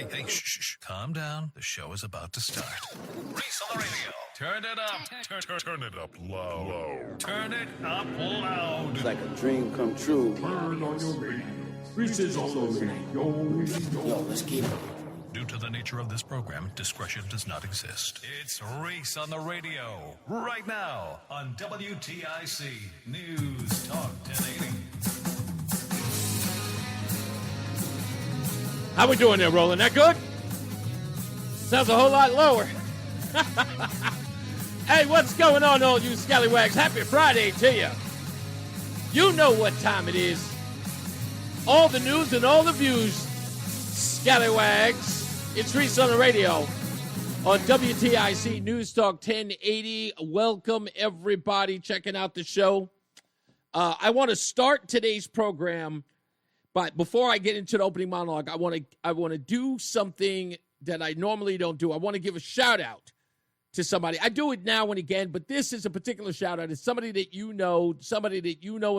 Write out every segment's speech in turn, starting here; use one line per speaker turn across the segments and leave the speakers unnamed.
Hey, shh. Calm down. The show is about to start. Reese on the radio. Turn it up. Turn it up loud. Turn it up loud.
It's like a dream come true.
Turn on your radio. Reese is on the radio.
Yo, let's get it.
Due to the nature of this program, discretion does not exist. It's Reese on the radio. Right now on WTIC News Talk 1080.
How we doing there, Roland? That good? Sounds a whole lot lower. Hey, what's going on, all you scallywags? Happy Friday to you. You know what time it is. All the news and all the views, scallywags. It's Reese on the radio on WTIC News Talk 1080. Welcome, everybody, checking out the show. I want to start today's program. But before I get into the opening monologue, I want to do something that I normally don't do. I want to give a shout out to somebody. I do it now and again, but this is a particular shout out. It's somebody that you know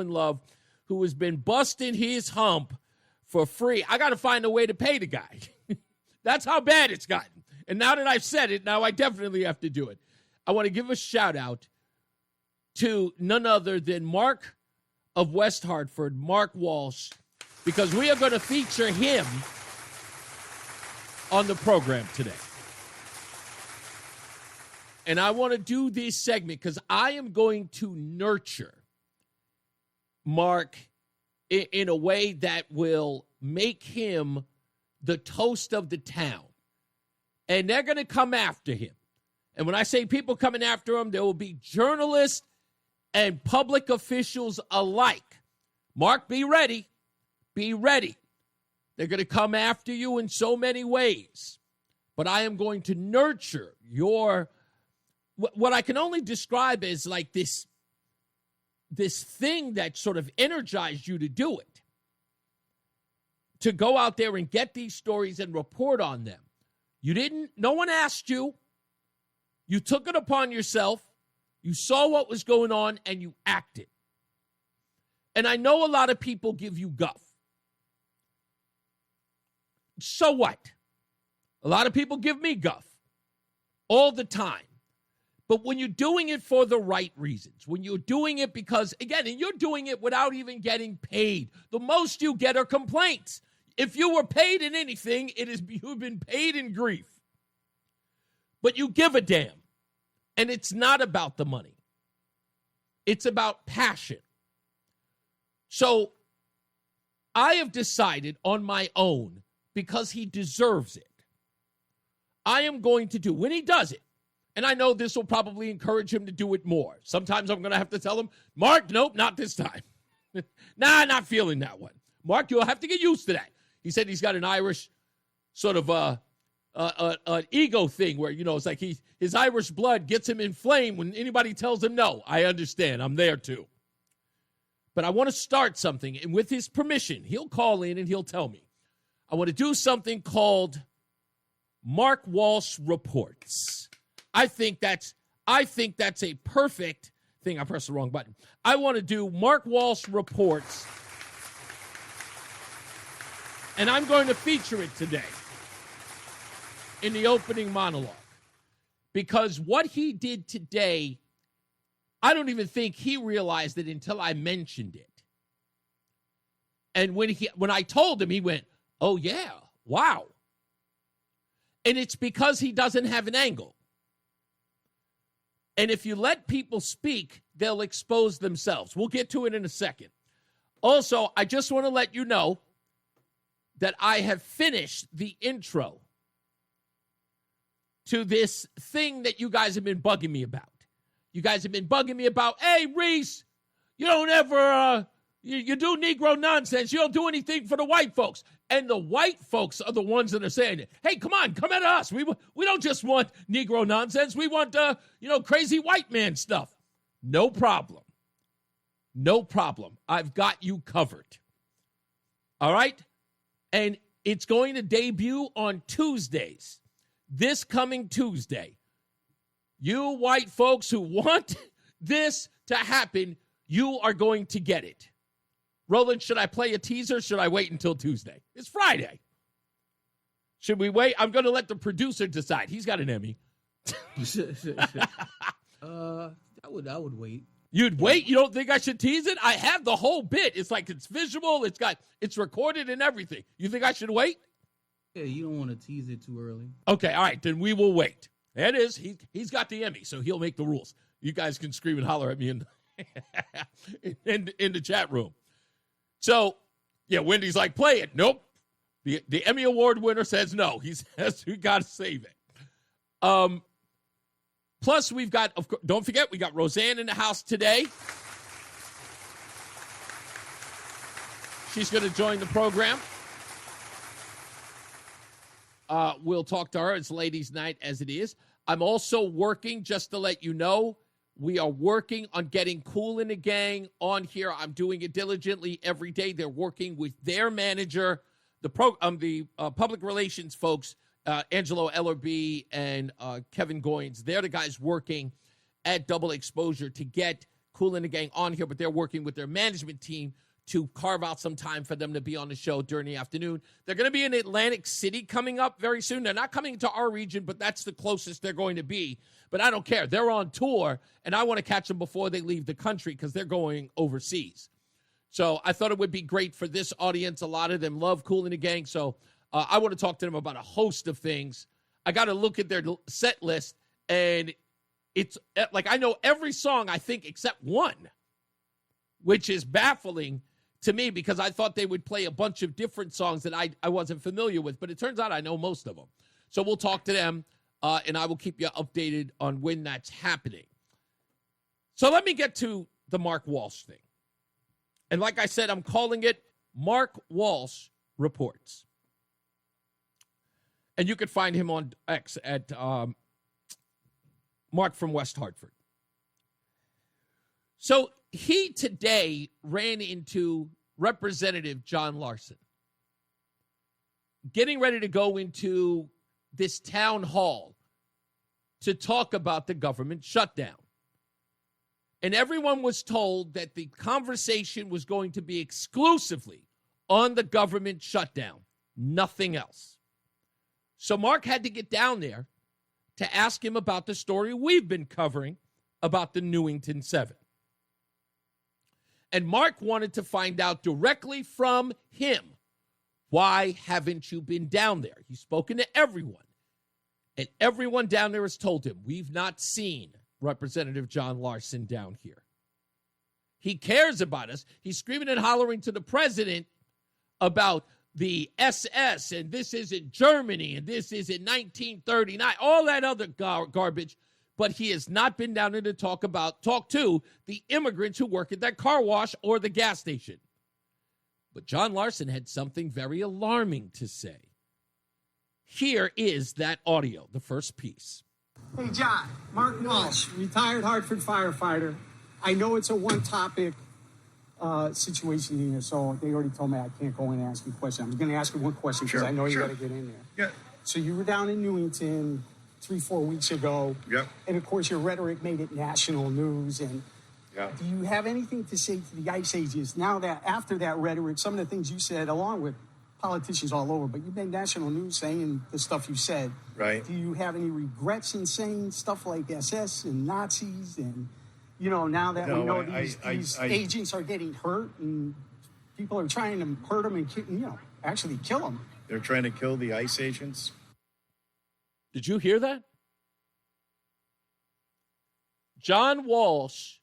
and love, who has been busting his hump for free. I got to find a way to pay the guy. That's how bad it's gotten. And now that I've said it, now I definitely have to do it. I want to give a shout out to none other than Mark of West Hartford, Mark Walsh, because we are going to feature him on the program today. And I want to do this segment because I am going to nurture Mark in a way that will make him the toast of the town. And they're going to come after him. And when I say people coming after him, there will be journalists and public officials alike. Mark, be ready. Be ready. They're going to come after you in so many ways. But I am going to nurture your, what I can only describe as like this thing that sort of energized you to do it. To go out there and get these stories and report on them. No one asked you. You took it upon yourself. You saw what was going on and you acted. And I know a lot of people give you guff. So what? A lot of people give me guff all the time. But when you're doing it for the right reasons, when you're doing it because, again, and you're doing it without even getting paid, the most you get are complaints. If you were paid in anything, you've been paid in grief. But you give a damn. And it's not about the money. It's about passion. So I have decided on my own, because he deserves it, I am going to do, when he does it, and I know this will probably encourage him to do it more. Sometimes I'm going to have to tell him, Mark, nope, not this time. Nah, not feeling that one. Mark, you'll have to get used to that. He said he's got an Irish sort of an ego thing where, it's like his Irish blood gets him inflamed when anybody tells him no. I understand. I'm there too. But I want to start something, and with his permission, he'll call in and he'll tell me. I want to do something called Mark Walsh Reports. I think that's a perfect thing. I pressed the wrong button. I want to do Mark Walsh Reports, and I'm going to feature it today in the opening monologue, because what he did today, I don't even think he realized it until I mentioned it. And when I told him, he went, oh, yeah, wow. And it's because he doesn't have an angle. And if you let people speak, they'll expose themselves. We'll get to it in a second. Also, I just want to let you know that I have finished the intro to this thing that you guys have been bugging me about. You guys have been bugging me about, hey, Reese, you don't ever, you do Negro nonsense. You don't do anything for the white folks. And the white folks are the ones that are saying it. Hey, come at us. We don't just want Negro nonsense. We want, crazy white man stuff. No problem. No problem. I've got you covered. All right? And it's going to debut on Tuesdays. This coming Tuesday. You white folks who want this to happen, you are going to get it. Roland, should I play a teaser or should I wait until Tuesday? It's Friday. Should we wait? I'm going to let the producer decide. He's got an Emmy.
I would wait.
You'd wait? You don't think I should tease it? I have the whole bit. It's like it's visual. It's recorded and everything. You think I should wait?
Yeah, you don't want to tease it too early.
Okay, all right, then we will wait. There it is. He's got the Emmy, so he'll make the rules. You guys can scream and holler at me in the chat room. So, yeah, Wendy's like, play it. Nope. The Emmy Award winner says no. He says we got to save it. Plus, we've got, of course, don't forget, we got Rozan in the house today. She's going to join the program. We'll talk to her. It's ladies' night as it is. I'm also working, just to let you know, we are working on getting Kool and the Gang on here. I'm doing it diligently every day. They're working with their manager, the public relations folks, Angelo Ellerby and Kevin Goins. They're the guys working at Double Exposure to get Kool and the Gang on here, but they're working with their management team to carve out some time for them to be on the show during the afternoon. They're going to be in Atlantic City coming up very soon. They're not coming to our region, but that's the closest they're going to be. But I don't care. They're on tour, and I want to catch them before they leave the country because they're going overseas. So I thought it would be great for this audience. A lot of them love Kool and the Gang, so I want to talk to them about a host of things. I got to look at their set list, and it's like I know every song, I think, except one, which is baffling to me because I thought they would play a bunch of different songs that I wasn't familiar with, but it turns out I know most of them. So we'll talk to them, and I will keep you updated on when that's happening. So let me get to the Mark Walsh thing. And like I said, I'm calling it Mark Walsh Reports. And you can find him on X at Mark from West Hartford. So he today ran into Representative John Larson, getting ready to go into this town hall to talk about the government shutdown. And everyone was told that the conversation was going to be exclusively on the government shutdown, nothing else. So Mark had to get down there to ask him about the story we've been covering about the Newington 7. And Mark wanted to find out directly from him, why haven't you been down there? He's spoken to everyone. And everyone down there has told him, we've not seen Representative John Larson down here. He cares about us. He's screaming and hollering to the president about the SS, and this isn't Germany, and this isn't 1939, all that other garbage. But he has not been down there to talk to the immigrants who work at that car wash or the gas station. But John Larson had something very alarming to say. Here is that audio, the first piece.
Hey, John, Mark Walsh, retired Hartford firefighter. I know it's a one-topic situation here, so they already told me I can't go in and ask you a question. I'm going to ask you one question because I know you got to get in there.
Yeah.
So you were down in Newington 3-4 weeks ago.
Yep.
And, of course, your rhetoric made it national news. And
Yeah.
do you have anything to say to the ICE agents now that after that rhetoric, some of the things you said, along with politicians all over, but you've made national news saying the stuff you said.
Right.
Do you have any regrets in saying stuff like SS and Nazis and, you know, now that we know these agents are getting hurt and people are trying to hurt them and, actually kill them?
They're trying to kill the ICE agents.
Did you hear that? John Walsh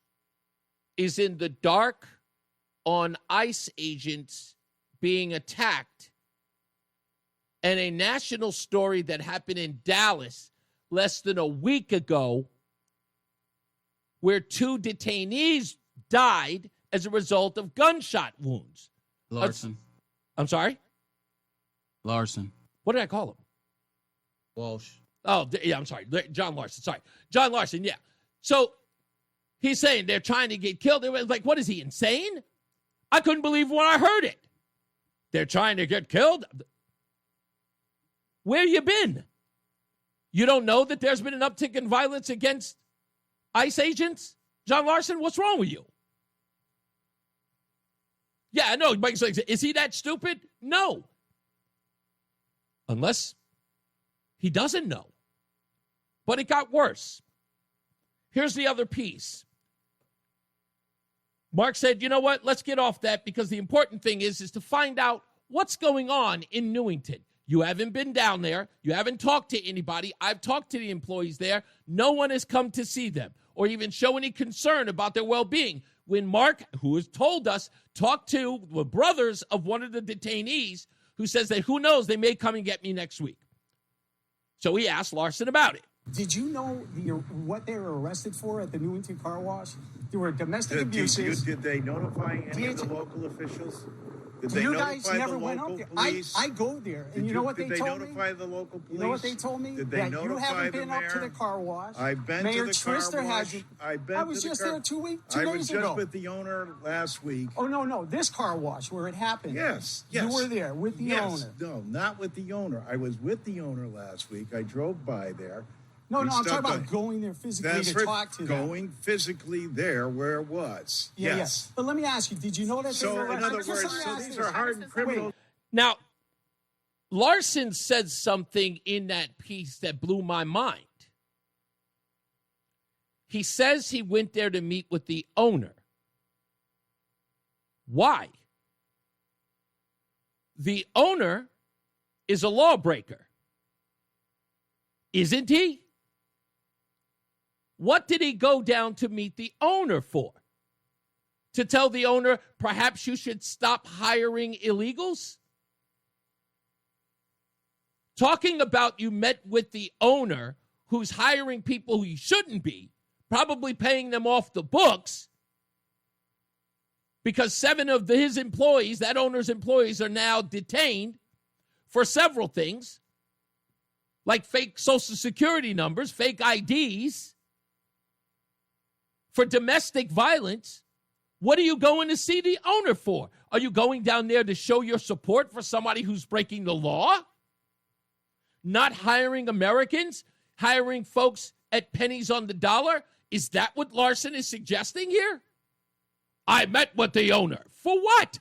is in the dark on ICE agents being attacked, and a national story that happened in Dallas less than a week ago where 2 detainees died as a result of gunshot wounds.
Larson.
I'm sorry?
Larson.
What did I call him?
Walsh.
Oh, yeah, I'm sorry. John Larson. Sorry. John Larson, yeah. So he's saying they're trying to get killed. It was like, what is he, insane? I couldn't believe when I heard it. They're trying to get killed? Where you been? You don't know that there's been an uptick in violence against ICE agents? John Larson, what's wrong with you? Yeah, I know. Mike's like, is he that stupid? No. Unless He doesn't know. But it got worse. Here's the other piece. Mark said, you know what? Let's get off that because the important thing is to find out what's going on in Newington. You haven't been down there. You haven't talked to anybody. I've talked to the employees there. No one has come to see them or even show any concern about their well-being. When Mark, who has told us, talked to the brothers of one of the detainees who says that who knows, they may come and get me next week. So he asked Larson about it.
Did you know what they were arrested for at the Newington car wash? There were domestic abuses.
Did they notify any of the local officials? Did they
You
notify
guys
the
never went
local
up there.
police?
I go there, and you know what they told me?
Did they notify the local police?
You know what they told me?
Did they
that
notify
you haven't
the
been
mayor?
up to the car wash.
I've been
Mayor
to the car
Trister
wash.
hasn't.
I've been
I was
to the
just
car.
there 2 days
I
ago.
was just with the owner last week.
Oh, no, this car wash where it happened.
Yes.
You were there with the owner.
No, not with the owner. I was with the owner last week. I drove by there.
No, I'm talking
stopped
about
by-
going there physically
That's
to
right,
talk to them.
going physically there where it was.
Yeah.
Yes.
But let me ask you, did you know that they
So,
were
in
arrested?
other
Just
words,
let me
so
ask
these
this.
are hardened criminals.
Now, Larson said something in that piece that blew my mind. He says he went there to meet with the owner. Why? The owner is a lawbreaker, isn't he? What did he go down to meet the owner for? To tell the owner, perhaps you should stop hiring illegals? Talking about you met with the owner who's hiring people who he shouldn't be, probably paying them off the books, because 7 of his employees, that owner's employees, are now detained for several things, like fake Social Security numbers, fake IDs, for domestic violence. What are you going to see the owner for? Are you going down there to show your support for somebody who's breaking the law? Not hiring Americans, hiring folks at pennies on the dollar? Is that what Larson is suggesting here? I met with the owner. For what?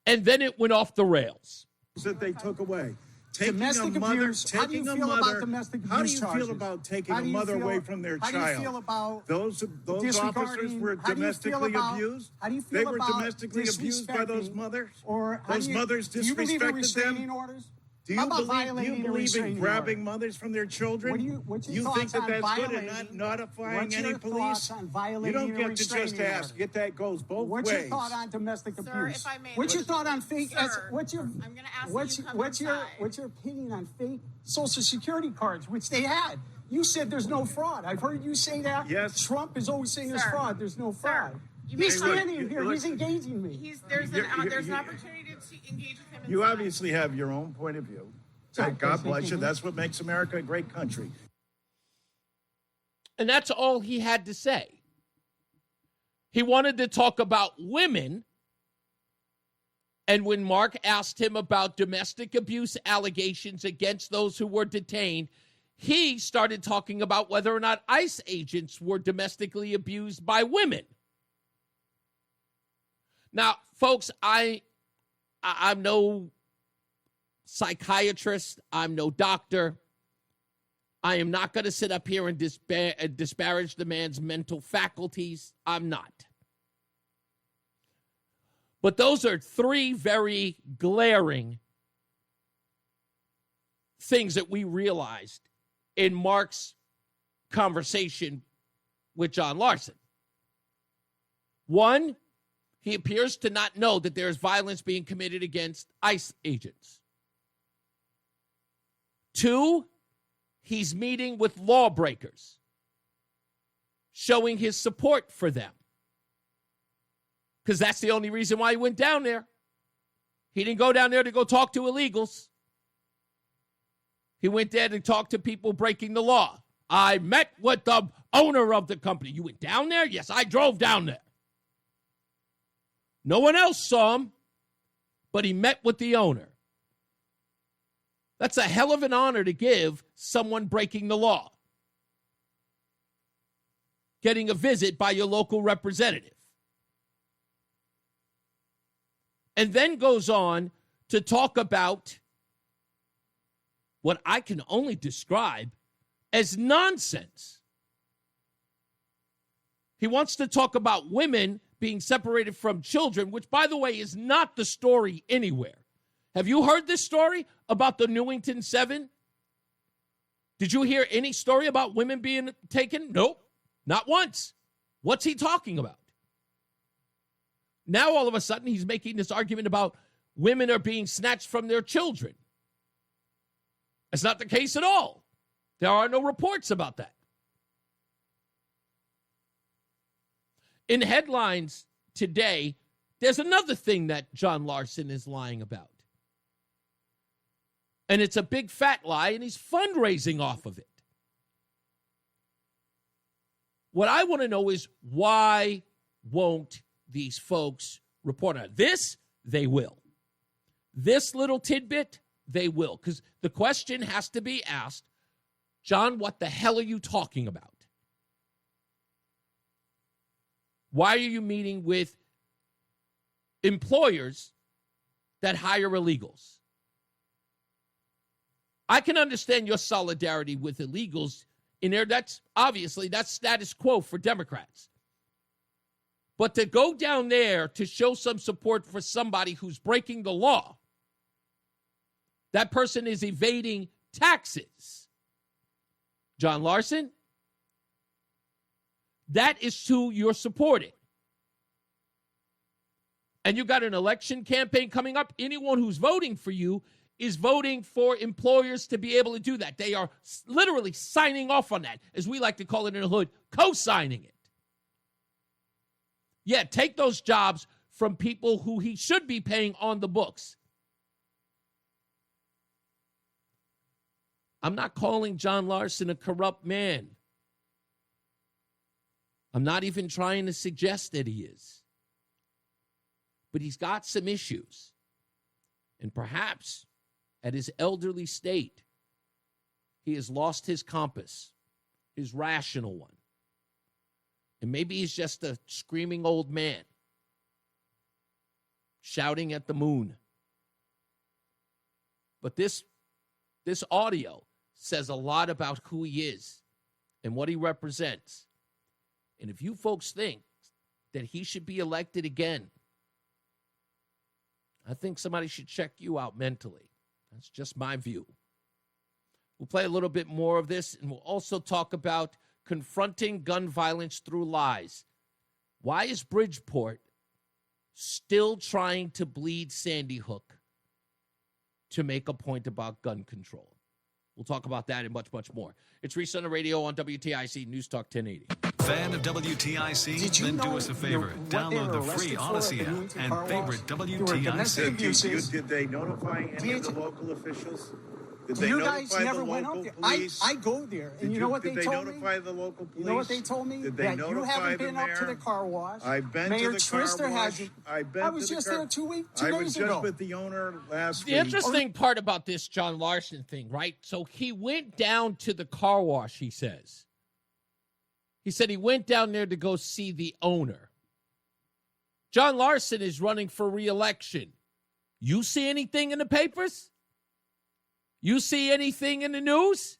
And then it went off the rails.
That they took away. Taking
Domestic
a mother,
abuse. How do you
taking a
feel about
mother.
domestic
How do
abuse
you
charges?
feel about taking
How
a
do you
mother
feel-
away from their
how do
child?
you feel about
those
disregarding-
officers were
how do you feel
domestically
about-
abused?
How do you feel
They were
about
domestically abused by those
disrespecting-
mothers?
Or how
Those
do you,
mothers
do you believe in
disrespected
restraining
them?
orders?
Do
How
you
about
believe,
violating a
in
restraining
grabbing
order?
mothers from their children?
What's your
you
thoughts
think that
on
that's good and
violating-
not notifying
what's
any
your
police?
thoughts on
You
violating
don't
a
get to just
restraining
ask.
order?
Get that goes both
What's
ways.
your thought on domestic
Sir,
abuse?
if I may,
What's your thought on fake?
Sir,
What's your?
I'm going to ask
what's
that you come
what's your
inside.
what's your opinion on fake Social Security cards, which they had? You said there's no fraud. I've heard you say that.
Yes.
Trump is always saying there's
Sir.
fraud. There's no fraud.
you may
He's
come-
standing here.
look,
He's engaging me.
There's an
you-
opportunity to engage with him.
You
inside.
obviously have your own point of view.
Okay,
God bless you.
mhm.
That's what makes America a great country.
And that's all he had to say. He wanted to talk about women. And when Mark asked him about domestic abuse allegations against those who were detained, he started talking about whether or not ICE agents were domestically abused by women. Now, folks, I'm no psychiatrist. I'm no doctor. I am not going to sit up here and disparage the man's mental faculties. I'm not. But those are 3 very glaring things that we realized in Mark's conversation with John Larson. 1, he appears to not know that there is violence being committed against ICE agents. 2, he's meeting with lawbreakers, showing his support for them. Because that's the only reason why he went down there. He didn't go down there to go talk to illegals. He went there to talk to people breaking the law. I met with the owner of the company. You went down there? Yes, I drove down there. No one else saw him, but he met with the owner. That's a hell of an honor to give someone breaking the law. Getting a visit by your local representative. And then goes on to talk about what I can only describe as nonsense. He wants to talk about women being separated from children, which, by the way, is not the story anywhere. Have you heard this story about the Newington 7? Did you hear any story about women being taken? Nope, not once. What's he talking about? Now, all of a sudden, he's making this argument about women are being snatched from their children. That's not the case at all. There are no reports about that. In headlines today, there's another thing that John Larson is lying about. And it's a big fat lie, and he's fundraising off of it. What I want to know is, why won't these folks report on it? This, they will. This little tidbit, they will. Because the question has to be asked, John, what the hell are you talking about? Why are you meeting with employers that hire illegals? I can understand your solidarity with illegals in there. That's status quo for Democrats. But to go down there to show some support for somebody who's breaking the law, that person is evading taxes. John Larson, that is who you're supporting. And you got an election campaign coming up. Anyone who's voting for you is voting for employers to be able to do that. They are literally signing off on that, as we like to call it in the hood, co-signing it. Yeah, take those jobs from people who he should be paying on the books. I'm not calling John Larson a corrupt man. I'm not even trying to suggest that he is. But he's got some issues. And perhaps at his elderly state, he has lost his compass, his rational one. And maybe he's just a screaming old man shouting at the moon. But this audio says a lot about who he is and what he represents. And if you folks think that he should be elected again, I think somebody should check you out mentally. That's just my view. We'll play a little bit more of this, and we'll also talk about confronting gun violence through lies. Why is Bridgeport still trying to bleed Sandy Hook to make a point about gun control? We'll talk about that and much, much more. It's Reese on the radio on WTIC News Talk 1080.
Fan of WTIC? Then do us a favor. Download the free Odyssey app and favorite WTIC.
Did they notify any of the local officials? Did
Do
they
you
notify
guys
the
never went
local
up there?
police?
I go there, and you know what they told me?
Did they notify the local police?
You know what they told me?
Did they
that
notify
you haven't been
the
up to
mayor?
the car wash.
I've been
Mayor
to the car
Trister
wash.
hasn't.
I've been
I was
to the
just
car.
there 2 days
I was
ago.
just with the owner last
The
week.
interesting part about this John Larson thing, right? So he went down to the car wash, he says. He said he went down there to go see the owner. John Larson is running for re-election. You see anything in the papers? You see anything in the news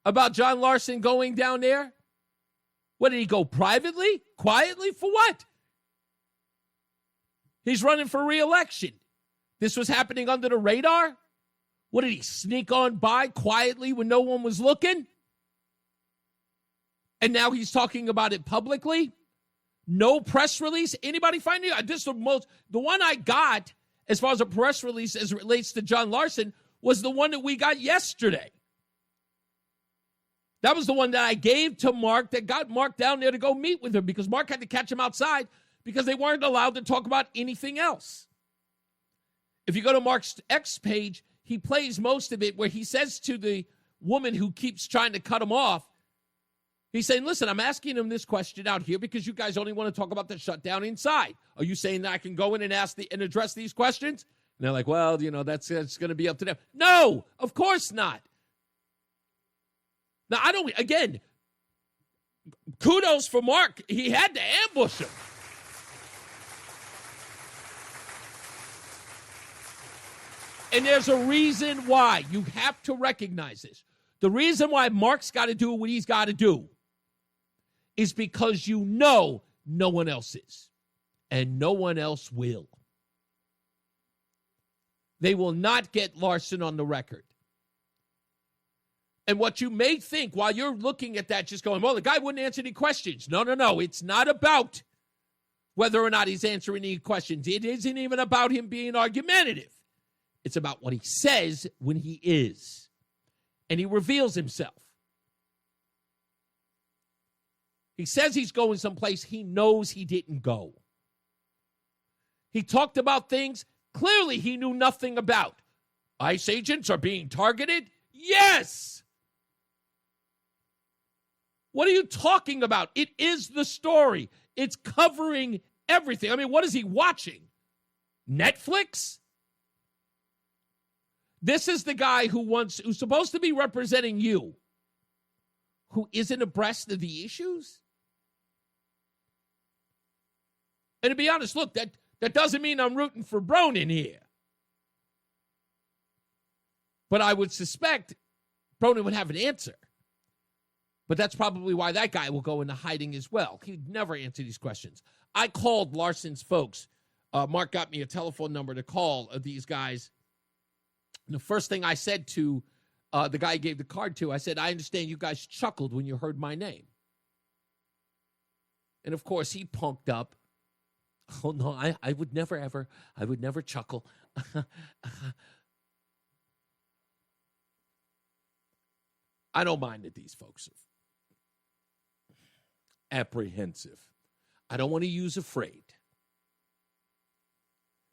about John Larson going down there? What, did he go privately? Quietly? For what? He's running for re-election. This was happening under the radar? What, did he sneak on by quietly when no one was looking? And now he's talking about it publicly? No press release? Anybody find it? The one I got as far as a press release as it relates to John Larson was the one that we got yesterday. That was the one that I gave to Mark, that got Mark down there to go meet with him, because Mark had to catch him outside because they weren't allowed to talk about anything else. If you go to Mark's X page, he plays most of it where he says to the woman who keeps trying to cut him off, he's saying, listen, I'm asking him this question out here because you guys only want to talk about the shutdown inside. Are you saying that I can go in and and address these questions? And they're like, well, that's going to be up to them. No, of course not. Now, again, kudos for Mark. He had to ambush him. And there's a reason why. You have to recognize this. The reason why Mark's got to do what he's got to do is because you know no one else is. And no one else will. They will not get Larson on the record. And what you may think while you're looking at that, just going, well, the guy wouldn't answer any questions. No. It's not about whether or not he's answering any questions. It isn't even about him being argumentative. It's about what he says when he is. And he reveals himself. He says he's going someplace he knows he didn't go. He talked about things clearly he knew nothing about. ICE agents are being targeted? Yes! What are you talking about? It is the story. It's covering everything. I mean, what is he watching? Netflix? This is the guy who's supposed to be representing you, who isn't abreast of the issues? And to be honest, look, that doesn't mean I'm rooting for Bronin here. But I would suspect Bronin would have an answer. But that's probably why that guy will go into hiding as well. He'd never answer these questions. I called Larson's folks. Mark got me a telephone number to call these guys. And the first thing I said to the guy I gave the card to, I said, I understand you guys chuckled when you heard my name. And, of course, he punked up. Oh, no, I would never chuckle. I don't mind that these folks are apprehensive. I don't want to use afraid.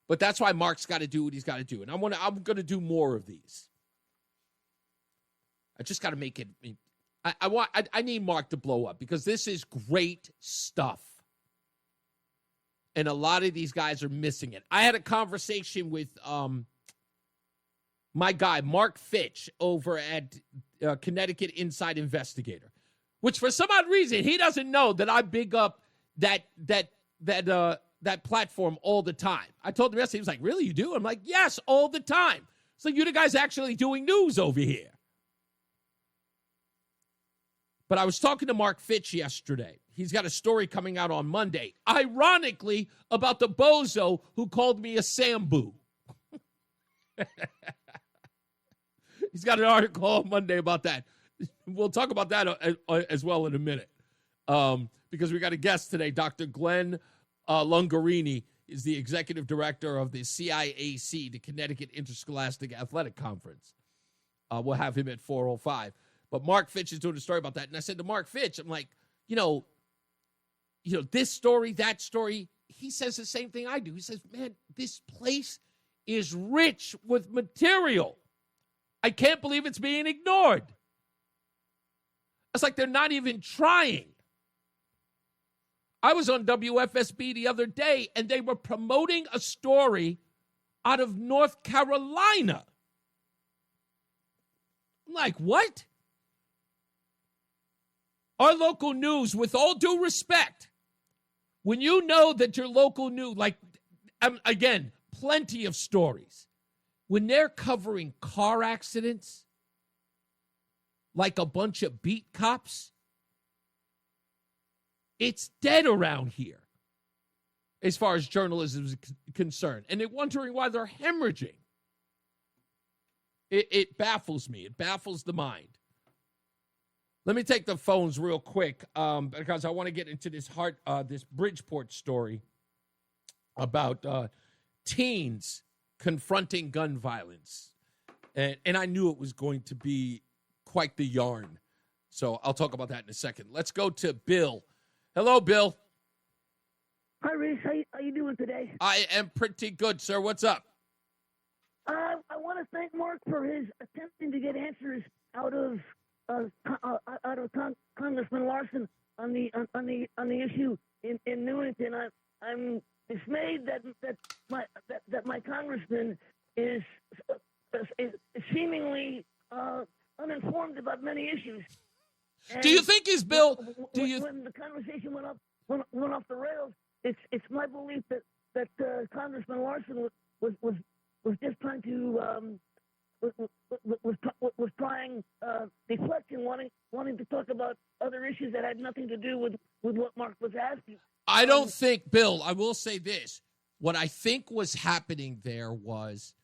But that's why Mark's got to do what he's got to do. And I'm going to do more of these. I just got to make it. I need Mark to blow up because this is great stuff. And a lot of these guys are missing it. I had a conversation with my guy, Mark Fitch, over at Connecticut Inside Investigator, which for some odd reason, he doesn't know that I big up that platform all the time. I told him yesterday, he was like, really, you do? I'm like, yes, all the time. So you the guys actually doing news over here. But I was talking to Mark Fitch yesterday. He's got a story coming out on Monday, ironically, about the bozo who called me a Sambu. He's got an article on Monday about that. We'll talk about that as well in a minute. Because we got a guest today, Dr. Glenn Lungarini is the executive director of the CIAC, the Connecticut Interscholastic Athletic Conference. We'll have him at 4:05. But Mark Fitch is doing a story about that. And I said to Mark Fitch, I'm like, this story, that story, he says the same thing I do. He says, man, this place is rich with material. I can't believe it's being ignored. It's like they're not even trying. I was on WFSB the other day, and they were promoting a story out of North Carolina. I'm like, what? Our local news, with all due respect, when you know that your local news, again, plenty of stories, when they're covering car accidents like a bunch of beat cops, it's dead around here as far as journalism is concerned. And they're wondering why they're hemorrhaging. It baffles me. It baffles the mind. Let me take the phones real quick because I want to get into this Bridgeport story about teens confronting gun violence. And I knew it was going to be quite the yarn. So I'll talk about that in a second. Let's go to Bill. Hello, Bill.
Hi, Reese. How you doing today?
I am pretty good, sir. What's up?
I want to thank Mark for his attempting to get answers out of Congressman Larson on the issue in Newington. I'm dismayed that my congressman is seemingly uninformed about many issues. And
do you think he's Bill?
When the conversation went off the rails, it's my belief that Congressman Larson was was just trying to was trying deflecting, wanting to talk about other issues that had nothing to do with what Mark was asking.
I don't think, Bill, I will say this. What I think was happening there was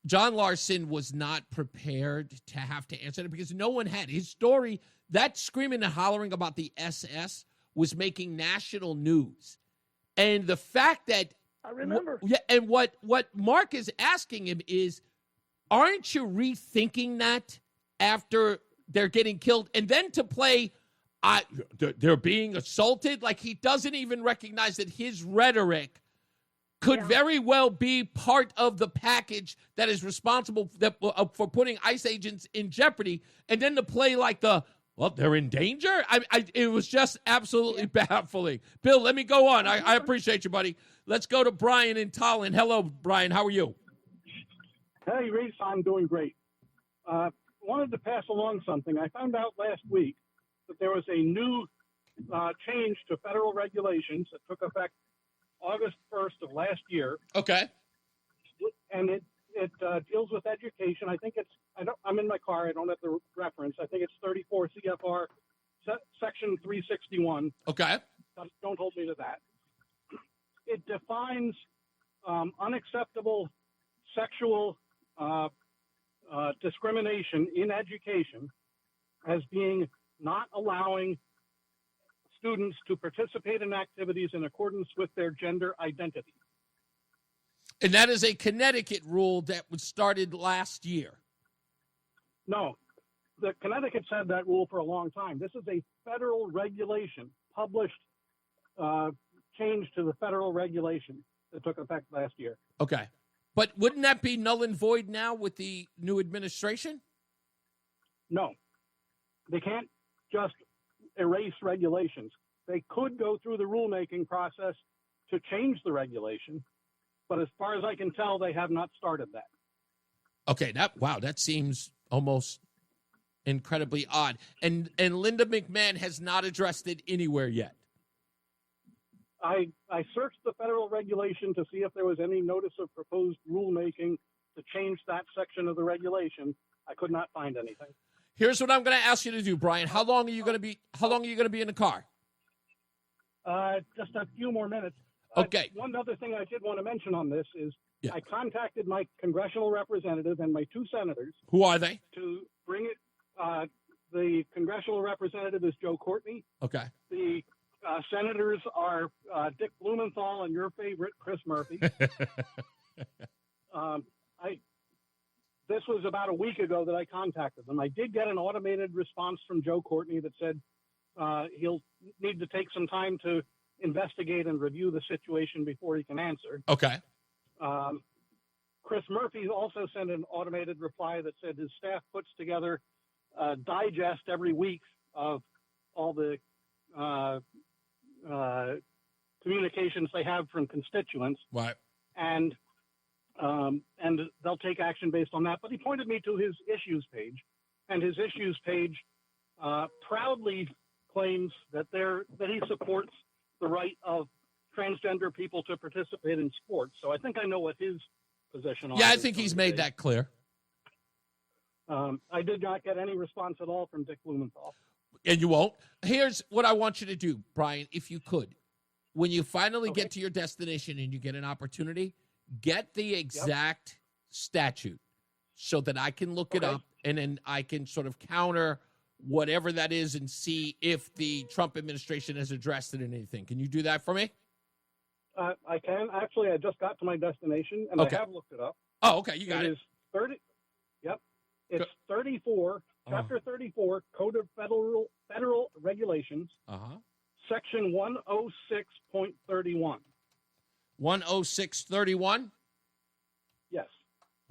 John Larson was not prepared to have to answer it because no one had. His story, that screaming and hollering about the SS was making national news. And the fact that
I remember.
And what Mark is asking him is, aren't you rethinking that after they're getting killed? And then to play, they're being assaulted, like he doesn't even recognize that his rhetoric could very well be part of the package that is responsible for putting ICE agents in jeopardy. And then to play like they're in danger? It was just absolutely baffling. Bill, let me go on. I appreciate you, buddy. Let's go to Brian in Tallinn. Hello, Brian. How are you?
Hey, Reese, I'm doing great. Wanted to pass along something. I found out last week that there was a new change to federal regulations that took effect August 1st of last year.
Okay.
And it deals with education. I think I'm in my car. I don't have the reference. I think it's 34 CFR section 361.
Okay.
Don't hold me to that. It defines unacceptable sexual discrimination in education as being not allowing students to participate in activities in accordance with their gender identity.
And that is a Connecticut rule that was started last year.
No, the Connecticut's had that rule for a long time. This is a federal regulation, published change to the federal regulation that took effect last year.
Okay. But wouldn't that be null and void now with the new administration?
No. They can't just erase regulations. They could go through the rulemaking process to change the regulation, but as far as I can tell, they have not started that.
Okay, that seems almost incredibly odd. And Linda McMahon has not addressed it anywhere yet.
I searched the federal regulation to see if there was any notice of proposed rulemaking to change that section of the regulation. I could not find anything.
Here's what I'm going to ask you to do, Brian. How long are you going to be in the car?
Just a few more minutes.
Okay.
One other thing I did want to mention on this is I contacted my congressional representative and my two senators.
Who are they?
To bring it. The congressional representative is Joe Courtney.
Okay.
The senators are Dick Blumenthal and your favorite, Chris Murphy. This was about a week ago that I contacted them. I did get an automated response from Joe Courtney that said he'll need to take some time to investigate and review the situation before he can answer.
Okay.
Chris Murphy also sent an automated reply that said his staff puts together a digest every week of all the communications they have from constituents.
Right.
And they'll take action based on that. But he pointed me to his issues page, and his issues page proudly claims that he supports the right of transgender people to participate in sports. So I think I know what his position on.
Yeah, I think he's made that clear.
I did not get any response at all from Dick Blumenthal.
And you won't. Here's what I want you to do, Brian, if you could. When you finally get to your destination and you get an opportunity, get the exact statute so that I can look it up, and then I can sort of counter whatever that is and see if the Trump administration has addressed it in anything. Can you do that for me?
I can. Actually, I just got to my destination, and I have looked it up.
Oh, okay. You got it.
It is 30. Yep. It's 34, Chapter 34, Code of Federal Regulations, Section 106.31.
106.31?
Yes.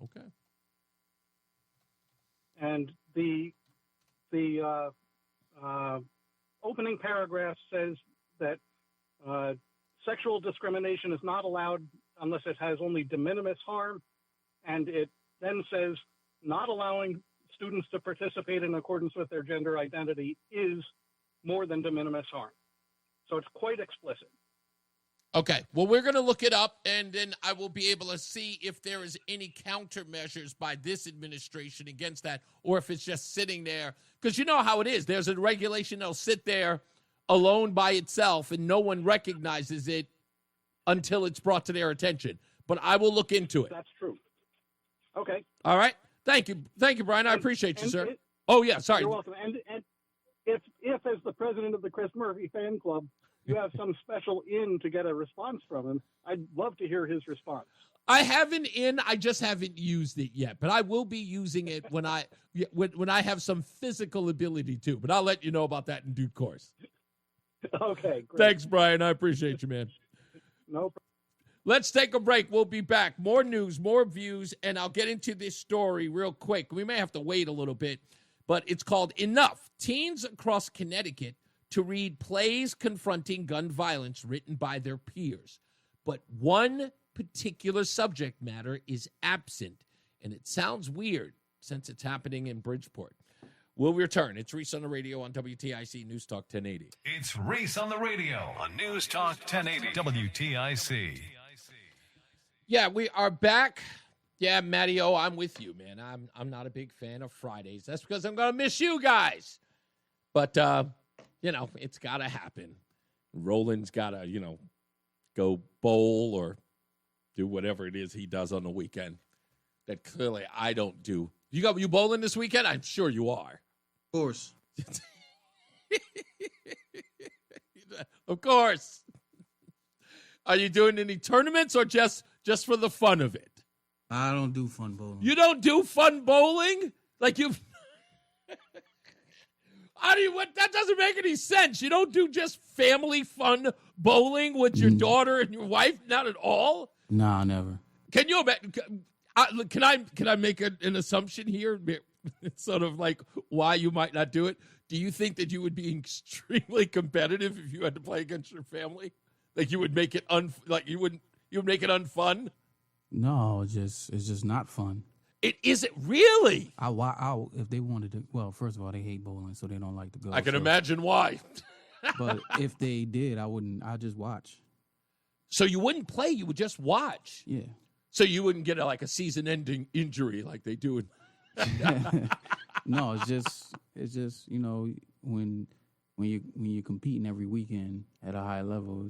Okay.
And the opening paragraph says that sexual discrimination is not allowed unless it has only de minimis harm, and it then says not allowing students to participate in accordance with their gender identity is more than de minimis harm. So it's quite explicit.
Okay. Well, we're going to look it up, and then I will be able to see if there is any countermeasures by this administration against that, or if it's just sitting there. Because you know how it is. There's a regulation that'll sit there alone by itself, and no one recognizes it until it's brought to their attention. But I will look into it.
That's true. Okay.
All right. Thank you. Thank you, Brian. I appreciate you, sir. Sorry.
You're welcome. And if as the president of the Chris Murphy fan club, you have some special in to get a response from him, I'd love to hear his response.
I have an in. I just haven't used it yet, but I will be using it when I have some physical ability to. But I'll let you know about that in due course.
Okay. Great.
Thanks, Brian. I appreciate you, man.
No problem.
Let's take a break. We'll be back. More news, more views, and I'll get into this story real quick. We may have to wait a little bit, but it's called Enough. Teens across Connecticut to read plays confronting gun violence written by their peers. But one particular subject matter is absent, and it sounds weird since it's happening in Bridgeport. We'll return. It's Reese on the radio on WTIC News Talk 1080.
It's Reese on the radio on News Talk 1080 WTIC.
Yeah, we are back. Yeah, Matty O, I'm with you, man. I'm not a big fan of Fridays. That's because I'm going to miss you guys. But, it's got to happen. Roland's got to, go bowl or do whatever it is he does on the weekend that clearly I don't do. You bowling this weekend? I'm sure you are.
Of course.
Of course. Are you doing any tournaments or just for the fun of it?
I don't do fun bowling.
You don't do fun bowling? Like you've... that doesn't make any sense. You don't do just family fun bowling with your daughter and your wife? Not at all?
Nah, never.
Can you imagine? Can I make an assumption here? It's sort of like why you might not do it. Do you think that you would be extremely competitive if you had to play against your family? Like you would make it you would make it unfun?
No, it's just not fun.
It isn't really.
If they wanted to. Well, first of all, they hate bowling, so they don't like to go.
I can imagine why.
But if they did, I wouldn't. I'd just watch.
So you wouldn't play. You would just watch.
Yeah.
So you wouldn't get a season-ending injury like they do in.
No, it's just when you're competing every weekend at a high level,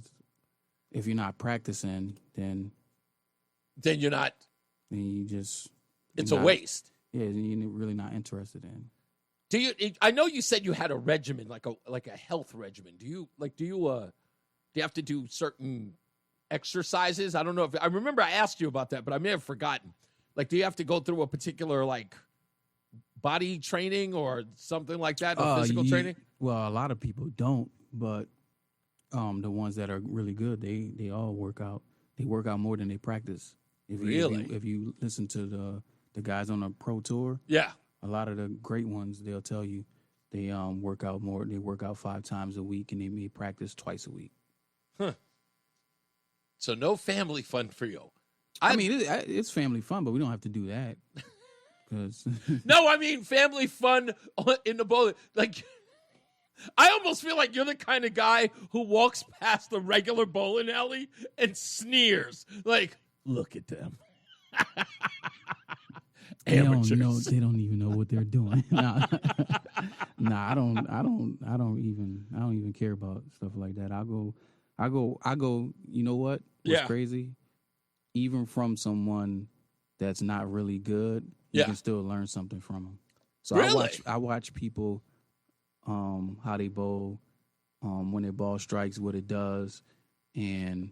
if you're not practicing, then
you're not.
Then you just.
It's a waste.
Yeah, you're really not interested in.
Do you? I know you said you had a regimen, like a health regimen. Do you have to do certain exercises? I don't know if I remember I asked you about that, but I may have forgotten. Like, do you have to go through a particular body training or something like that, physical training?
Well, a lot of people don't, but the ones that are really good, they all work out. They work out more than they practice. If you listen to the guys on the pro tour,
yeah,
a lot of the great ones, they'll tell you they work out more. They work out 5 times a week, and they may practice twice a week.
Huh. So no family fun for you.
I mean, it's family fun, but we don't have to do that.
No, I mean family fun in the bowling. I almost feel like you're the kind of guy who walks past the regular bowling alley and sneers. Like, look at them. Amateurs.
They don't even know what they're doing. Nah, I don't even care about stuff like that. I go. You know what? What's crazy? Even from someone that's not really good, you can still learn something from them. So
really?
I watch people, how they bowl, when their ball strikes, what it does, and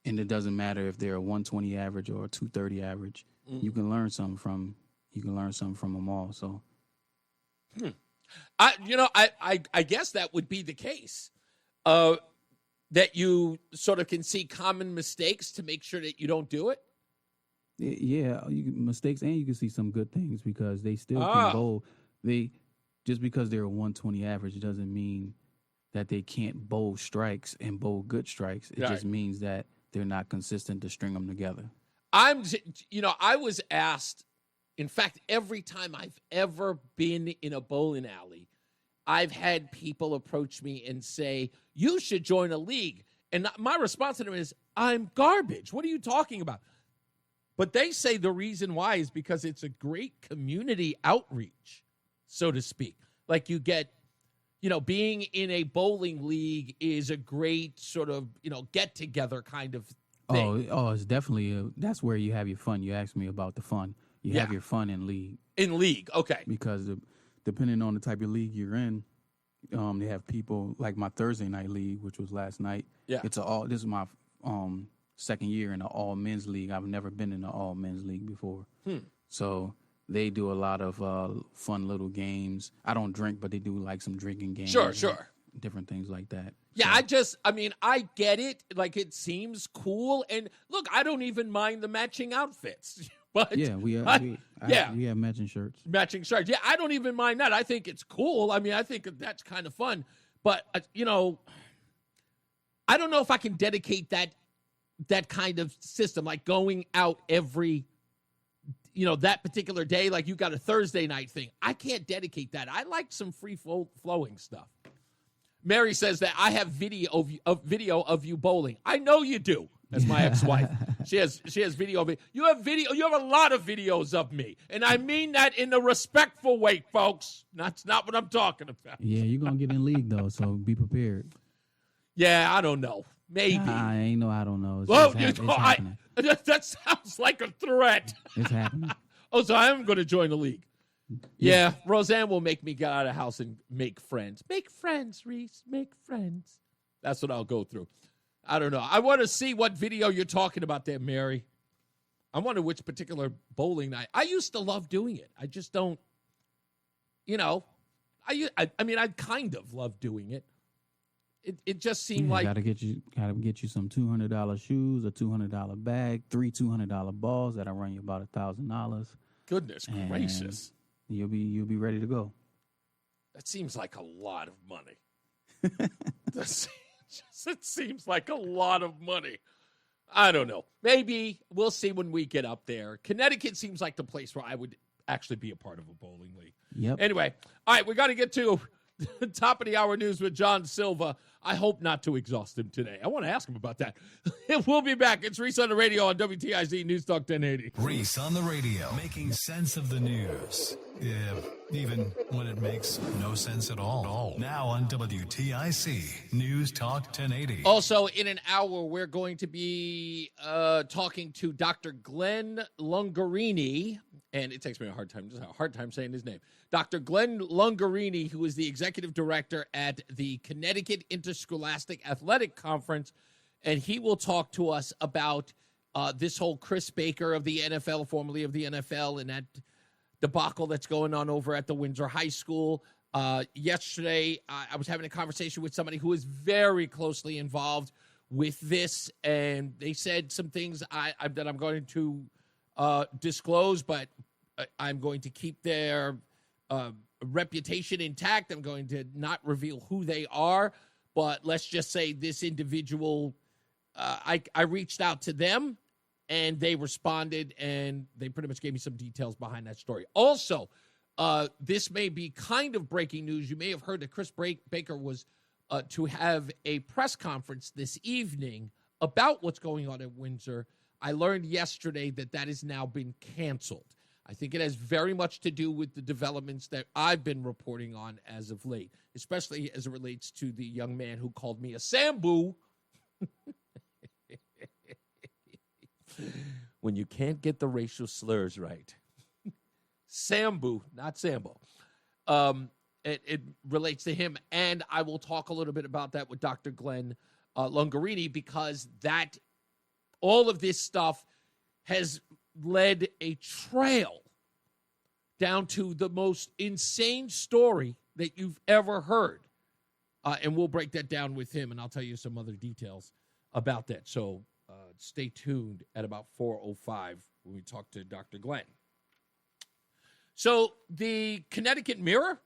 it doesn't matter if they're a 120 average or a 230 average. You can learn something from them all. So,
I guess that would be the case. That you sort of can see common mistakes to make sure that you don't do it.
Yeah, mistakes, and you can see some good things because they still can bowl. Just because they're a 120 average doesn't mean that they can't bowl strikes and bowl good strikes. It just means that they're not consistent to string them together.
I was asked, in fact, every time I've ever been in a bowling alley, I've had people approach me and say, you should join a league. And my response to them is, I'm garbage. What are you talking about? But they say the reason why is because it's a great community outreach, so to speak. Like you get, being in a bowling league is a great sort of, get-together kind of thing.
Oh, it's definitely, that's where you have your fun. You asked me about the fun. You have your fun in league. In league, okay. Because depending on the type of league you're in, they have people like my Thursday night league, which was last night. Yeah. This is my second year in an all men's league. I've never been in an all men's league before. So they do a lot of fun little games. I don't drink, but they do like some drinking games. Sure. Different things like that.
Yeah, so. I get it. Like, it seems cool. And look, I don't even mind the matching outfits. But
yeah, we have matching shirts.
Matching shirts. Yeah, I don't even mind that. I think it's cool. I mean, I think that's kind of fun. But, I don't know if I can dedicate that kind of system, like going out every, that particular day. Like you got a Thursday night thing. I can't dedicate that. I like some free-flowing stuff. Mary says that I have video of you bowling. I know you do. That's my ex-wife. She has video of me. You have a lot of videos of me. And I mean that in a respectful way, folks. That's not what I'm talking about.
Yeah, you're going to get in league, though, so be prepared.
Yeah, I don't know. Maybe.
I ain't know. I don't know.
It's happening. That sounds like a threat.
It's happening.
Oh, so I am going to join the league. Yeah, Roseanne will make me get out of the house and make friends. Make friends, Reese. Make friends. That's what I'll go through. I don't know. I want to see what video you're talking about there, Mary. I wonder which particular bowling night. I used to love doing it. I just don't, I kind of love doing it. It just seemed like
gotta get you some $200 shoes, a $200 bag, 3 $200 balls that'll run you about $1,000.
Goodness gracious!
You'll be ready to go.
That seems like a lot of money. It seems like a lot of money. I don't know. Maybe we'll see when we get up there. Connecticut seems like the place where I would actually be a part of a bowling league. Yep. Anyway, all right, we got to get to the top of the hour news with John Silva. I hope not to exhaust him today. I want to ask him about that. We'll be back. It's Reese on the radio on WTIC NewsTalk 1080.
Reese on the radio, making sense of the news. Yeah, even when it makes no sense at all. Now on WTIC News Talk 1080.
Also, in an hour, we're going to be talking to Dr. Glenn Lungarini, and it takes me a hard time saying his name. Dr. Glenn Lungarini, who is the executive director at the Connecticut Interscholastic Athletic Conference, and he will talk to us about this whole Chris Baker of the NFL, formerly of the NFL, and that debacle that's going on over at the Windsor High School. Yesterday, I was having a conversation with somebody who is very closely involved with this, and they said some things that I'm going to disclose, but I'm going to keep their reputation intact. I'm going to not reveal who they are, but let's just say this individual, I reached out to them, and they responded, and they pretty much gave me some details behind that story. Also, this may be kind of breaking news. You may have heard that Chris Baker was to have a press conference this evening about what's going on at Windsor. I learned yesterday that has now been canceled. I think it has very much to do with the developments that I've been reporting on as of late, especially as it relates to the young man who called me a Sambo. When you can't get the racial slurs right. Sambo, not Sambo. It relates to him, and I will talk a little bit about that with Dr. Glenn Lungarini, because all of this stuff has led a trail down to the most insane story that you've ever heard. And we'll break that down with him, and I'll tell you some other details about that. So stay tuned at about 4:05 when we talk to Dr. Glenn. So the Connecticut Mirror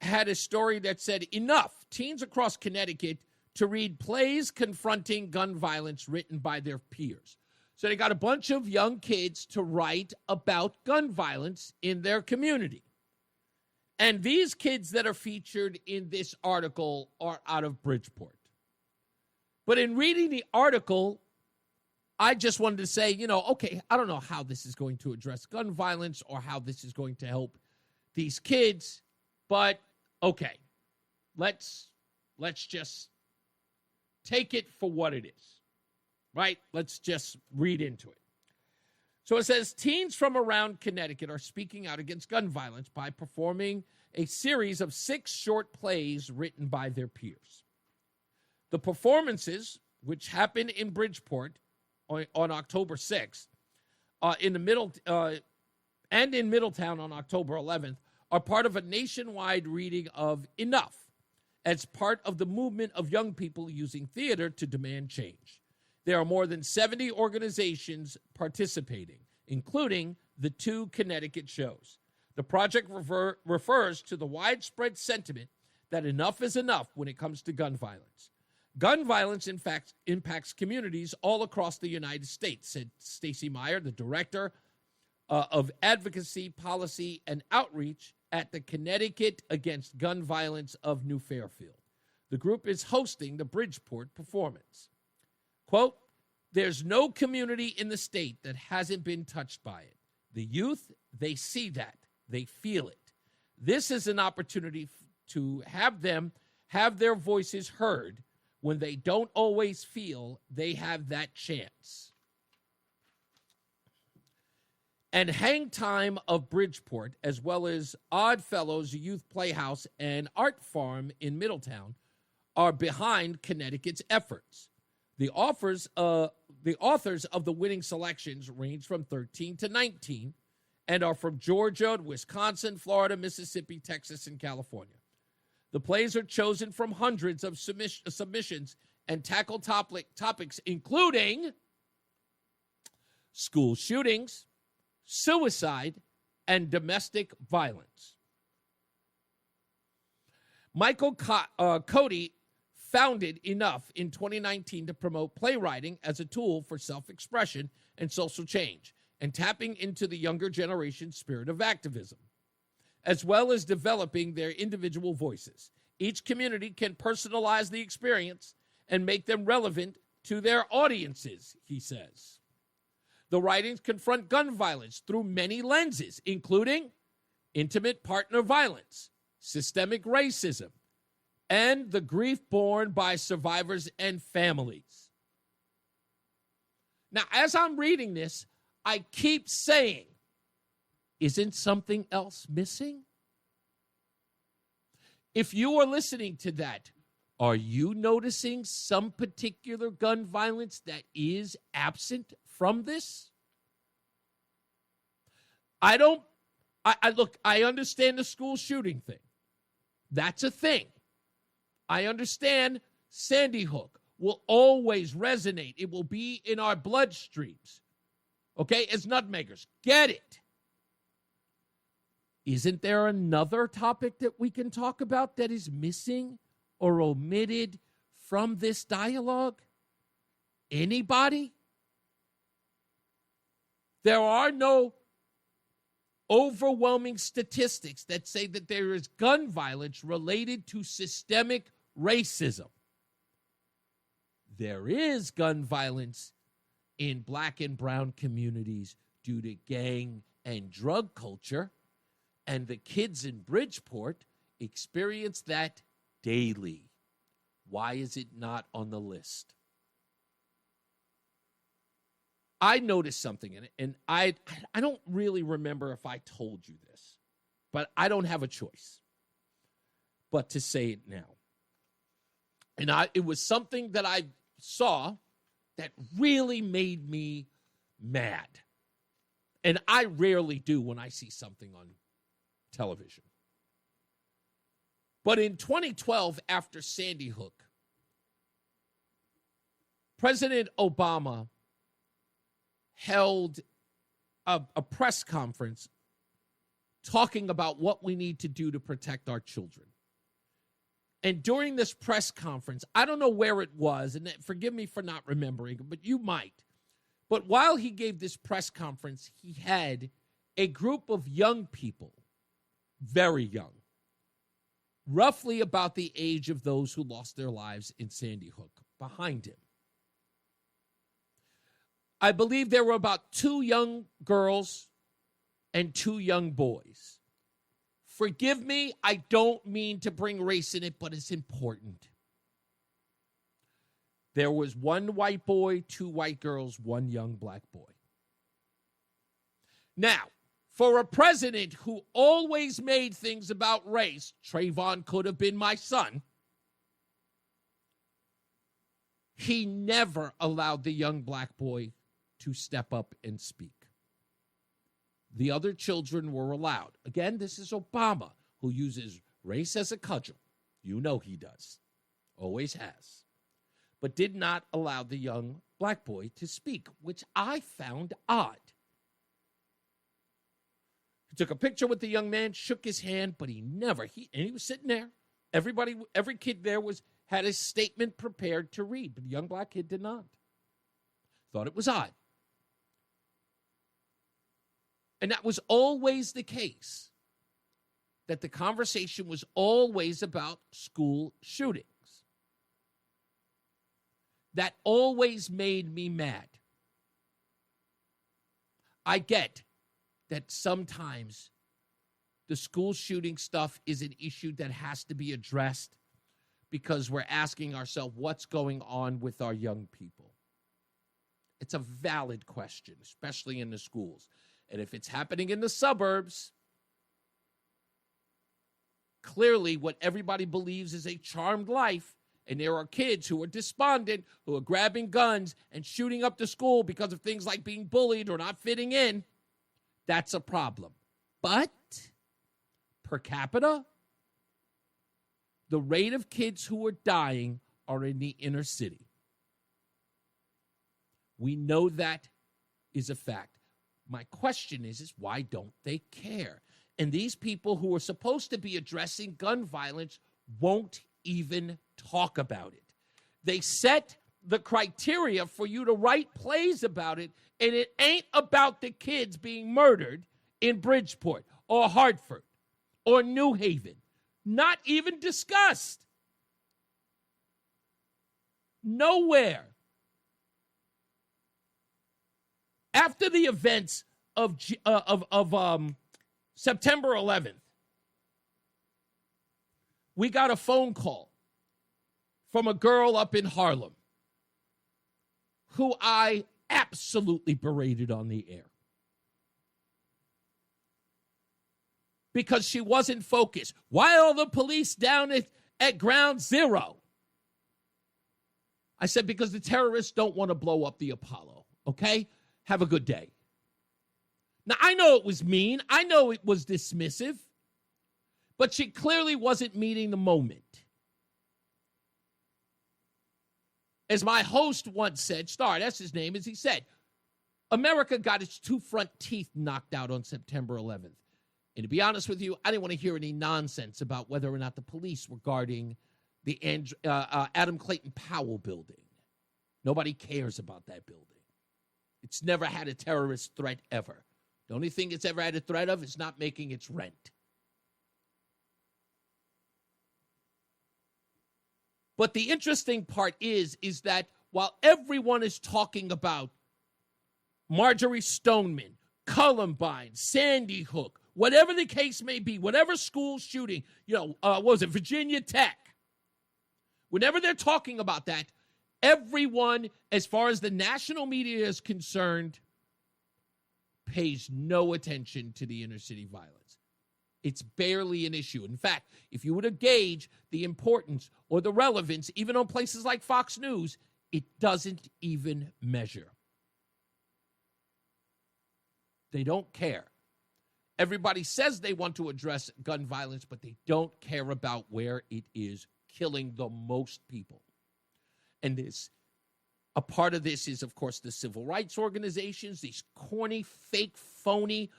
had a story that said, enough, teens across Connecticut to read plays confronting gun violence written by their peers. So they got a bunch of young kids to write about gun violence in their community. And these kids that are featured in this article are out of Bridgeport. But in reading the article, I just wanted to say, okay, I don't know how this is going to address gun violence or how this is going to help these kids, but okay, let's just take it for what it is, right? Let's just read into it. So it says, teens from around Connecticut are speaking out against gun violence by performing a series of 6 short plays written by their peers. The performances, which happened in Bridgeport on October 6th, in Middletown on October 11th, are part of a nationwide reading of Enough, as part of the movement of young people using theater to demand change. There are more than 70 organizations participating, including the 2 Connecticut shows. The project refers to the widespread sentiment that enough is enough when it comes to gun violence. Gun violence, in fact, impacts communities all across the United States, said Stacy Meyer, the director of Advocacy, Policy, and Outreach at the Connecticut Against Gun Violence of New Fairfield. The group is hosting the Bridgeport performance. Quote, there's no community in the state that hasn't been touched by it. The youth, they see that. They feel it. This is an opportunity to have them have their voices heard when they don't always feel they have that chance. And Hang Time of Bridgeport, as well as Odd Fellows Youth Playhouse and Art Farm in Middletown, are behind Connecticut's efforts. The authors of the winning selections range from 13 to 19 and are from Georgia, Wisconsin, Florida, Mississippi, Texas, and California. The plays are chosen from hundreds of submissions and tackle topics including school shootings, suicide, and domestic violence. Michael Cody founded Enough in 2019 to promote playwriting as a tool for self-expression and social change, and tapping into the younger generation's spirit of activism, as well as developing their individual voices. Each community can personalize the experience and make them relevant to their audiences, he says. The writings confront gun violence through many lenses, including intimate partner violence, systemic racism, and the grief borne by survivors and families. Now, as I'm reading this, I keep saying, isn't something else missing? If you are listening to that, are you noticing some particular gun violence that is absent from this? Look, I understand the school shooting thing. That's a thing. I understand Sandy Hook will always resonate. It will be in our bloodstreams. Okay, as nutmeggers. Get it. Isn't there another topic that we can talk about that is missing or omitted from this dialogue? Anybody? There are no overwhelming statistics that say that there is gun violence related to systemic racism. There is gun violence in black and brown communities due to gang and drug culture, and the kids in Bridgeport experience that daily. Why is it not on the list? I noticed something in it, and I don't really remember if I told you this, but I don't have a choice but to say it now. And it was something that I saw that really made me mad. And I rarely do when I see something on television. But in 2012, after Sandy Hook, President Obama held a press conference talking about what we need to do to protect our children. And during this press conference, I don't know where it was, and forgive me for not remembering, but you might. But while he gave this press conference, he had a group of young people, very young, roughly about the age of those who lost their lives in Sandy Hook, behind him. I believe there were about 2 young girls and 2 young boys. Forgive me, I don't mean to bring race in it, but it's important. There was 1 white boy, 2 white girls, 1 young black boy. Now, for a president who always made things about race, Trayvon could have been my son. He never allowed the young black boy to step up and speak. The other children were allowed. Again, this is Obama, who uses race as a cudgel. You know he does. Always has. But did not allow the young black boy to speak, which I found odd. He took a picture with the young man, shook his hand, but he was sitting there. Every kid there had a statement prepared to read, but the young black kid did not. Thought it was odd. And that was always the case, that the conversation was always about school shootings. That always made me mad. I get that sometimes the school shooting stuff is an issue that has to be addressed because we're asking ourselves what's going on with our young people. It's a valid question, especially in the schools. And if it's happening in the suburbs, clearly what everybody believes is a charmed life, and there are kids who are despondent, who are grabbing guns and shooting up the school because of things like being bullied or not fitting in, that's a problem. But per capita, the rate of kids who are dying are in the inner city. We know that is a fact. My question is why don't they care? And these people who are supposed to be addressing gun violence won't even talk about it. They set the criteria for you to write plays about it, and it ain't about the kids being murdered in Bridgeport or Hartford or New Haven. Not even discussed. Nowhere. After the events of September 11th, we got a phone call from a girl up in Harlem who I absolutely berated on the air because she wasn't focused. Why are the police down at Ground Zero? I said, because the terrorists don't want to blow up the Apollo, okay? Have a good day. Now, I know it was mean. I know it was dismissive. But she clearly wasn't meeting the moment. As my host once said, Star, that's his name, as he said, America got its 2 front teeth knocked out on September 11th. And to be honest with you, I didn't want to hear any nonsense about whether or not the police were guarding the Adam Clayton Powell building. Nobody cares about that building. It's never had a terrorist threat ever. The only thing it's ever had a threat of is not making its rent. But the interesting part is that while everyone is talking about Marjorie Stoneman, Columbine, Sandy Hook, whatever the case may be, whatever school shooting, what was it, Virginia Tech, whenever they're talking about that, everyone, as far as the national media is concerned, pays no attention to the inner city violence. It's barely an issue. In fact, if you were to gauge the importance or the relevance, even on places like Fox News, it doesn't even measure. They don't care. Everybody says they want to address gun violence, but they don't care about where it is killing the most people. And a part of this is, of course, the civil rights organizations, these corny, fake, phony,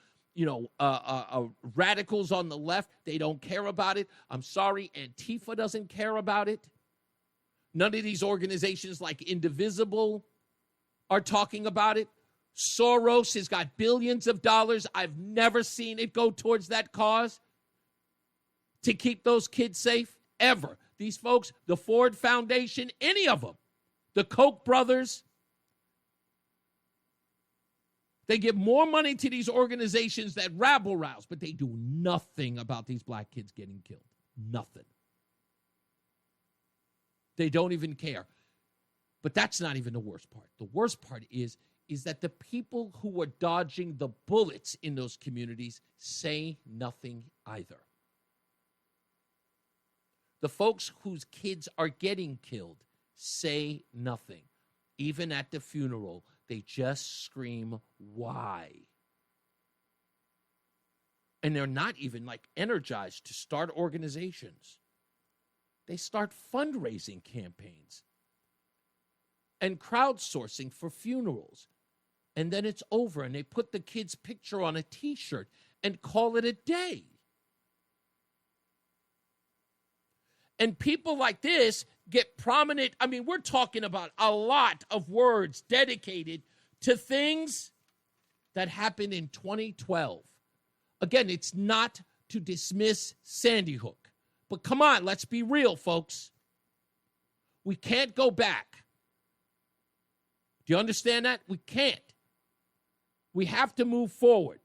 radicals on the left. They don't care about it. I'm sorry, Antifa doesn't care about it. None of these organizations like Indivisible are talking about it. Soros has got billions of dollars. I've never seen it go towards that cause to keep those kids safe, ever. These folks, the Ford Foundation, any of them, the Koch brothers. They give more money to these organizations that rabble-rouse, but they do nothing about these black kids getting killed. Nothing. They don't even care. But that's not even the worst part. The worst part is that the people who are dodging the bullets in those communities say nothing either. The folks whose kids are getting killed say nothing. Even at the funeral, they just scream, why? And they're not even like energized to start organizations. They start fundraising campaigns and crowdsourcing for funerals. And then it's over, and they put the kid's picture on a T-shirt and call it a day. And people like this get prominent. I mean, we're talking about a lot of words dedicated to things that happened in 2012. Again, it's not to dismiss Sandy Hook. But come on, let's be real, folks. We can't go back. Do you understand that? We can't. We have to move forward.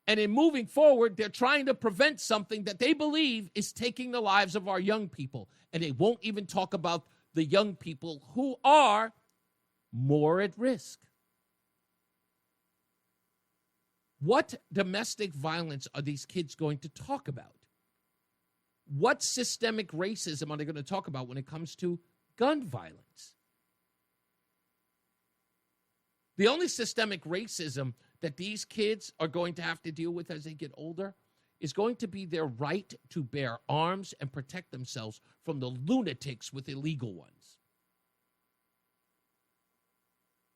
And in moving forward, they're trying to prevent something that they believe is taking the lives of our young people. And they won't even talk about the young people who are more at risk. What domestic violence are these kids going to talk about? What systemic racism are they going to talk about when it comes to gun violence? The only systemic racism that these kids are going to have to deal with as they get older is going to be their right to bear arms and protect themselves from the lunatics with illegal ones.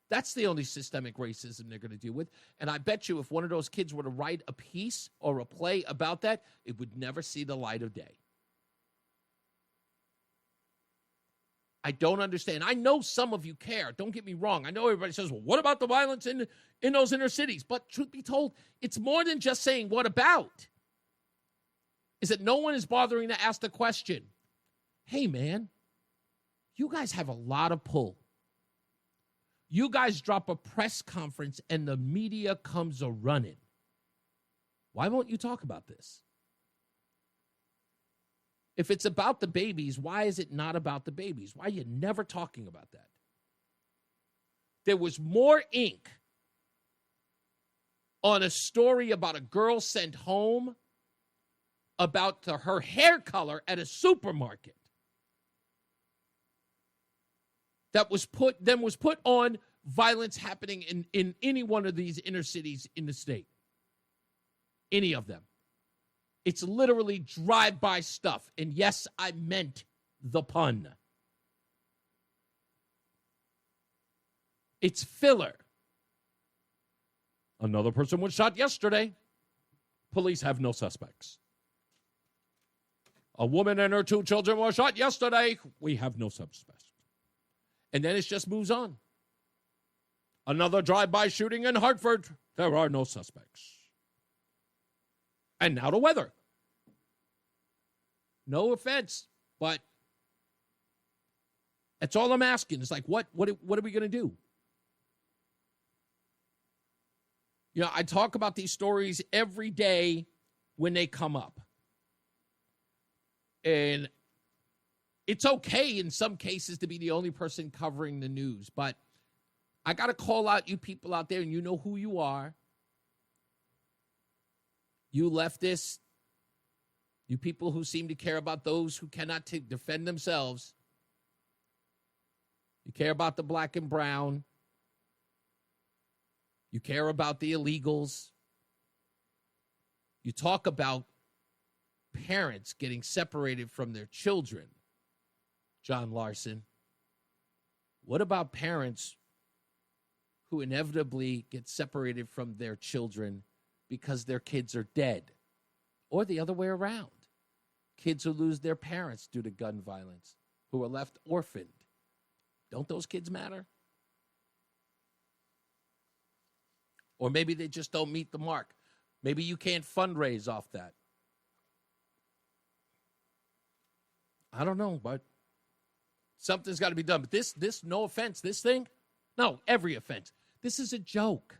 That's the only systemic racism they're going to deal with. And I bet you if one of those kids were to write a piece or a play about that, it would never see the light of day. I don't understand. I know some of you care. Don't get me wrong. I know everybody says, well, what about the violence in those inner cities? But truth be told, it's more than just saying, what about? Is that no one is bothering to ask the question, hey, man, you guys have a lot of pull. You guys drop a press conference and the media comes a-running. Why won't you talk about this? If it's about the babies, why is it not about the babies? Why are you never talking about that? There was more ink on a story about a girl sent home about her hair color at a supermarket that was put on violence happening in any one of these inner cities in the state. Any of them. It's literally drive-by stuff. And yes, I meant the pun. It's filler. Another person was shot yesterday. Police have no suspects. A woman and her 2 children were shot yesterday. We have no suspects. And then it just moves on. Another drive-by shooting in Hartford. There are no suspects. And now the weather. No offense, but that's all I'm asking. It's like, what are we going to do? You know, I talk about these stories every day when they come up. And it's okay in some cases to be the only person covering the news, but I got to call out you people out there, and you know who you are. You leftists, you people who seem to care about those who cannot defend themselves. You care about the black and brown. You care about the illegals. You talk about parents getting separated from their children, John Larson. What about parents who inevitably get separated from their children because their kids are dead, or the other way around? Kids who lose their parents due to gun violence, who are left orphaned. Don't those kids matter? Or maybe they just don't meet the mark. Maybe you can't fundraise off that. I don't know, but Something's got to be done. But this, no offense, this thing, no, every offense. This is a joke.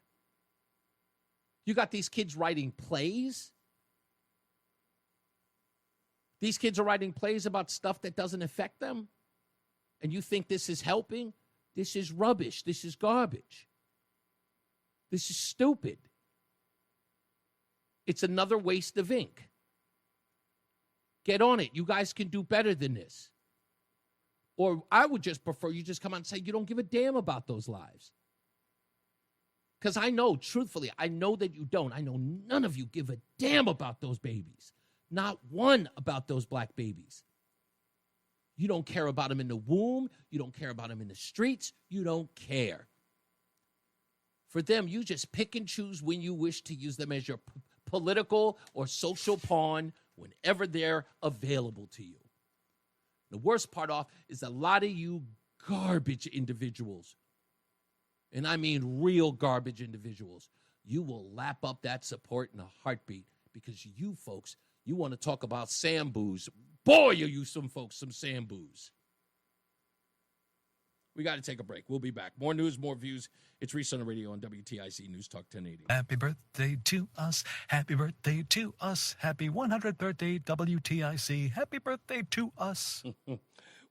You got these kids writing plays. These kids are writing plays about stuff that doesn't affect them. And you think this is helping? This is rubbish. This is garbage. This is stupid. It's another waste of ink. Get on it. You guys can do better than this. Or I would just prefer you just come out and say you don't give a damn about those lives. Because I know, truthfully, I know that you don't. I know none of you give a damn about those babies. Not one about those black babies. You don't care about them in the womb. You don't care about them in the streets. You don't care. For them, you just pick and choose when you wish to use them as your political or social pawn whenever they're available to you. The worst part off is a lot of you garbage individuals, and I mean real garbage individuals, you will lap up that support in a heartbeat because you folks, you want to talk about Sambus. Boy, are you some folks some Sambus. We got to take a break. We'll be back. More news, more views. It's Reese on the radio on WTIC News Talk 1080.
Happy birthday to us. Happy birthday to us. Happy 100th birthday, WTIC. Happy birthday to us.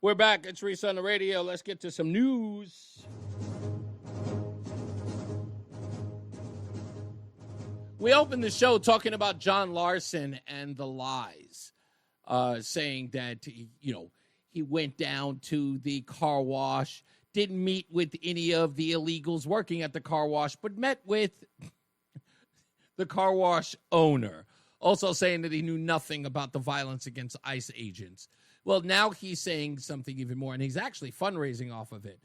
We're back. It's Reese on the radio. Let's get to some news. We opened the show talking about John Larson and the lies, saying that, he went down to the car wash, didn't meet with any of the illegals working at the car wash, but met with the car wash owner. Also saying that he knew nothing about the violence against ICE agents. Well, now he's saying something even more, and he's actually fundraising off of it.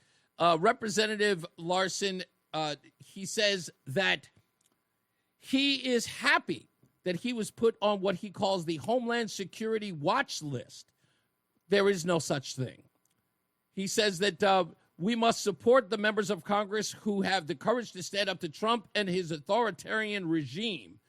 Representative Larson, he says that he is happy that he was put on what he calls the Homeland Security Watch List. There is no such thing. He says that we must support the members of Congress who have the courage to stand up to Trump and his authoritarian regime.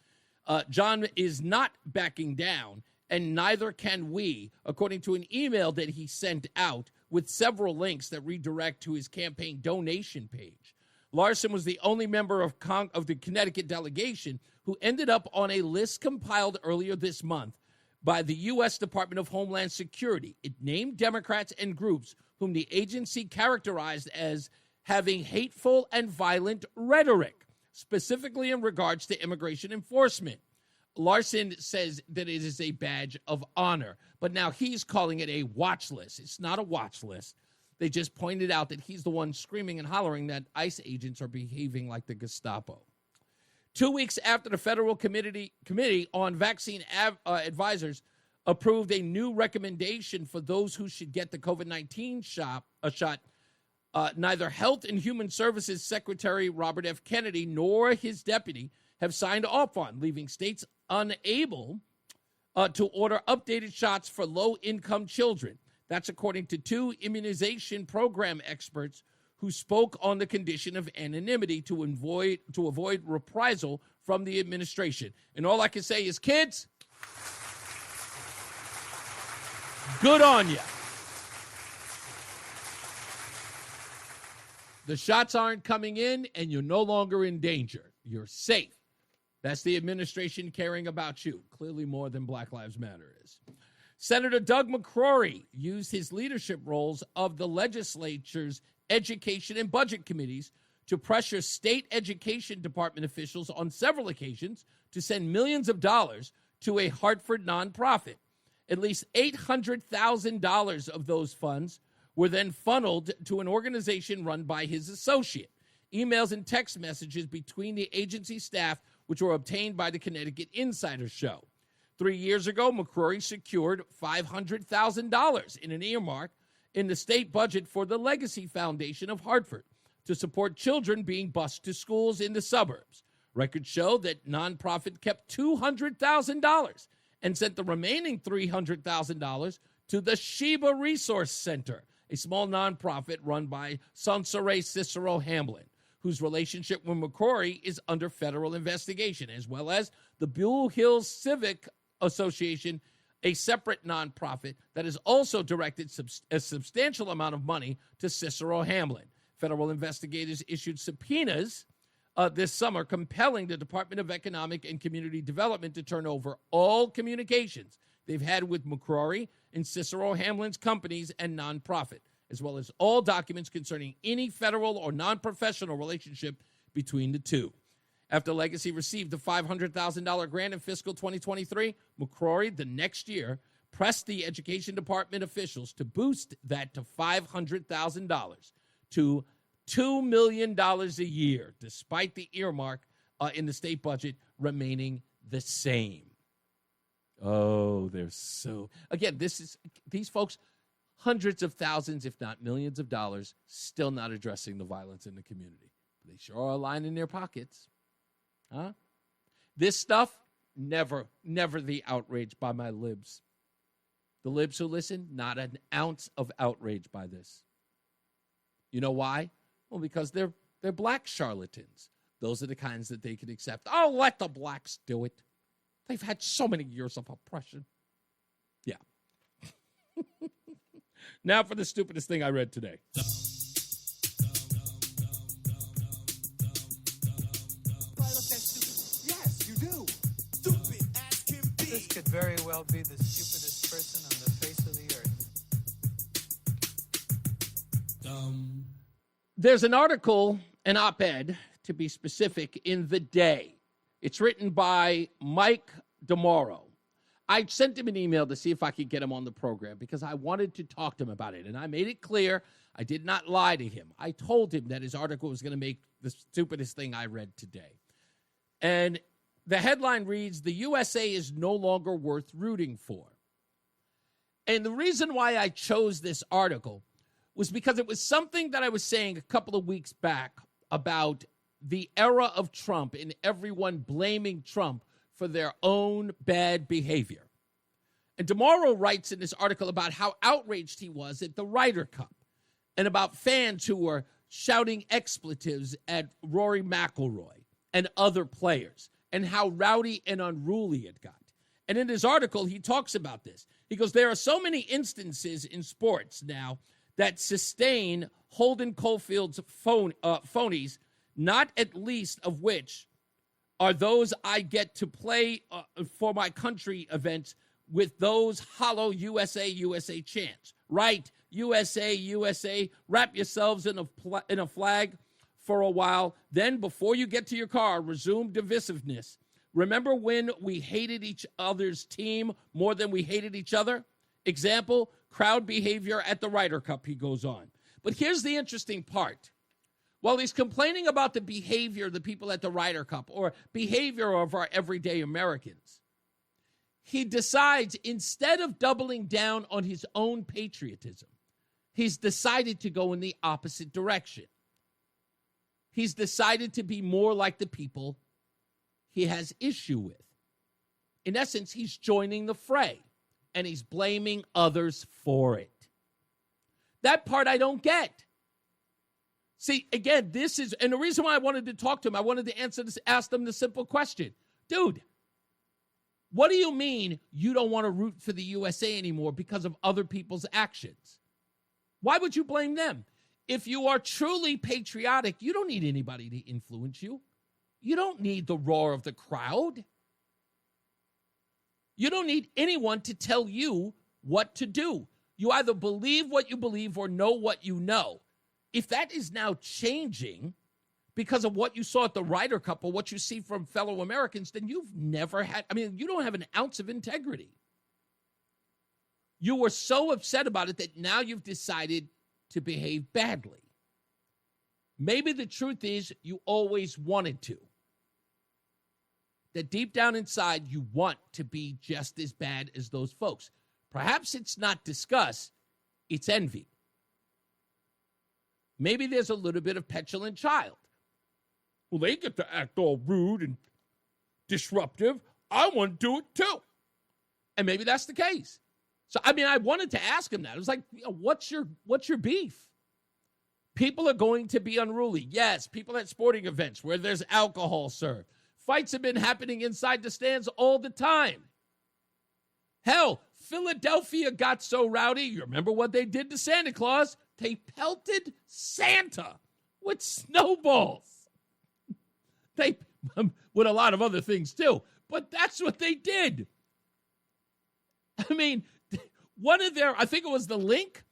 John is not backing down, and neither can we, according to an email that he sent out with several links that redirect to his campaign donation page. Larson was the only member of the Connecticut delegation who ended up on a list compiled earlier this month by the U.S. Department of Homeland Security. It named Democrats and groups whom the agency characterized as having hateful and violent rhetoric, specifically in regards to immigration enforcement. Larson says that it is a badge of honor, but now he's calling it a watch list. It's not a watch list. They just pointed out that he's the one screaming and hollering that ICE agents are behaving like the Gestapo. 2 weeks after the Federal Committee on Vaccine Advisors approved a new recommendation for those who should get the COVID-19 shot, neither Health and Human Services Secretary Robert F. Kennedy nor his deputy have signed off on, leaving states unable to order updated shots for low-income children. That's according to two immunization program experts who spoke on the condition of anonymity to avoid reprisal from the administration. And all I can say is, kids, good on you. The shots aren't coming in, and you're no longer in danger. You're safe. That's the administration caring about you, clearly more than Black Lives Matter is. Senator Doug McCrory used his leadership roles of the legislature's education and budget committees to pressure state education department officials on several occasions to send millions of dollars to a Hartford nonprofit. At least $800,000 of those funds were then funneled to an organization run by his associate. Emails and text messages between the agency staff, which were obtained by the Connecticut Insider Show. 3 years ago, McCrory secured $500,000 in an earmark in the state budget for the Legacy Foundation of Hartford to support children being bused to schools in the suburbs. Records show that nonprofit kept $200,000 and sent the remaining $300,000 to the Sheba Resource Center, a small nonprofit run by Sansere Cicero Hamblin, whose relationship with McCrory is under federal investigation, as well as the Blue Hills Civic Association a separate nonprofit that has also directed a substantial amount of money to Cicero Hamlin. Federal investigators issued subpoenas this summer, compelling the Department of Economic and Community Development to turn over all communications they've had with McCrory and Cicero Hamlin's companies and nonprofit, as well as all documents concerning any federal or non-professional relationship between the two. After Legacy received the $500,000 grant in fiscal 2023, McCrory, the next year, pressed the Education Department officials to boost that to $500,000 to $2 million a year, despite the earmark in the state budget remaining the same. Oh, they're so... Again, these folks, hundreds of thousands, if not millions of dollars, still not addressing the violence in the community. They sure are lining their pockets. Huh? This stuff, never the outrage by my libs. The libs who listen, not an ounce of outrage by this. You know why? Well, because they're black charlatans. Those are the kinds that they can accept. Oh, let the blacks do it. They've had so many years of oppression. Yeah. Now for the stupidest thing I read today.
This could very well be the stupidest person on the face of the earth.
There's an article, an op-ed, to be specific, in The Day. It's written by Mike DeMauro. I sent him an email to see if I could get him on the program because I wanted to talk to him about it, and I made it clear I did not lie to him. I told him that his article was going to make the stupidest thing I read today. And the headline reads, "The USA is no longer worth rooting for." And the reason why I chose this article was because it was something that I was saying a couple of weeks back about the era of Trump and everyone blaming Trump for their own bad behavior. And DeMauro writes in this article about how outraged he was at the Ryder Cup and about fans who were shouting expletives at Rory McIlroy and other players, and how rowdy and unruly it got. And in his article, he talks about this. He goes, there are so many instances in sports now that sustain Holden Caulfield's phonies, not at least of which are those I get to play for my country events with those hollow USA, USA chants. Right, USA, USA, wrap yourselves in a flag for a while. Then before you get to your car, resume divisiveness. Remember when we hated each other's team more than we hated each other? Example, crowd behavior at the Ryder Cup, he goes on. But here's the interesting part. While he's complaining about the behavior of the people at the Ryder Cup or behavior of our everyday Americans, he decides instead of doubling down on his own patriotism, he's decided to go in the opposite direction. He's decided to be more like the people he has issue with. In essence, he's joining the fray, and he's blaming others for it. That part I don't get. See, again, this is, and the reason why I wanted to talk to him, I wanted to ask them the simple question. Dude, what do you mean you don't want to root for the USA anymore because of other people's actions? Why would you blame them? If you are truly patriotic, you don't need anybody to influence you. You don't need the roar of the crowd. You don't need anyone to tell you what to do. You either believe what you believe or know what you know. If that is now changing because of what you saw at the Ryder Cup or what you see from fellow Americans, then you've never had, you don't have an ounce of integrity. You were so upset about it that now you've decided to behave badly. Maybe the truth is you always wanted to. That deep down inside, you want to be just as bad as those folks. Perhaps it's not disgust, it's envy. Maybe there's a little bit of petulant child. Well, they get to act all rude and disruptive. I want to do it too. And maybe that's the case. So, I wanted to ask him that. It was like, what's your beef? People are going to be unruly. Yes, people at sporting events where there's alcohol served. Fights have been happening inside the stands all the time. Hell, Philadelphia got so rowdy. You remember what they did to Santa Claus? They pelted Santa with snowballs. They, with a lot of other things too, but that's what they did. I mean, one of their, I think it was the Link.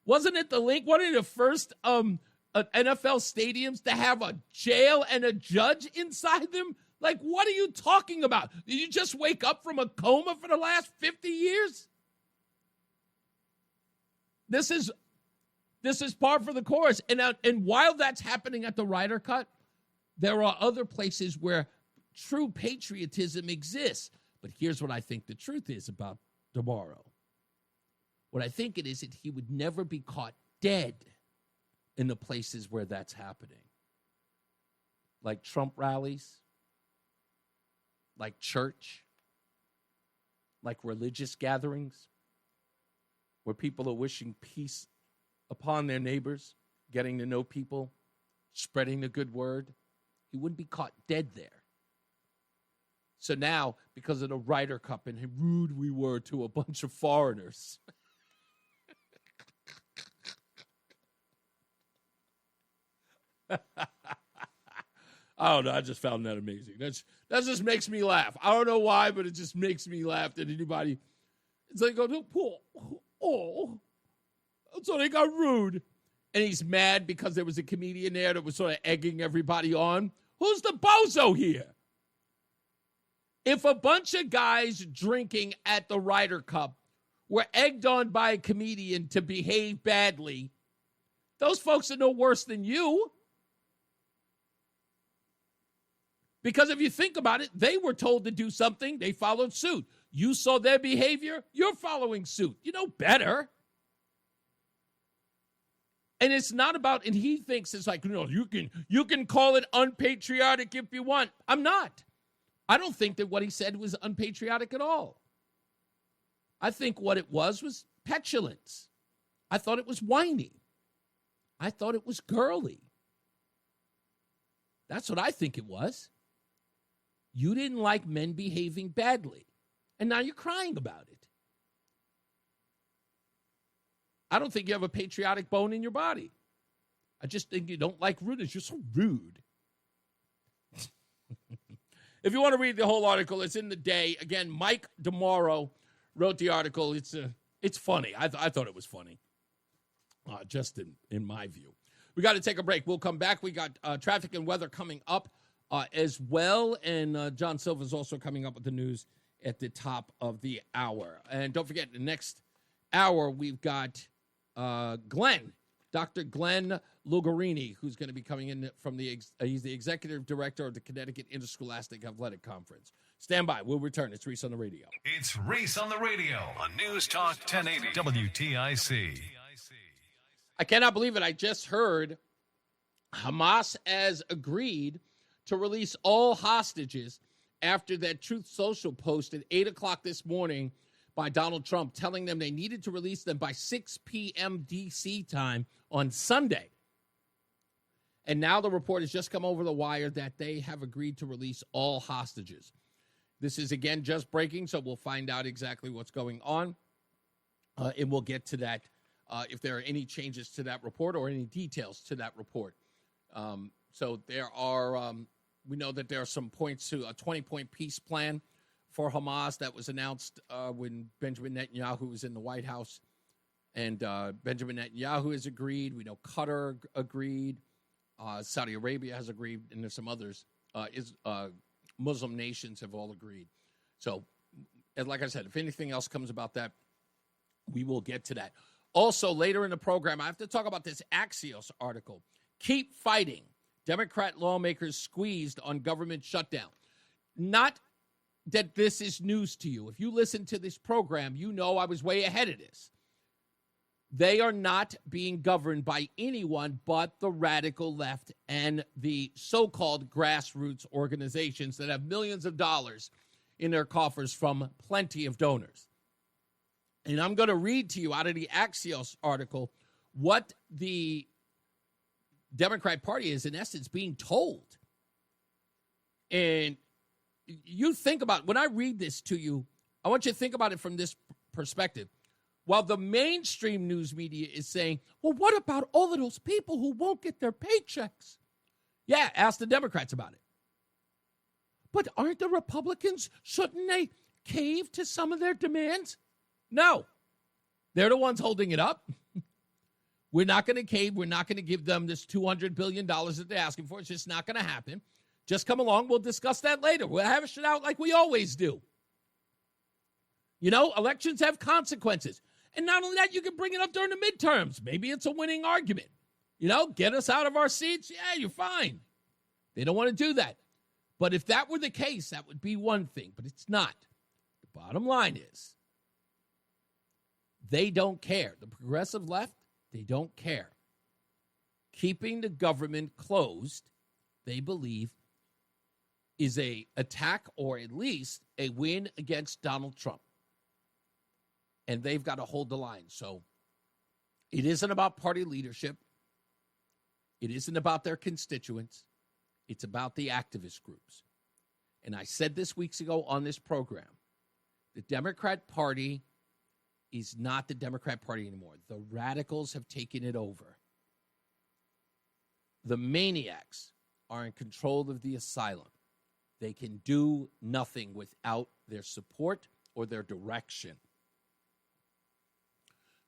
Wasn't it the Link? One of the first NFL stadiums to have a jail and a judge inside them? Like, what are you talking about? Did you just wake up from a coma for the last 50 years? This is par for the course. And while that's happening at the Ryder Cup, there are other places where true patriotism exists. But here's what I think the truth is about tomorrow. What I think it is that he would never be caught dead in the places where that's happening. Like Trump rallies, like church, like religious gatherings, where people are wishing peace upon their neighbors, getting to know people, spreading the good word. He wouldn't be caught dead there. So now, because of the Ryder Cup and how rude we were to a bunch of foreigners, I don't know. I just found that amazing. That just makes me laugh. I don't know why, but it just makes me laugh that anybody. It's like, so they got rude. And he's mad because there was a comedian there that was sort of egging everybody on. Who's the bozo here? If a bunch of guys drinking at the Ryder Cup were egged on by a comedian to behave badly, those folks are no worse than you. Because if you think about it, they were told to do something. They followed suit. You saw their behavior. You're following suit. You know better. And it's not about, and he thinks it's like, no, you can call it unpatriotic if you want. I'm not. I don't think that what he said was unpatriotic at all. I think what it was petulance. I thought it was whiny. I thought it was girly. That's what I think it was. You didn't like men behaving badly, and now you're crying about it. I don't think you have a patriotic bone in your body. I just think you don't like rudeness. You're so rude. If you want to read the whole article, it's in the Day. Again, Mike DeMauro wrote the article. It's funny. I thought it was funny, just in my view. We got to take a break. We'll come back. We got traffic and weather coming up as well, and John Silva's also coming up with the news at the top of the hour. And don't forget, the next hour, we've got Glenn, Dr. Glenn Lungarini, who's going to be coming in from he's the executive director of the Connecticut Interscholastic Athletic Conference. Stand by. We'll return. It's Reese on the Radio.
It's Reese on the Radio on NewsTalk 1080 WTIC.
I cannot believe it. I just heard Hamas has agreed to release all hostages after that Truth Social post at 8 o'clock this morning by Donald Trump telling them they needed to release them by 6 p.m. D.C. time on Sunday. And now the report has just come over the wire that they have agreed to release all hostages. This is, again, just breaking, so we'll find out exactly what's going on. And we'll get to that if there are any changes to that report or any details to that report. So there are, we know that there are some points to a 20-point peace plan for Hamas that was announced when Benjamin Netanyahu was in the White House. And Benjamin Netanyahu has agreed. We know Qatar agreed. Saudi Arabia has agreed. And there's some others. Muslim nations have all agreed. So, and like I said, if anything else comes about that, we will get to that. Also, later in the program, I have to talk about this Axios article. Keep fighting. Democrat lawmakers squeezed on government shutdown. Not that this is news to you. If you listen to this program, you know I was way ahead of this. They are not being governed by anyone but the radical left and the so-called grassroots organizations that have millions of dollars in their coffers from plenty of donors. And I'm going to read to you out of the Axios article what the Democrat Party is, in essence, being told. And you think about, when I read this to you, I want you to think about it from this perspective. While the mainstream news media is saying, well, what about all of those people who won't get their paychecks? Yeah, ask the Democrats about it. But aren't the Republicans, shouldn't they cave to some of their demands? No. They're the ones holding it up. We're not going to cave. We're not going to give them this $200 billion that they're asking for. It's just not going to happen. Just come along. We'll discuss that later. We'll have it out like we always do. You know, elections have consequences. And not only that, you can bring it up during the midterms. Maybe it's a winning argument. You know, get us out of our seats. Yeah, you're fine. They don't want to do that. But if that were the case, that would be one thing. But it's not. The bottom line is they don't care. The progressive left, they don't care. Keeping the government closed, they believe, is a attack or at least a win against Donald Trump. And they've got to hold the line. So it isn't about party leadership. It isn't about their constituents. It's about the activist groups. And I said this weeks ago on this program, the Democrat Party is not the Democrat Party anymore. The radicals have taken it over. The maniacs are in control of the asylum. They can do nothing without their support or their direction.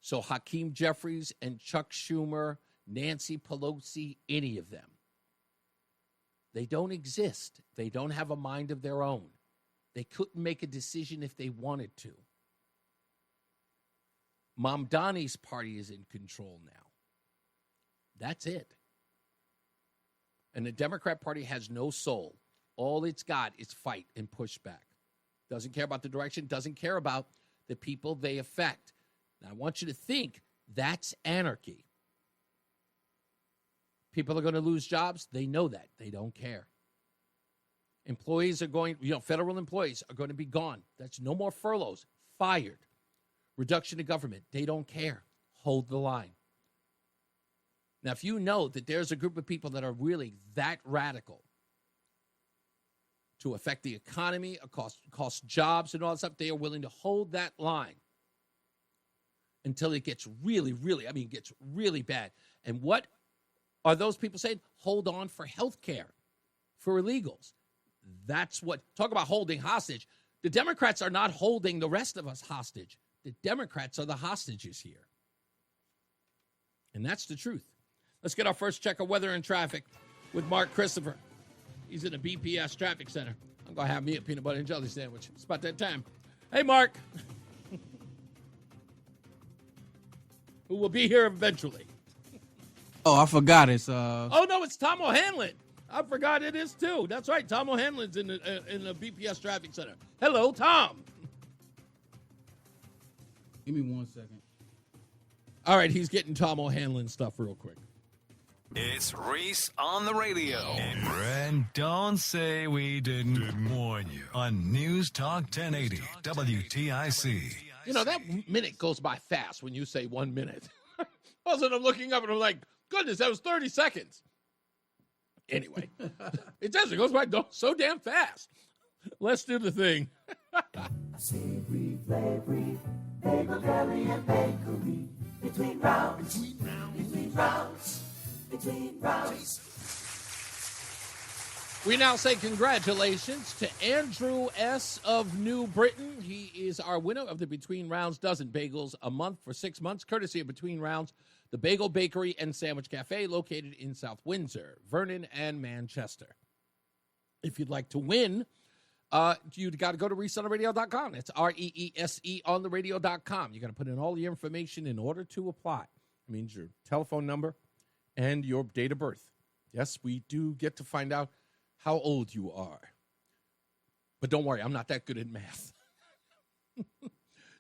So Hakeem Jeffries and Chuck Schumer, Nancy Pelosi, any of them, they don't exist. They don't have a mind of their own. They couldn't make a decision if they wanted to. Mamdani's party is in control now. That's it. And the Democrat Party has no soul. All it's got is fight and pushback. Doesn't care about the direction, doesn't care about the people they affect. Now, I want you to think that's anarchy. People are going to lose jobs. They know that. They don't care. Employees are going, federal employees are going to be gone. That's no more furloughs. Fired. Reduction of government. They don't care. Hold the line. Now, if you know that there's a group of people that are really that radical to affect the economy, cost jobs and all that stuff, they are willing to hold that line until it gets really, gets really bad. And what are those people saying? Hold on for health care for illegals. That's what, talk about holding hostage. The Democrats are not holding the rest of us hostage. The Democrats are the hostages here. And that's the truth. Let's get our first check of weather and traffic with Mark Christopher. He's in the BPS traffic center. I'm going to have me a peanut butter and jelly sandwich. It's about that time. Hey, Mark. Who will be here eventually.
Oh, I forgot it's
Oh no, it's Tom O'Hanlon. I forgot it is too. That's right. Tom O'Hanlon's in the BPS traffic center. Hello, Tom.
Give me 1 second.
All right, he's getting Tom O'Hanlon stuff real quick.
It's Reese on the radio. And don't say we didn't warn you on News Talk 1080 WTIC.
You know, that minute goes by fast when you say 1 minute. All of a sudden I'm looking up and I'm like, goodness, that was 30 seconds. Anyway, it does. It goes by so damn fast. Let's do the thing.
Savory, flavory, bagel, deli, and bakery. Between rounds, between rounds, between rounds.
We now say congratulations to Andrew S. of New Britain. He is our winner of the Between Rounds Dozen Bagels a month for 6 months, courtesy of Between Rounds, the Bagel Bakery and Sandwich Cafe located in South Windsor, Vernon, and Manchester. If you'd like to win, you got to go to reeseontheradio.com. It's REESE on the radio.com. You got to put in all your information in order to apply. It means your telephone number and your date of birth. Yes, we do get to find out how old you are. But don't worry, I'm not that good at math.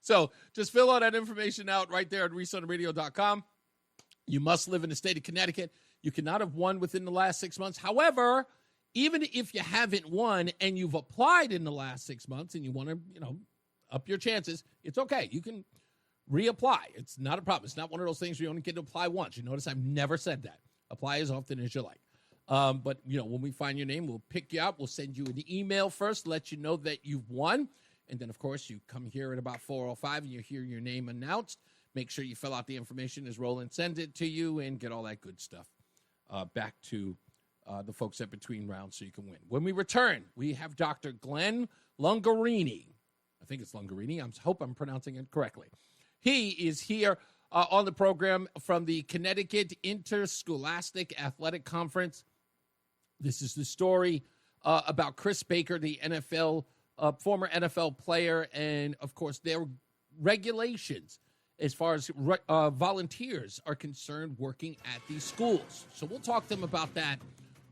So just fill all that information out right there at reeseontheradio.com. You must live in the state of Connecticut. You cannot have won within the last 6 months. However, even if you haven't won and you've applied in the last 6 months and you want to, up your chances, it's okay. You can reapply. It's not a problem. It's not one of those things where you only get to apply once. You notice I've never said that. Apply as often as you like. But, when we find your name, we'll pick you up. We'll send you an email first, let you know that you've won. And then, of course, you come here at about 4:05 and you hear your name announced. Make sure you fill out the information as Roland sends it to you and get all that good stuff back to the folks at Between Rounds so you can win. When we return, we have Dr. Glenn Lungarini. I think it's Lungarini. I hope I'm pronouncing it correctly. He is here on the program from the Connecticut Interscholastic Athletic Conference. This is the story about Chris Baker, the NFL, former NFL player, and, of course, their regulations as far as volunteers are concerned working at these schools. So we'll talk to them about that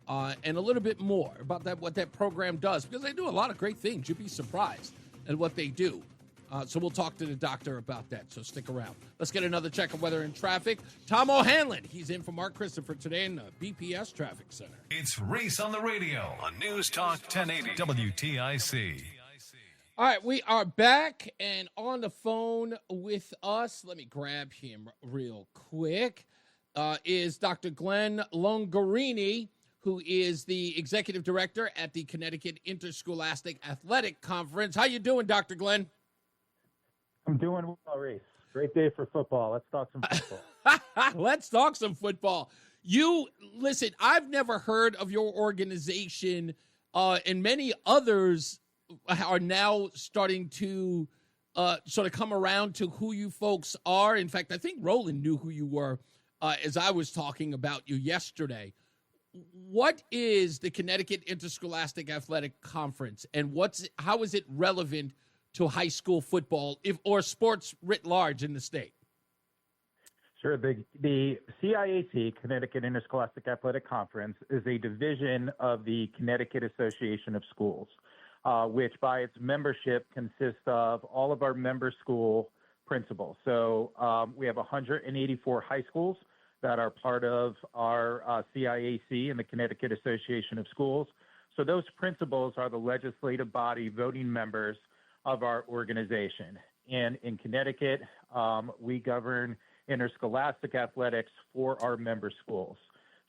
and a little bit more about that, what that program does, because they do a lot of great things. You'd be surprised at what they do. So we'll talk to the doctor about that, so stick around. Let's get another check of weather and traffic. Tom O'Hanlon, he's in for Mark Christopher today in the BPS Traffic Center.
It's Reese on the Radio on News Talk 1080 WTIC.
All right, we are back and on the phone with us. Let me grab him real quick. Is Dr. Glenn Lungarini, who is the executive director at the Connecticut Interscholastic Athletic Conference. How you doing, Dr. Glenn?
I'm doing well, Reese. Great day for football. Let's talk some football.
Let's talk some football. Listen, I've never heard of your organization, and many others are now starting to sort of come around to who you folks are. In fact, I think Roland knew who you were as I was talking about you yesterday. What is the Connecticut Interscholastic Athletic Conference, and how is it relevant to high school football or sports writ large in the state?
Sure. The CIAC, Connecticut Interscholastic Athletic Conference, is a division of the Connecticut Association of Schools, which by its membership consists of all of our member school principals. So we have 184 high schools that are part of our CIAC and the Connecticut Association of Schools. So those principals are the legislative body voting members of our organization. And in Connecticut, we govern interscholastic athletics for our member schools.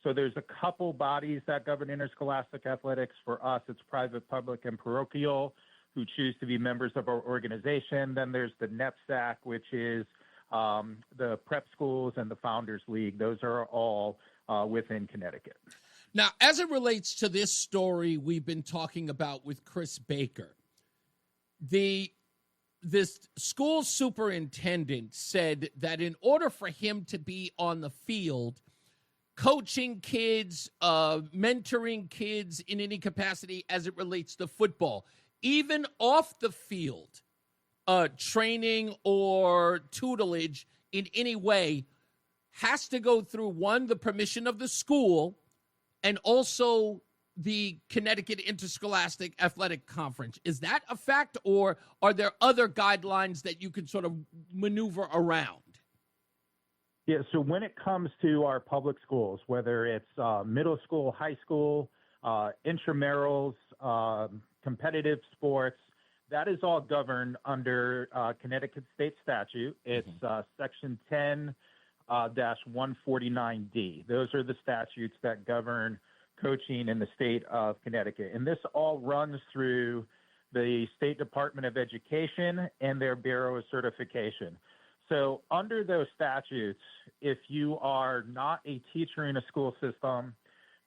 So there's a couple bodies that govern interscholastic athletics. For us, it's private, public, and parochial who choose to be members of our organization. Then there's the NEPSAC, which is the prep schools and the Founders League. Those are all within Connecticut.
Now, as it relates to this story we've been talking about with Chris Baker, this school superintendent said that in order for him to be on the field, coaching kids, mentoring kids in any capacity as it relates to football, even off the field, training or tutelage in any way, has to go through, one, the permission of the school, and also the Connecticut Interscholastic Athletic Conference. Is that a fact, or are there other guidelines that you can sort of maneuver around?
Yeah, so when it comes to our public schools, whether it's middle school, high school, intramurals, competitive sports, that is all governed under Connecticut state statute. It's Section 10-149D. Those are the statutes that govern coaching in the state of Connecticut. And this all runs through the State Department of Education and their Bureau of Certification. So under those statutes, if you are not a teacher in a school system,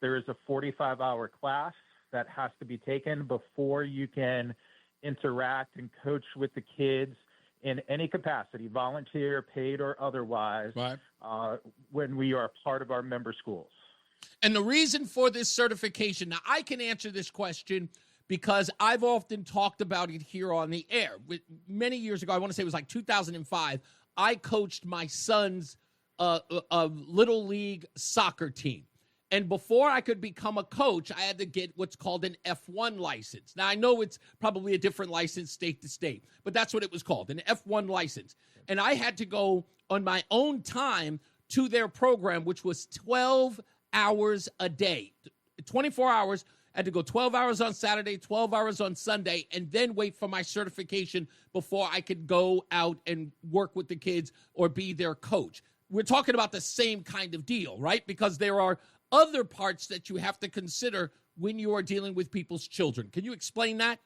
there is a 45-hour class that has to be taken before you can interact and coach with the kids in any capacity, volunteer, paid, or otherwise,
right,
when we are part of our member schools.
And the reason for this certification, now I can answer this question because I've often talked about it here on the air. Many years ago, I want to say it was like 2005, I coached my son's little league soccer team. And before I could become a coach, I had to get what's called an F1 license. Now, I know it's probably a different license state to state, but that's what it was called, an F1 license. And I had to go on my own time to their program, which was 12 hours a day, 24 hours. I had to go 12 hours on Saturday, 12 hours on Sunday, and then wait for my certification before I could go out and work with the kids or be their coach. We're talking about the same kind of deal, right? Because there are other parts that you have to consider when you are dealing with people's children. Can you explain that?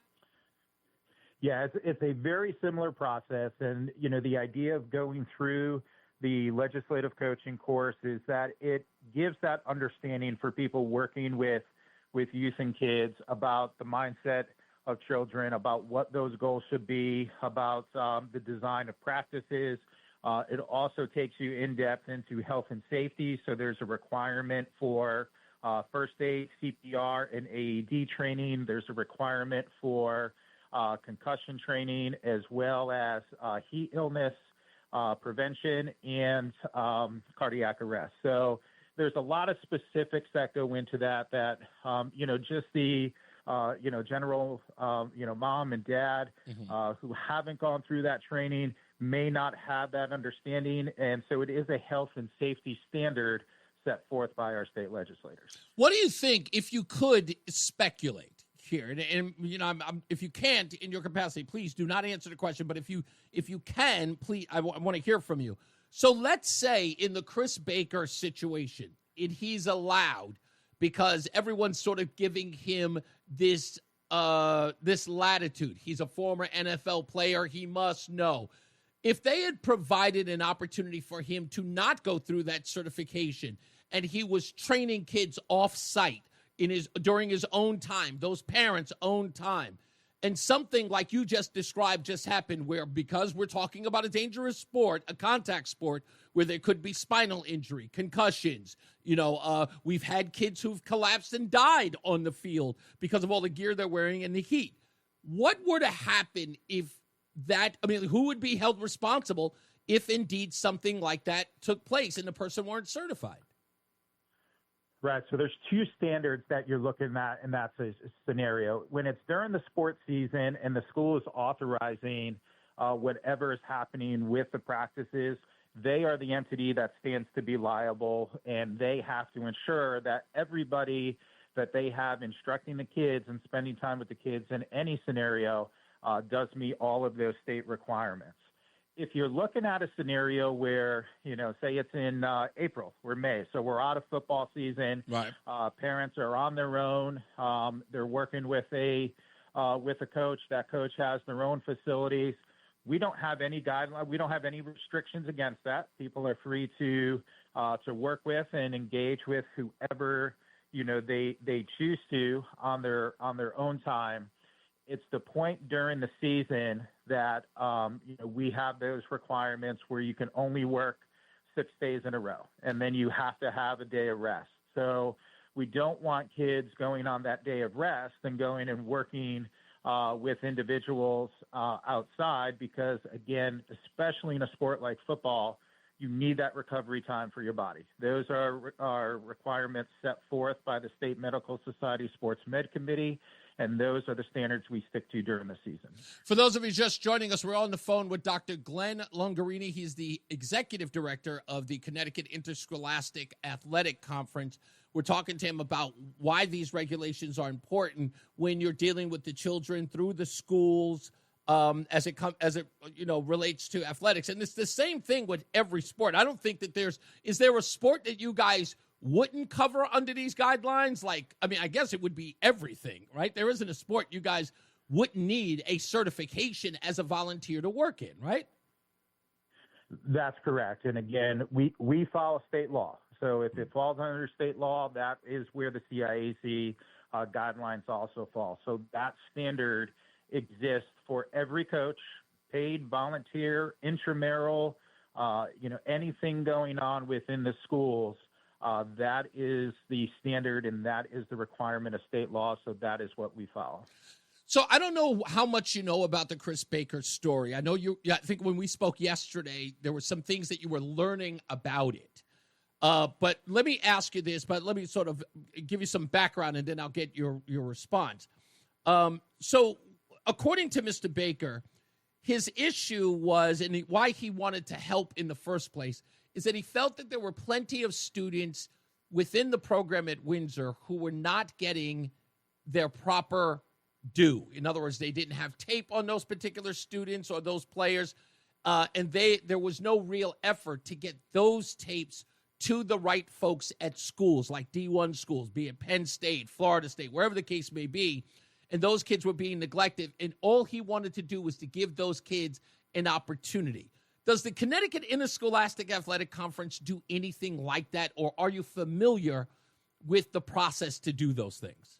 Yeah, it's a very similar process. And, the idea of going through the legislative coaching course is that it gives that understanding for people working with youth and kids about the mindset of children, about what those goals should be, about the design of practices. It also takes you in depth into health and safety. So there's a requirement for first aid, CPR, and AED training. There's a requirement for concussion training, as well as heat illness prevention and cardiac arrest. So there's a lot of specifics that go into that, just the, general, mom and dad who haven't gone through that training may not have that understanding. And so it is a health and safety standard set forth by our state legislators.
What do you think, if you could speculate here, and if you can't in your capacity, please do not answer the question, but if you can, please, I want to hear from you. So let's say in the Chris Baker situation, he's allowed because everyone's sort of giving him this latitude. He's a former NFL player. He must know. If they had provided an opportunity for him to not go through that certification and he was training kids off-site during his own time, those parents' own time, and something like you just described just happened where, because we're talking about a dangerous sport, a contact sport, where there could be spinal injury, concussions. We've had kids who've collapsed and died on the field because of all the gear they're wearing and the heat. What were to happen who would be held responsible if indeed something like that took place and the person weren't certified?
Right. So there's two standards that you're looking at in that scenario. When it's during the sports season and the school is authorizing whatever is happening with the practices, they are the entity that stands to be liable, and they have to ensure that everybody that they have instructing the kids and spending time with the kids in any scenario does meet all of those state requirements. If you're looking at a scenario where, say it's in April or May, so we're out of football season,
right?
Parents are on their own. They're working with a coach. That coach has their own facilities. We don't have any guidelines. We don't have any restrictions against that. People are free to work with and engage with whoever they choose to on their own time. It's the point during the season that we have those requirements where you can only work 6 days in a row, and then you have to have a day of rest. So we don't want kids going on that day of rest and going and working with individuals outside, because, again, especially in a sport like football, you need that recovery time for your body. Those are requirements set forth by the State Medical Society Sports Med Committee, and those are the standards we stick to during the season.
For those of you just joining us, we're on the phone with Dr. Glenn Lungarini. He's the executive director of the Connecticut Interscholastic Athletic Conference. We're talking to him about why these regulations are important when you're dealing with the children through the schools, as it relates to athletics. And it's the same thing with every sport. I don't think that is there a sport that you guys wouldn't cover under these guidelines? I guess it would be everything, right? There isn't a sport you guys wouldn't need a certification as a volunteer to work in, right?
That's correct. And again, we follow state law. So if it falls under state law, that is where the CIAC guidelines also fall. So that standard exists for every coach, paid, volunteer, intramural, anything going on within the schools. That is the standard, and that is the requirement of state law. So that is what we follow.
So I don't know how much you know about the Chris Baker story. I know I think when we spoke yesterday, there were some things that you were learning about it. But let me ask you this, but let me sort of give you some background, and then I'll get your response. So according to Mr. Baker, his issue was, and why he wanted to help in the first place, is that he felt that there were plenty of students within the program at Windsor who were not getting their proper due. In other words, they didn't have tape on those particular students or those players, and there was no real effort to get those tapes to the right folks at schools, like D1 schools, be it Penn State, Florida State, wherever the case may be. and those kids were being neglected, and all he wanted to do was to give those kids an opportunity. Does the Connecticut Interscholastic Athletic Conference do anything like that, or are you familiar with the process to do those things?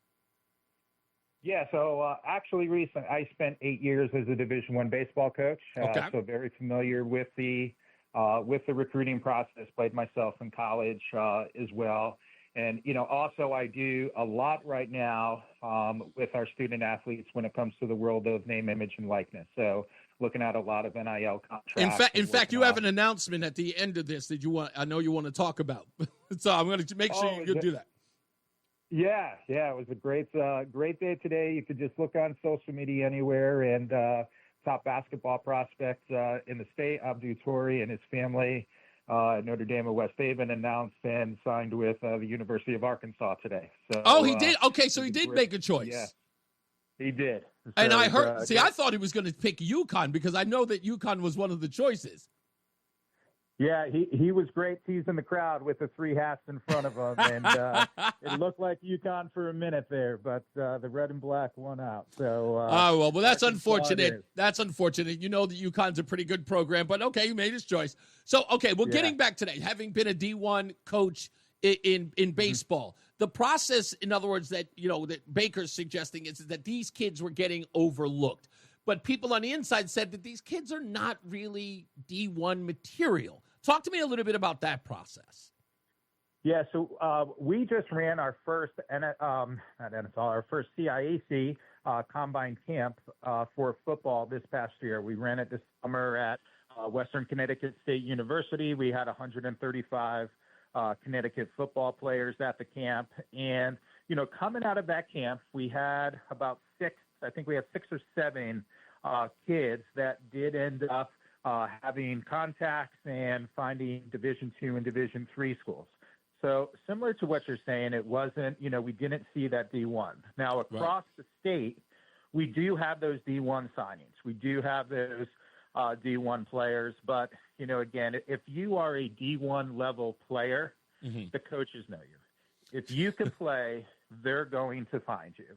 Yeah, so actually, Reese, I spent 8 years as a Division I baseball coach, so very familiar with the recruiting process. Played myself in college as well, and also I do a lot right now with our student athletes when it comes to the world of name, image, and likeness. So looking at a lot of NIL contracts.
In fact, you have an announcement at the end of this that I know you want to talk about. So I'm going to make sure you do that.
Yeah, it was a great day today. You could just look on social media anywhere, and top basketball prospect in the state, Abdul Torre, and his family at Notre Dame of West Haven announced and signed with the University of Arkansas today. So,
he did? Okay, so he did make a choice.
Yeah, he did.
And
So
I
it
heard,
was,
I thought he was going to pick UConn because I know that UConn was one of the choices.
Yeah, he was great teasing the crowd with the three hats in front of him, and it looked like UConn for a minute there, but the red and black won out. So,
well, that's unfortunate. That's unfortunate. You know that UConn's a pretty good program, but okay, he made his choice. So, okay, well, getting back today, having been a D1 coach in baseball, the process, in other words, that that Baker's suggesting is that these kids were getting overlooked. But people on the inside said that these kids are not really D1 material. Talk to me a little bit about that process.
Yeah, so we just ran our first our first CIAC combine camp for football this past year. We ran it this summer at Western Connecticut State University. We had 135 Connecticut football players at the camp, and coming out of that camp, we had about six or seven kids that did end up having contacts and finding Division II and Division III schools. So similar to what you're saying, it wasn't, we didn't see that D1. Now across the state, we do have those D1 signings. We do have those D1 players, but again, if you are a D1 level player, the coaches know you. If you can play, they're going to find you.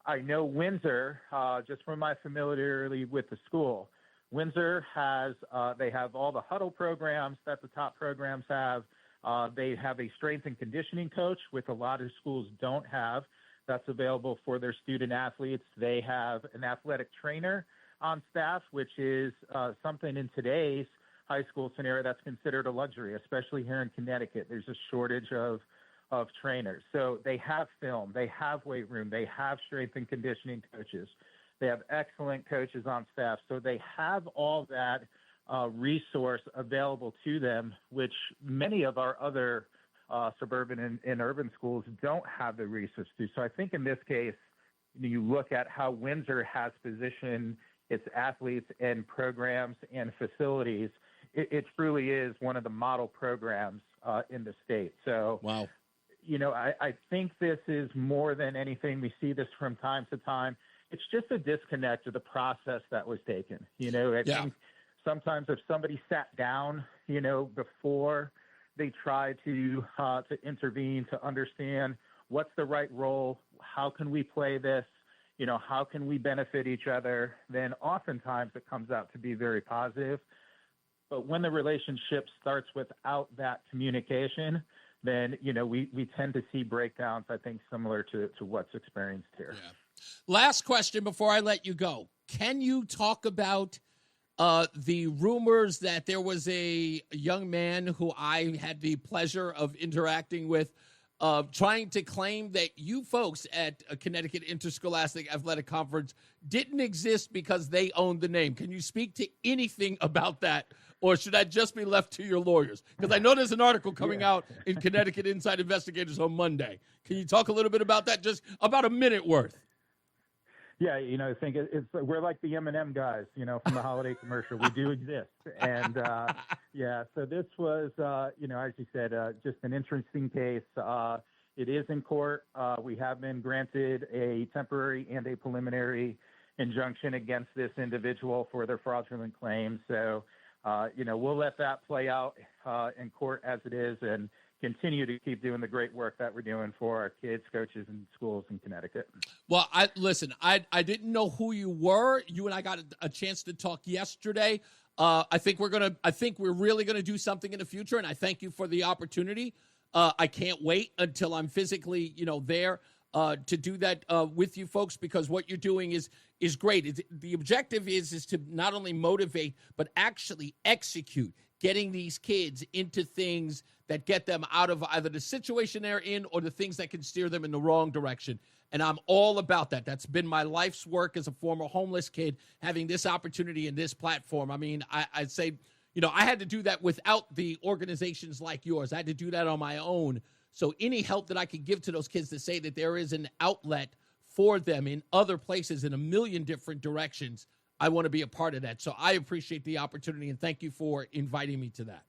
I know Windsor, just from my familiarity with the school, Windsor they have all the huddle programs that the top programs have. They have a strength and conditioning coach, which a lot of schools don't have. That's available for their student athletes. They have an athletic trainer on staff, which is something in today's high school scenario that's considered a luxury, especially here in Connecticut. There's a shortage of trainers. So they have film, they have weight room, they have strength and conditioning coaches. They have excellent coaches on staff. So they have all that resource available to them, which many of our other suburban and urban schools don't have the resource to. So I think in this case, you look at how Windsor has positioned its athletes and programs and facilities, it truly is one of the model programs in the state. So,
wow.
I think this is more than anything. We see this from time to time. It's just a disconnect of the process that was taken. I think sometimes if somebody sat down, before they try to intervene, to understand what's the right role, how can we play this, how can we benefit each other, then oftentimes it comes out to be very positive. But when the relationship starts without that communication, then, we tend to see breakdowns, I think, similar to what's experienced here.
Yeah. Last question before I let you go. Can you talk about the rumors that there was a young man who I had the pleasure of interacting with trying to claim that you folks at a Connecticut Interscholastic Athletic Conference didn't exist because they owned the name? Can you speak to anything about that, or should that just be left to your lawyers? Because I know there's an article coming out in Connecticut Inside Investigators on Monday. Can you talk a little bit about that? Just about a minute worth.
Yeah, I think we're like the M&M guys, from the holiday commercial. We do exist. And, so this was, as you said, just an interesting case. It is in court. We have been granted a temporary and a preliminary injunction against this individual for their fraudulent claims. So, we'll let that play out in court as it is. And, continue to keep doing the great work that we're doing for our kids, coaches, and schools in Connecticut.
Well, I didn't know who you were. You and I got a chance to talk yesterday. I think we're really gonna do something in the future, and I thank you for the opportunity. I can't wait until I'm physically, there to do that with you folks, because what you're doing is great. The objective is to not only motivate but actually execute, getting these kids into things that get them out of either the situation they're in or the things that can steer them in the wrong direction. And I'm all about that. That's been my life's work as a former homeless kid, having this opportunity and this platform. I mean, I'd say, I had to do that without the organizations like yours. I had to do that on my own. So any help that I could give to those kids to say that there is an outlet for them in other places in a million different directions, I want to be a part of that. So I appreciate the opportunity, and thank you for inviting me to that.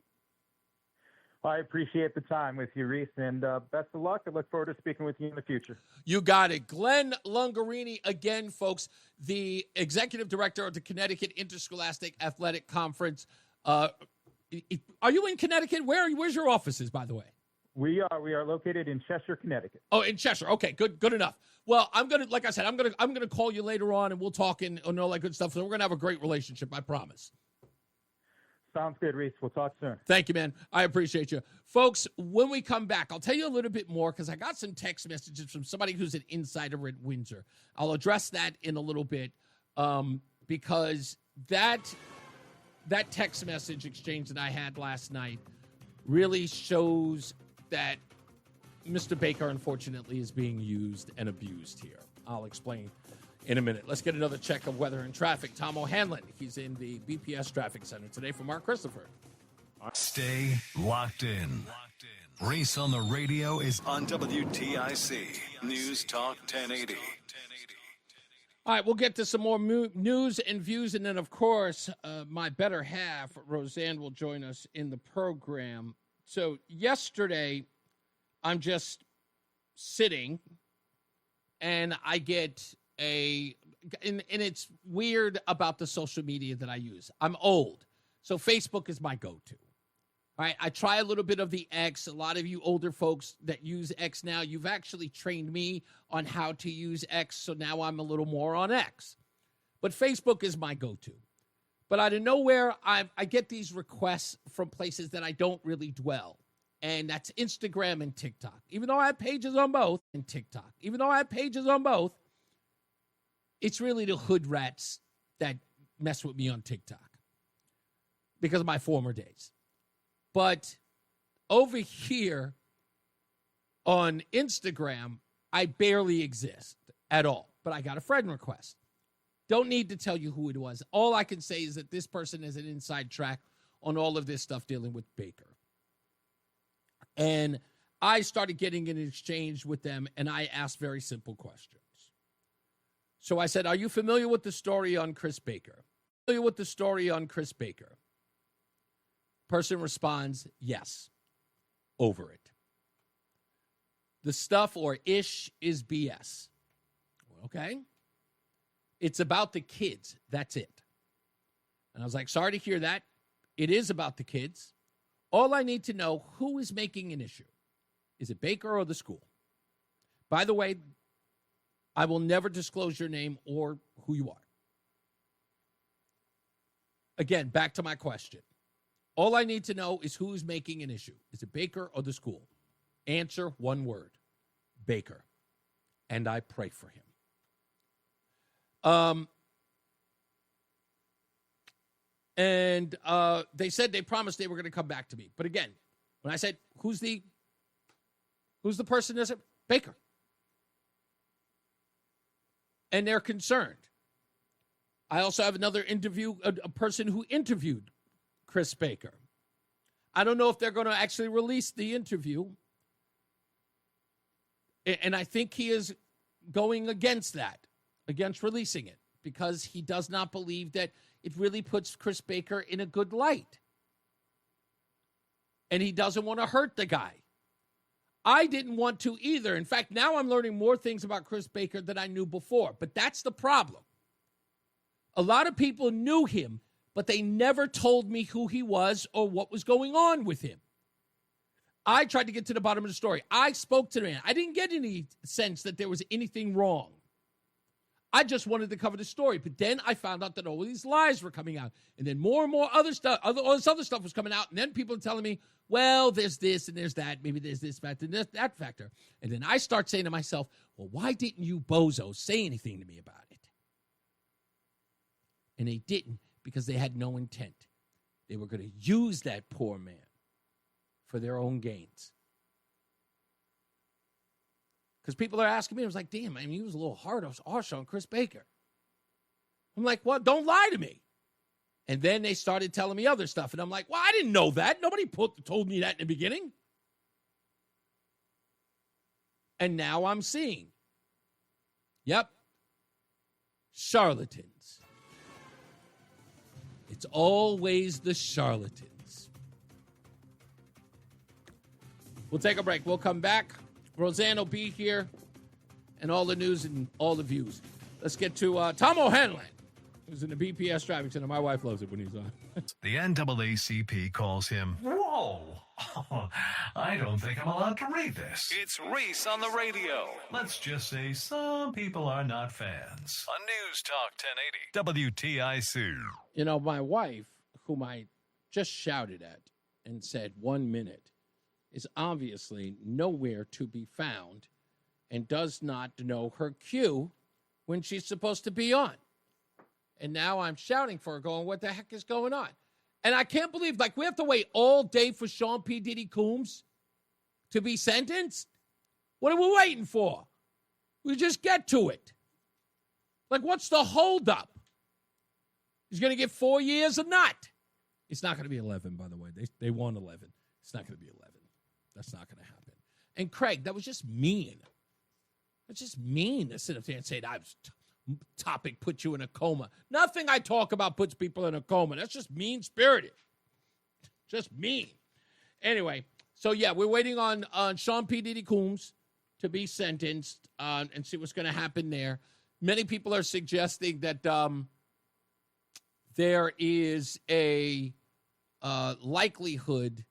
I appreciate the time with you, Reese, and best of luck. I look forward to speaking with you in the future.
You got it. Glenn Lungarini, again, folks, the executive director of the Connecticut Interscholastic Athletic Conference. Are you in Connecticut? Where's your offices, by the way?
We are located in Cheshire, Connecticut.
Oh, in Cheshire. Okay, good enough. Well, I'm gonna call you later on, and we'll talk and all that good stuff. So we're gonna have a great relationship, I promise.
Sounds good, Reese. We'll talk soon.
Thank you, man. I appreciate you. Folks, when we come back, I'll tell you a little bit more because I got some text messages from somebody who's an insider at Windsor. I'll address that in a little bit because that text message exchange that I had last night really shows that Mr. Baker, unfortunately, is being used and abused here. I'll explain in a minute. Let's get another check of weather and traffic. Tom O'Hanlon, he's in the BPS Traffic Center today for Mark Christopher.
Stay locked in. Reese on the Radio is on WTIC News Talk 1080.
All right, we'll get to some more news and views, and then, of course, my better half, Rozan, will join us in the program. So yesterday, I'm just sitting, and I get and it's weird about the social media that I use. I'm old, so Facebook is my go-to. All right, I try a little bit of the X. A lot of you older folks that use X now, you've actually trained me on how to use X, so now I'm a little more on X. But Facebook is my go-to. But out of nowhere, I get these requests from places that I don't really dwell, and that's Instagram and TikTok. Even though I have pages on both, it's really the hood rats that mess with me on TikTok because of my former days. But over here on Instagram, I barely exist at all. But I got a friend request. Don't need to tell you who it was. All I can say is that this person is an inside track on all of this stuff dealing with Baker. And I started getting an exchange with them, and I asked very simple questions. So I said, are you familiar with the story on Chris Baker? Person responds, yes. Over it. The stuff or ish is BS. Okay? It's about the kids. That's it. And I was like, sorry to hear that. It is about the kids. All I need to know, who is making an issue? Is it Baker or the school? By the way, I will never disclose your name or who you are. Again, back to my question. All I need to know is who is making an issue. Is it Baker or the school? Answer, one word. Baker. And I pray for him. They said they promised they were going to come back to me. But again, when I said, who's the person that said Baker? And they're concerned. I also have another interview, a person who interviewed Chris Baker. I don't know if they're going to actually release the interview. And I think he is going against that, against releasing it, because he does not believe that it really puts Chris Baker in a good light. And he doesn't want to hurt the guy. I didn't want to either. In fact, now I'm learning more things about Chris Baker than I knew before. But that's the problem. A lot of people knew him, but they never told me who he was or what was going on with him. I tried to get to the bottom of the story. I spoke to the man. I didn't get any sense that there was anything wrong. I just wanted to cover the story. But then I found out that all these lies were coming out. And then more and more other stuff, all this other stuff was coming out. And then people are telling me, well, there's this and there's that. Maybe there's this factor and there's that factor. And then I start saying to myself, well, why didn't you bozos say anything to me about it? And they didn't because they had no intent. They were going to use that poor man for their own gains. Because people are asking me, I was like, damn, I mean, he was a little harsh on Chris Baker. I'm like, well, don't lie to me. And then they started telling me other stuff. And I'm like, well, I didn't know that. Nobody told me that in the beginning. And now I'm seeing. Yep. Charlatans. It's always the charlatans. We'll take a break. We'll come back. Rozan will be here, and all the news and all the views. Let's get to Tom O'Hanlon, who's in the BPS Traffic Center. My wife loves it when he's on.
The NAACP calls him, whoa, I don't think I'm allowed to read this. It's Reese on the radio. Let's just say some people are not fans. On NewsTalk 1080, WTIC.
You know, my wife, whom I just shouted at and said 1 minute, is obviously nowhere to be found and does not know her cue when she's supposed to be on. And now I'm shouting for her going, what the heck is going on? And I can't believe, like, we have to wait all day for Sean P. Diddy Coombs to be sentenced? What are we waiting for? We just get to it. Like, what's the holdup? He's going to get 4 years or not? It's not going to be 11, by the way. They won 11. It's not going to be 11. That's not going to happen. And Craig, that was just mean. It's just mean to sit up there and say that topic put you in a coma. Nothing I talk about puts people in a coma. That's just mean-spirited. Just mean. Anyway, so yeah, we're waiting on Sean P. Diddy Coombs to be sentenced and see what's going to happen there. Many people are suggesting that there is a likelihood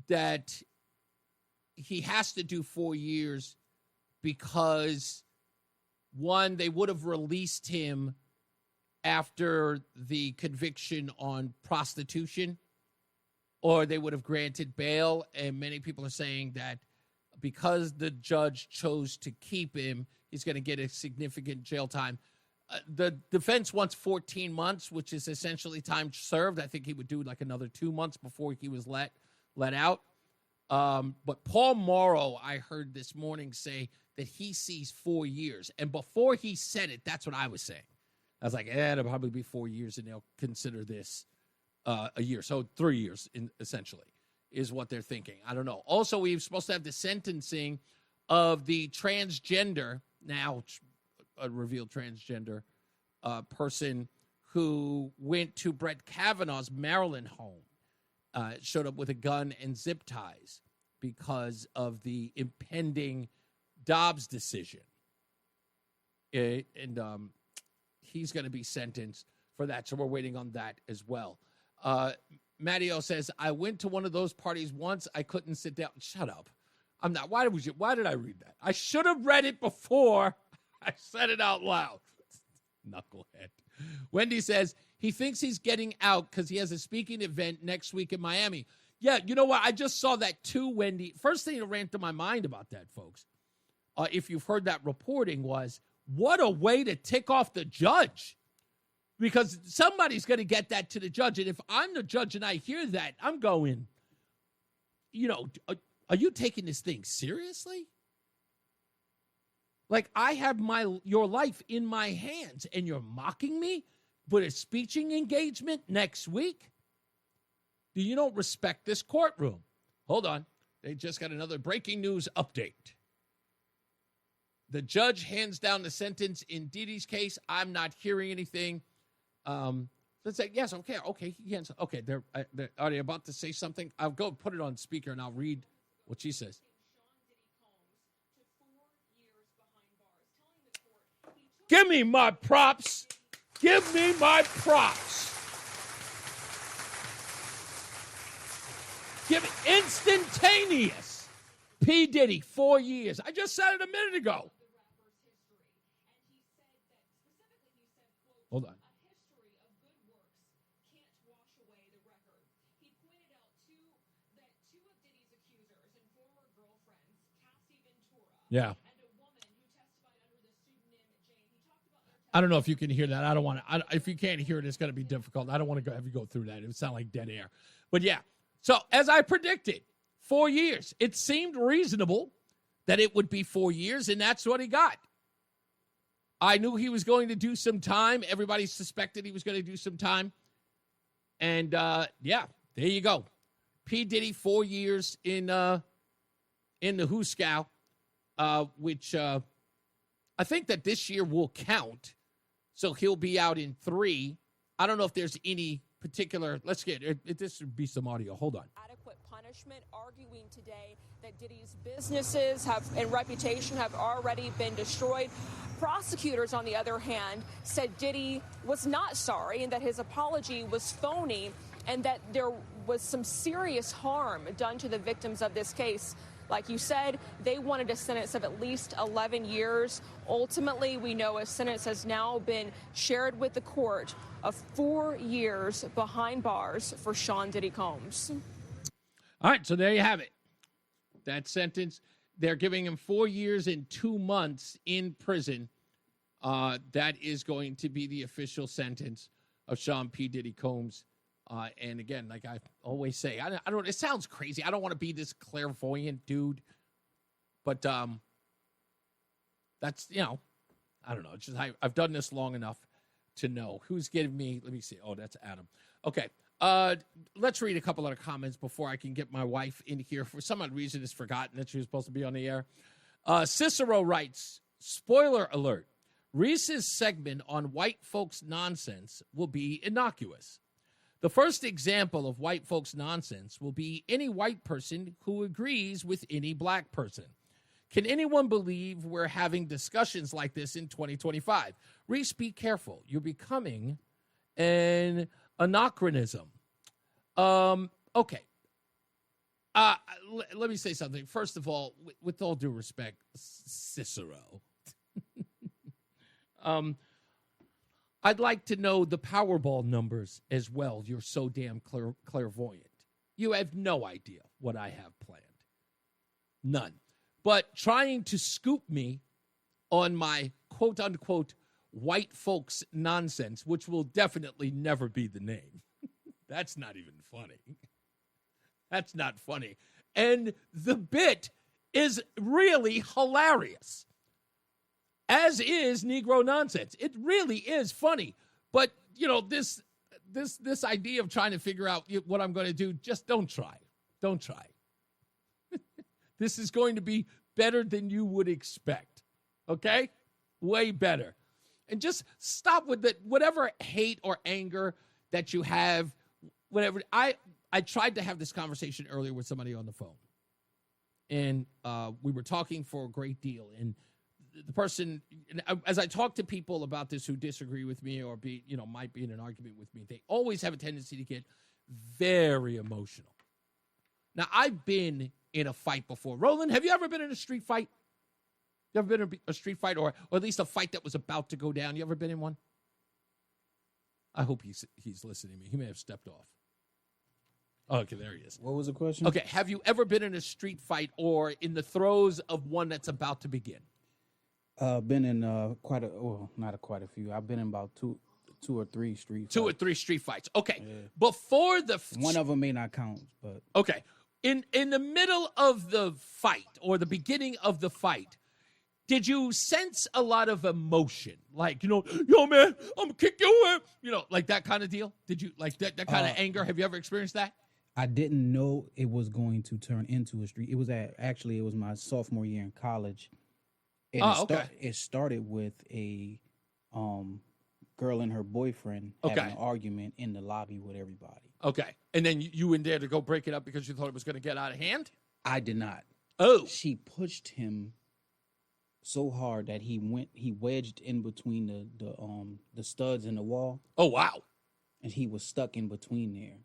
that he has to do 4 years because, one, they would have released him after the conviction on prostitution, or they would have granted bail. And many people are saying that because the judge chose to keep him, he's going to get a significant jail time. The defense wants 14 months, which is essentially time served. I think he would do like another 2 months before he was let out. But Paul Morrow, I heard this morning say that he sees 4 years. And before he said it, that's what I was saying. I was like, it'll probably be 4 years and they'll consider this a year. So 3 years, essentially, is what they're thinking. I don't know. Also, we're supposed to have the sentencing of the transgender, now a revealed transgender person who went to Brett Kavanaugh's Maryland home. Showed up with a gun and zip ties because of the impending Dobbs decision. And he's going to be sentenced for that, so we're waiting on that as well. Matteo says, I went to one of those parties once. I couldn't sit down. Shut up. I'm not. Why did I read that? I should have read it before I said it out loud. Knucklehead. Wendy says, he thinks he's getting out because he has a speaking event next week in Miami. Yeah, you know what? I just saw that too, Wendy. First thing that ran to my mind about that, folks, if you've heard that reporting, was what a way to tick off the judge. Because somebody's going to get that to the judge. And if I'm the judge and I hear that, I'm going, are you taking this thing seriously? Like, I have your life in my hands, and you're mocking me with a speaking engagement next week? You don't respect this courtroom. Hold on. They just got another breaking news update. The judge hands down the sentence in Diddy's case. I'm not hearing anything. Let's say, yes, okay. Okay, are they about to say something? I'll go put it on speaker, and I'll read what she says. Give me my props. Give me my props. Give it instantaneous. P. Diddy, 4 years. I just said it a minute ago. Hold on. Yeah. I don't know if you can hear that. I don't want to. If you can't hear it, it's going to be difficult. I don't want to have you go through that. It would sound like dead air. But yeah. So as I predicted, 4 years. It seemed reasonable that it would be 4 years, and that's what he got. I knew he was going to do some time. Everybody suspected he was going to do some time. And, yeah, there you go. P. Diddy, 4 years in the Hooskow, which I think that this year will count. So he'll be out in 3. I don't know if there's any particular. Let's get it. This would be some audio. Hold on.
Adequate punishment, arguing today that Diddy's businesses and reputation have already been destroyed. Prosecutors, on the other hand, said Diddy was not sorry and that his apology was phony and that there was some serious harm done to the victims of this case. Like you said, they wanted a sentence of at least 11 years. Ultimately, we know a sentence has now been shared with the court of 4 years behind bars for Sean Diddy Combs.
All right, so there you have it. That sentence, they're giving him 4 years and 2 months in prison. That is going to be the official sentence of Sean P. Diddy Combs. And again, like I always say, I don't. It sounds crazy. I don't want to be this clairvoyant dude, but that's I don't know. It's just I've done this long enough to know who's giving me. Let me see. Oh, that's Adam. Okay. Let's read a couple other comments before I can get my wife in here. For some odd reason, it's forgotten that she was supposed to be on the air. Cicero writes, spoiler alert, Reese's segment on white folks' nonsense will be innocuous. The first example of white folks' nonsense will be any white person who agrees with any black person. Can anyone believe we're having discussions like this in 2025? Reese, be careful. You're becoming an anachronism. Okay. Let me say something. First of all, with all due respect, Cicero, I'd like to know the Powerball numbers as well. You're so damn clairvoyant. You have no idea what I have planned. None. But trying to scoop me on my quote-unquote white folks nonsense, which will definitely never be the name. That's not even funny. That's not funny. And the bit is really hilarious, as is Negro nonsense. It really is funny. But, this idea of trying to figure out what I'm going to do, just don't try. Don't try. This is going to be better than you would expect. Okay? Way better. And just stop with whatever hate or anger that you have. Whatever. I tried to have this conversation earlier with somebody on the phone. And we were talking for a great deal. And the person, as I talk to people about this who disagree with me or might be in an argument with me, they always have a tendency to get very emotional. Now, I've been in a fight before. Roland, have you ever been in a street fight? You ever been in a street fight or at least a fight that was about to go down? You ever been in one? I hope he's listening to me. He may have stepped off. Oh, okay, there he is.
What was the question?
Okay, have you ever been in a street fight or in the throes of one that's about to begin?
Been in quite a few. I've been in about two or three street fights.
2 or 3 street fights. Okay. Yeah. Before the
one of them may not count, but
okay. In the middle of the fight or the beginning of the fight, did you sense a lot of emotion? Like, yo, man, I'm gonna kick your ass. Like that kind of deal? Did you like that kind of anger? Have you ever experienced that?
I didn't know it was going to turn into a street. It was my sophomore year in college. And it started with a girl and her boyfriend having an argument in the lobby with everybody. Okay. And then you went there to go break it up because you thought it was going to get out of hand? I did not. Oh. She pushed him so hard that he wedged in between the studs in the wall. Oh, wow. And he was stuck in between there.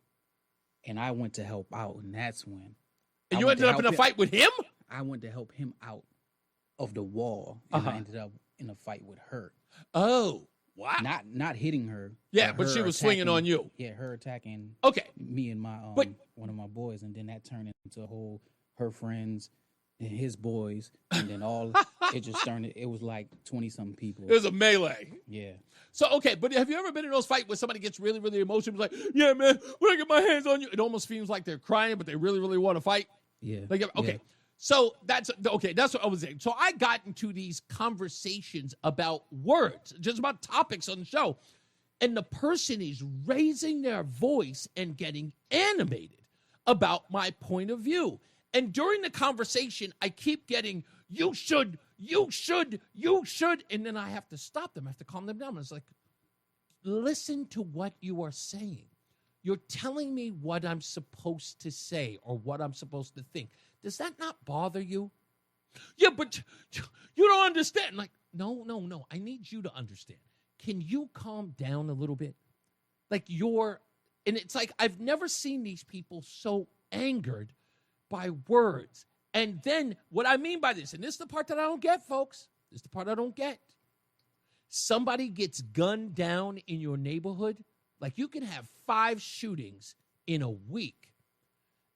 And I went to help out, and that's when.
And you ended up in a fight with him?
I went to help him out of the wall, and I ended up in a fight with her.
Oh, wow.
Not hitting her.
Yeah, but she was swinging on you.
Yeah, her attacking me and my one of my boys, and then that turned into her friends and his boys, and then it just turned. It was like 20-something people.
It was a melee.
Yeah.
So, okay, but have you ever been in those fights where somebody gets really, really emotional? Like, yeah, man, when I get my hands on you, it almost feels like they're crying, but they really, really want to fight.
Yeah.
Like, okay. Yeah. So that's what I was saying. So I got into these conversations about words, just about topics on the show. And the person is raising their voice and getting animated about my point of view. And during the conversation, I keep getting, you should. And then I have to stop them. I have to calm them down. It's like, listen to what you are saying. You're telling me what I'm supposed to say or what I'm supposed to think. Does that not bother you? Yeah, but you don't understand. Like, no. I need you to understand. Can you calm down a little bit? Like and it's like, I've never seen these people so angered by words. And then what I mean by this, and this is the part that I don't get, folks. This is the part I don't get. Somebody gets gunned down in your neighborhood. Like, you can have 5 shootings in a week,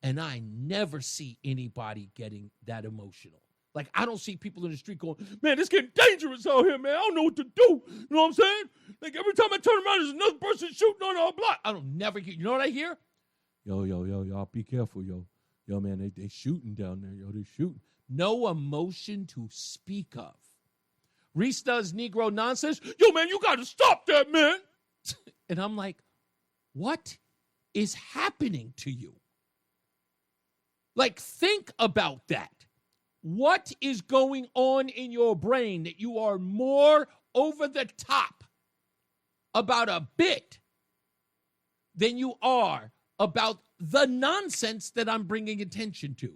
and I never see anybody getting that emotional. Like, I don't see people in the street going, man, it's getting dangerous out here, man. I don't know what to do. You know what I'm saying? Like, every time I turn around, there's another person shooting on our block. I don't never hear. You know what I hear? Yo, y'all be careful, yo. Yo, man, they shooting down there. Yo, they shooting. No emotion to speak of. Reese does Negro nonsense. Yo, man, you got to stop that, man. And I'm like, what is happening to you? Like, think about that. What is going on in your brain that you are more over the top about a bit than you are about the nonsense that I'm bringing attention to?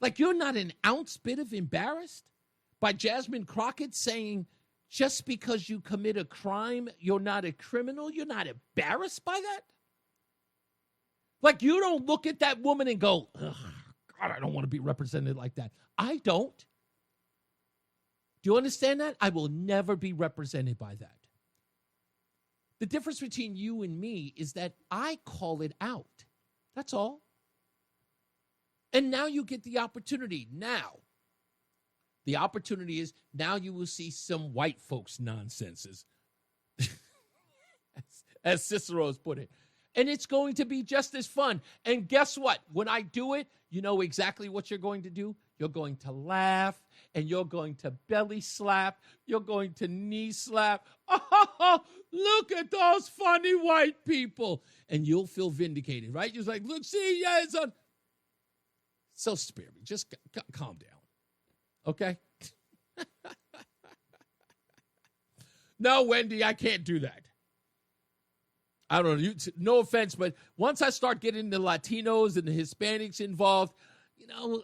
Like, you're not an ounce bit of embarrassed by Jasmine Crockett saying, just because you commit a crime, you're not a criminal? You're not embarrassed by that? Like, you don't look at that woman and go, ugh, God, I don't want to be represented like that. I don't. Do you understand that? I will never be represented by that. The difference between you and me is that I call it out. That's all. And now you get the opportunity. Now, the opportunity is now you will see some white folks' nonsenses, as Cicero's put it. And it's going to be just as fun. And guess what? When I do it, you know exactly what you're going to do. You're going to laugh, and you're going to belly slap. You're going to knee slap. Oh, look at those funny white people. And you'll feel vindicated, right? You're like, look, see, yeah, it's on. So spare me. Just calm down. Okay? No, Wendy, I can't do that. I don't know. No offense, but once I start getting the Latinos and the Hispanics involved, no,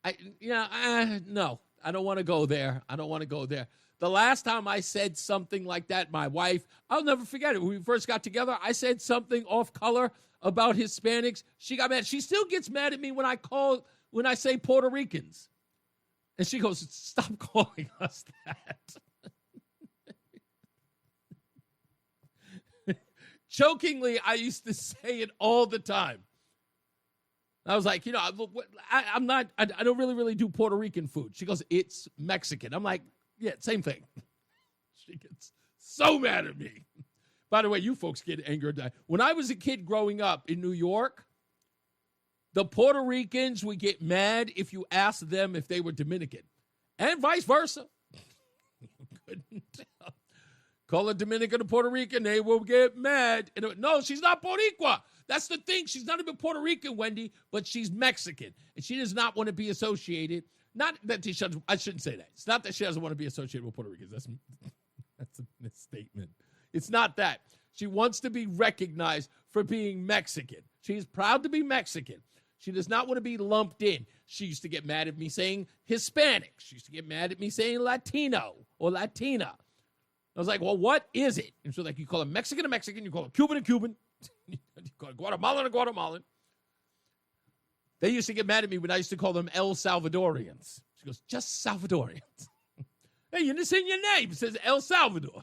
I don't want to go there. I don't want to go there. The last time I said something like that, my wife, I'll never forget it. When we first got together, I said something off color about Hispanics. She got mad. She still gets mad at me when I say Puerto Ricans. And she goes, stop calling us that. Jokingly, I used to say it all the time. I was like, I don't really do Puerto Rican food. She goes, it's Mexican. I'm like, yeah, same thing. She gets so mad at me. By the way, you folks get angered. When I was a kid growing up in New York, the Puerto Ricans would get mad if you asked them if they were Dominican, and vice versa. You couldn't tell. Call a Dominican or Puerto Rican, they will get mad. And no, she's not Boricua. That's the thing. She's not even Puerto Rican, Wendy, but she's Mexican. And she does not want to be associated. Not that I shouldn't say that. It's not that she doesn't want to be associated with Puerto Ricans. That's a misstatement. It's not that. She wants to be recognized for being Mexican. She's proud to be Mexican. She does not want to be lumped in. She used to get mad at me saying Hispanic. She used to get mad at me saying Latino or Latina. I was like, well, what is it? And so, like, you call a Mexican, you call a Cuban, you call Guatemalan or Guatemalan. They used to get mad at me when I used to call them El Salvadorians. She goes, just Salvadorians. Hey, it's in your name. It says El Salvador.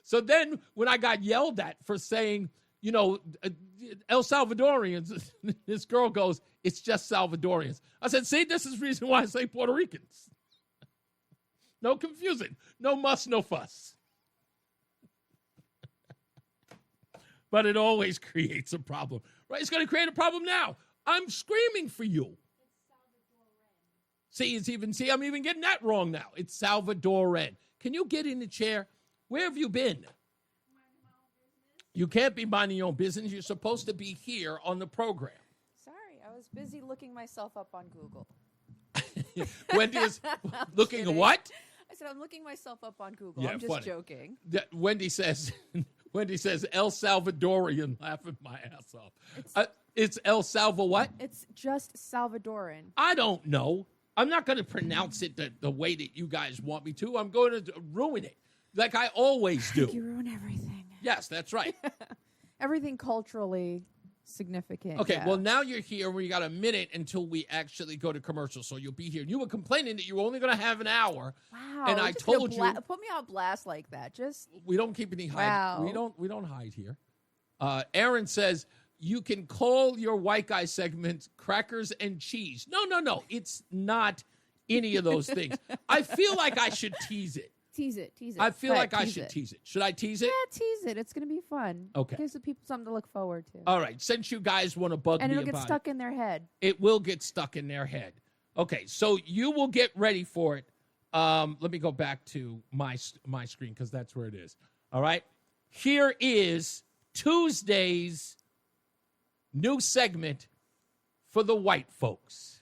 So then when I got yelled at for saying, El Salvadorians, this girl goes, it's just Salvadorians. I said, see, this is the reason why I say Puerto Ricans. No confusing. No muss, no fuss. But it always creates a problem. Right? It's going to create a problem now. I'm screaming for you. See, I'm even getting that wrong now. It's Salvadoran. Can you get in the chair? Where have you been? You can't be minding your own business. You're supposed to be here on the program.
Sorry, I was busy looking myself up on Google.
Wendy is looking at what?
I said, I'm looking myself up on Google.
Yeah,
I'm just
funny.
joking.
Wendy says El Salvadorian, laughing my ass off. It's El Salva what?
It's just Salvadoran.
I don't know. I'm not going to pronounce it the way that you guys want me to. I'm going to ruin it, like I always do.
You ruin everything.
Yes, that's right.
Everything culturally significant.
Okay,
yeah.
well, now you're here. We got a minute until we actually go to commercial, so you'll be here. You were complaining that you were only going to have an hour.
Wow.
And I told you.
Put me on blast like that. Just
We don't keep any hide.
Wow.
We don't hide here. Aaron says, you can call your white guy segment crackers and cheese. No. It's not any of those things. I feel like I should tease it.
Tease it.
I feel like I should tease it. Should I tease it?
Yeah, tease it. It's going to be fun.
Okay.
Gives the people something to look forward to.
All right. Since you guys want to bug
And
me
it'll get
about
stuck in their head.
it will get stuck in their head. Okay. So you will get ready for it. Let me go back to my screen because that's where it is. All right. Here is Tuesday's new segment for the white folks.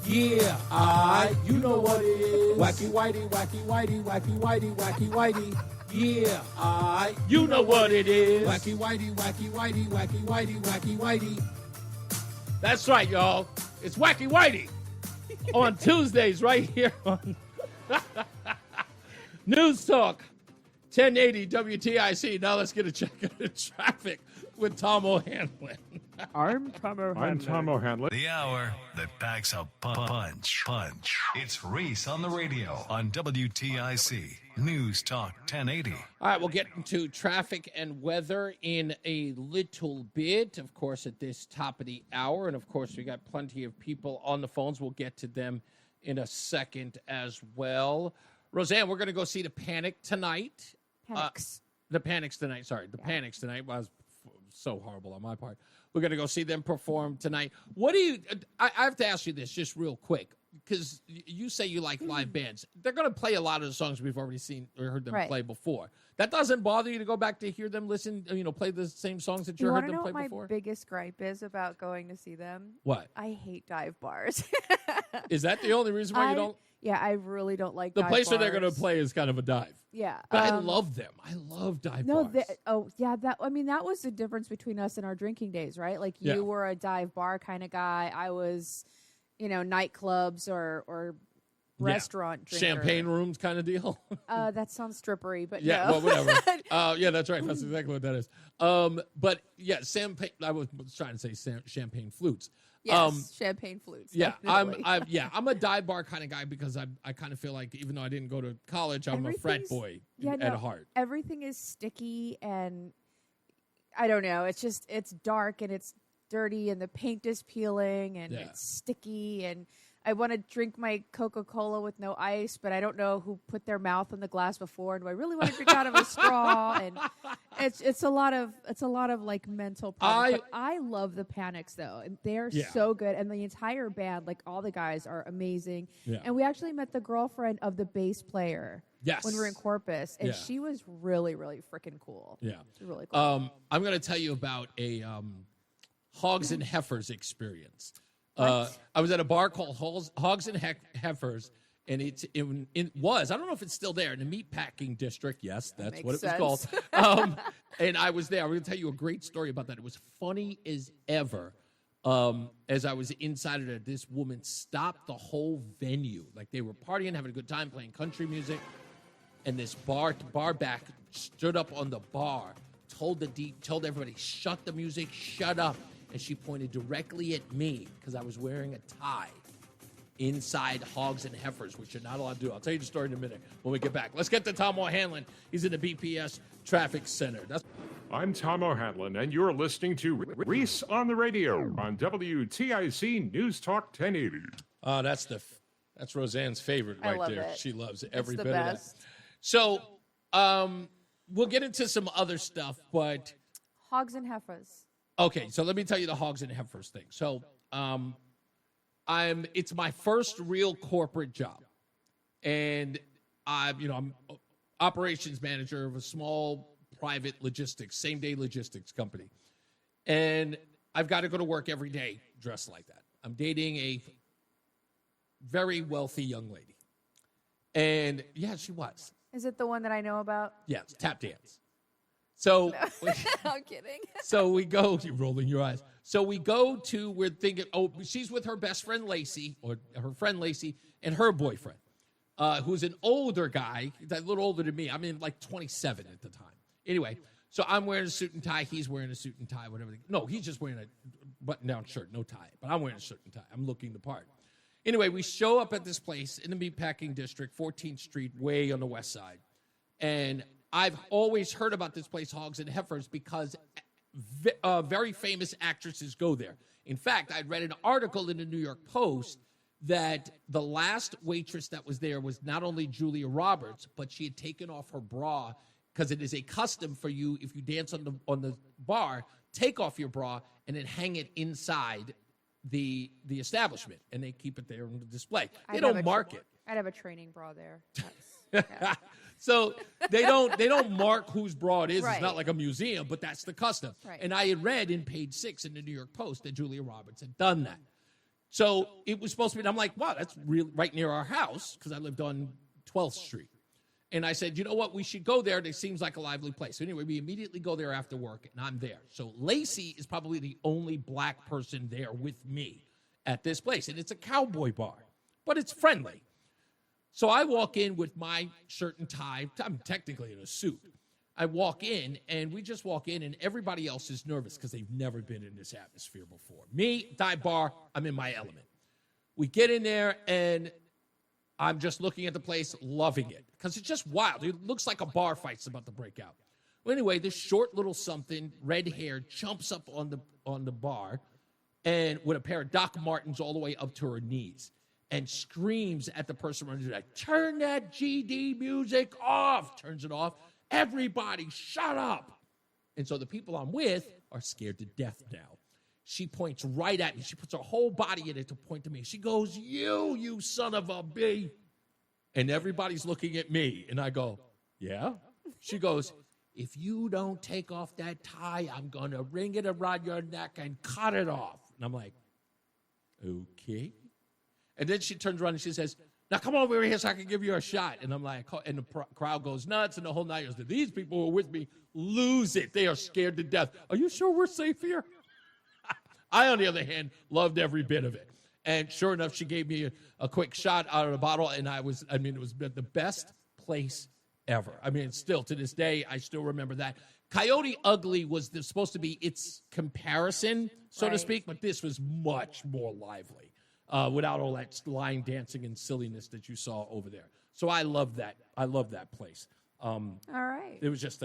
Yeah, you know what it is. Wacky whitey, wacky whitey, wacky whitey, wacky whitey. Yeah,
you know what it is.
Wacky whitey, wacky whitey, wacky whitey, wacky whitey.
That's right, y'all. It's Wacky Whitey on Tuesdays right here on NewsTalk 1080 WTIC. Now let's get a check of the traffic with Tom O'Hanlon.
I'm Tom O'Hanlon.
The hour that packs a punch. It's Reese on the radio on WTIC News Talk 1080.
All right, we'll get into traffic and weather in a little bit, of course, at this top of the hour. And, of course, we got plenty of people on the phones. We'll get to them in a second as well. Roseanne, we're going to go see the Panic tonight. The Panics tonight. Sorry, the Panics tonight was so horrible on my part. We're going to go see them perform tonight. What do you – I have to ask you this just real quick because you say you like live bands. They're going to play a lot of the songs we've already seen or heard them play before. That doesn't bother you to go back to hear them listen, play the same songs that you heard them play before?
You want to know what my biggest gripe is about going to see them?
What?
I hate dive bars.
Is that the only reason why you don't?
Yeah, I really don't like
the
dive
place
bars.
where they're going to play is kind of a dive.
Yeah.
But I love them. I love dive bars.
That was the difference between us and our drinking days, right? Like you were a dive bar kind of guy. I was, nightclubs or restaurant drinker.
Champagne rooms kind of deal.
That sounds strippery, but
yeah,
no.
well, whatever. Yeah, that's right. That's exactly what that is. But yeah, champagne. I was trying to say champagne flutes.
Yes, champagne flutes.
Yeah,
definitely.
I'm a dive bar kind of guy because I kind of feel like even though I didn't go to college, I'm a frat boy at heart.
Everything is sticky and I don't know. It's dark and it's dirty and the paint is peeling and it's sticky and I want to drink my Coca-Cola with no ice, but I don't know who put their mouth on the glass before. And do I really want to drink out of a straw? And it's a lot of like mental problems. But I love the Panics though, and they're so good. And the entire band, like all the guys, are amazing. Yeah. And we actually met the girlfriend of the bass player.
Yes.
When we were in Corpus, and she was really, really freaking cool.
Yeah,
she's really cool.
I'm going to tell you about a Hogs and Heifers experience. I was at a bar called Hogs and Heifers, and it was, I don't know if it's still there, in the meatpacking district. Yes, that's what it was called. And I was there. I'm going to tell you a great story about that. It was funny as ever. As I was inside of it, this woman stopped the whole venue. Like they were partying, having a good time, playing country music. And this bar back stood up on the bar, told everybody, shut the music, shut up. And she pointed directly at me because I was wearing a tie inside Hogs and Heifers, which you're not allowed to do. I'll tell you the story in a minute when we get back. Let's get to Tom O'Hanlon. He's in the BPS Traffic Center.
I'm Tom O'Hanlon, and you're listening to Reese on the Radio on WTIC News Talk 1080.
That's Roseanne's favorite right there.
It.
She loves every
it's
bit
best.
of that. So we'll get into some other stuff, but
Hogs and Heifers.
Okay, so let me tell you the Hogs and Heifers thing. So it's my first real corporate job, and I'm operations manager of a small private logistics, same-day logistics company. And I've got to go to work every day dressed like that. I'm dating a very wealthy young lady. And, yeah, she was.
Is it the one that I know about?
Yeah, it's tap dance. So
I'm kidding.
So we go, you're rolling your eyes. So we're thinking, she's with her best friend Lacey, or her friend Lacey, and her boyfriend, who's an older guy, a little older than me. I'm in like 27 at the time. Anyway, so I'm wearing a suit and tie. He's wearing a suit and tie, whatever. No, he's just wearing a button-down shirt, no tie. But I'm wearing a suit and tie. I'm looking the part. Anyway, we show up at this place in the Meatpacking District, 14th Street, way on the west side. And I've always heard about this place, Hogs and Heifers, because very famous actresses go there. In fact, I'd read an article in the New York Post that the last waitress that was there was not only Julia Roberts, but she had taken off her bra, because it is a custom for you, if you dance on the bar, take off your bra and then hang it inside the establishment, and they keep it there on the display. They don't mark it.
I'd have a training bra there.
Yeah. So they don't mark whose bra it is.
Right.
It's not like a museum, but that's the custom.
Right.
And I had read in page 6 in the New York Post that Julia Roberts had done that. So it was supposed to be, and I'm like, wow, that's really right near our house, because I lived on 12th Street. And I said, you know what, we should go there. It seems like a lively place. So anyway, we immediately go there after work, and I'm there. So Lacey is probably the only black person there with me at this place. And it's a cowboy bar, but it's friendly. So I walk in with my shirt and tie. I'm technically in a suit. I walk in, and we just walk in, and everybody else is nervous because they've never been in this atmosphere before. Me, dive bar, I'm in my element. We get in there, and I'm just looking at the place, loving it, because it's just wild. It looks like a bar fight's about to break out. Well, anyway, this short little something, red hair, jumps up on the bar, and with a pair of Doc Martens all the way up to her knees, and screams at the person running through that, turn that GD music off. Turns it off. Everybody, shut up. And so the people I'm with are scared to death now. She points right at me. She puts her whole body in it to point to me. She goes, you son of a bee. And everybody's looking at me. And I go, yeah? She goes, if you don't take off that tie, I'm going to ring it around your neck and cut it off. And I'm like, okay. And then she turns around and she says, now come over here so I can give you a shot. And I'm like, and the crowd goes nuts, and the whole night goes, these people who are with me lose it. They are scared to death. Are you sure we're safe here? I, on the other hand, loved every bit of it. And sure enough, she gave me a quick shot out of the bottle, and it was the best place ever. I mean, still, to this day, I still remember that. Coyote Ugly was supposed to be its comparison, so to speak, but this was much more lively. Without all that line dancing and silliness that you saw over there. So I love that. I love that place.
All right.
It was just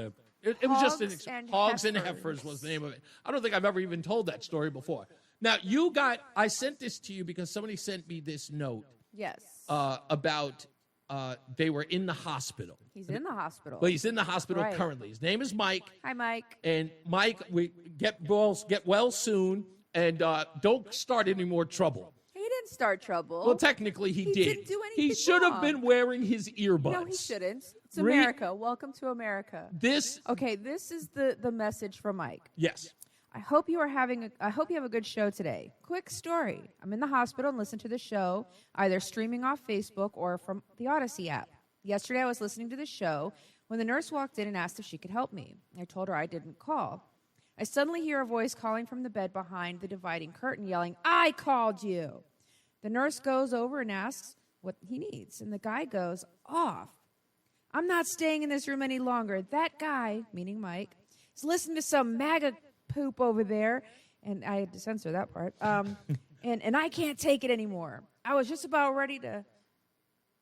Hogs and Heifers was the name of it. I don't think I've ever even told that story before. Now, I sent this to you because somebody sent me this note.
Yes.
About they were in the hospital.
He's in the hospital.
Well, he's in the hospital currently. His name is Mike.
Hi, Mike.
And Mike, we get well soon, and don't start any more trouble.
He didn't start trouble.
Well, technically, he did.
Didn't do anything
He should have
wrong.
been wearing his earbuds.
No, he shouldn't. It's America. Welcome to America.
This
is the message from Mike.
Yes.
I hope you have a good show today. Quick story. I'm in the hospital and listen to the show, either streaming off Facebook or from the Odyssey app. Yesterday, I was listening to the show when the nurse walked in and asked if she could help me. I told her I didn't call. I suddenly hear a voice calling from the bed behind the dividing curtain, yelling, I called you. The nurse goes over and asks what he needs, and the guy goes off. I'm not staying in this room any longer. That guy, meaning Mike, is listening to some MAGA poop over there. And I had to censor that part. And I can't take it anymore. I was just about ready to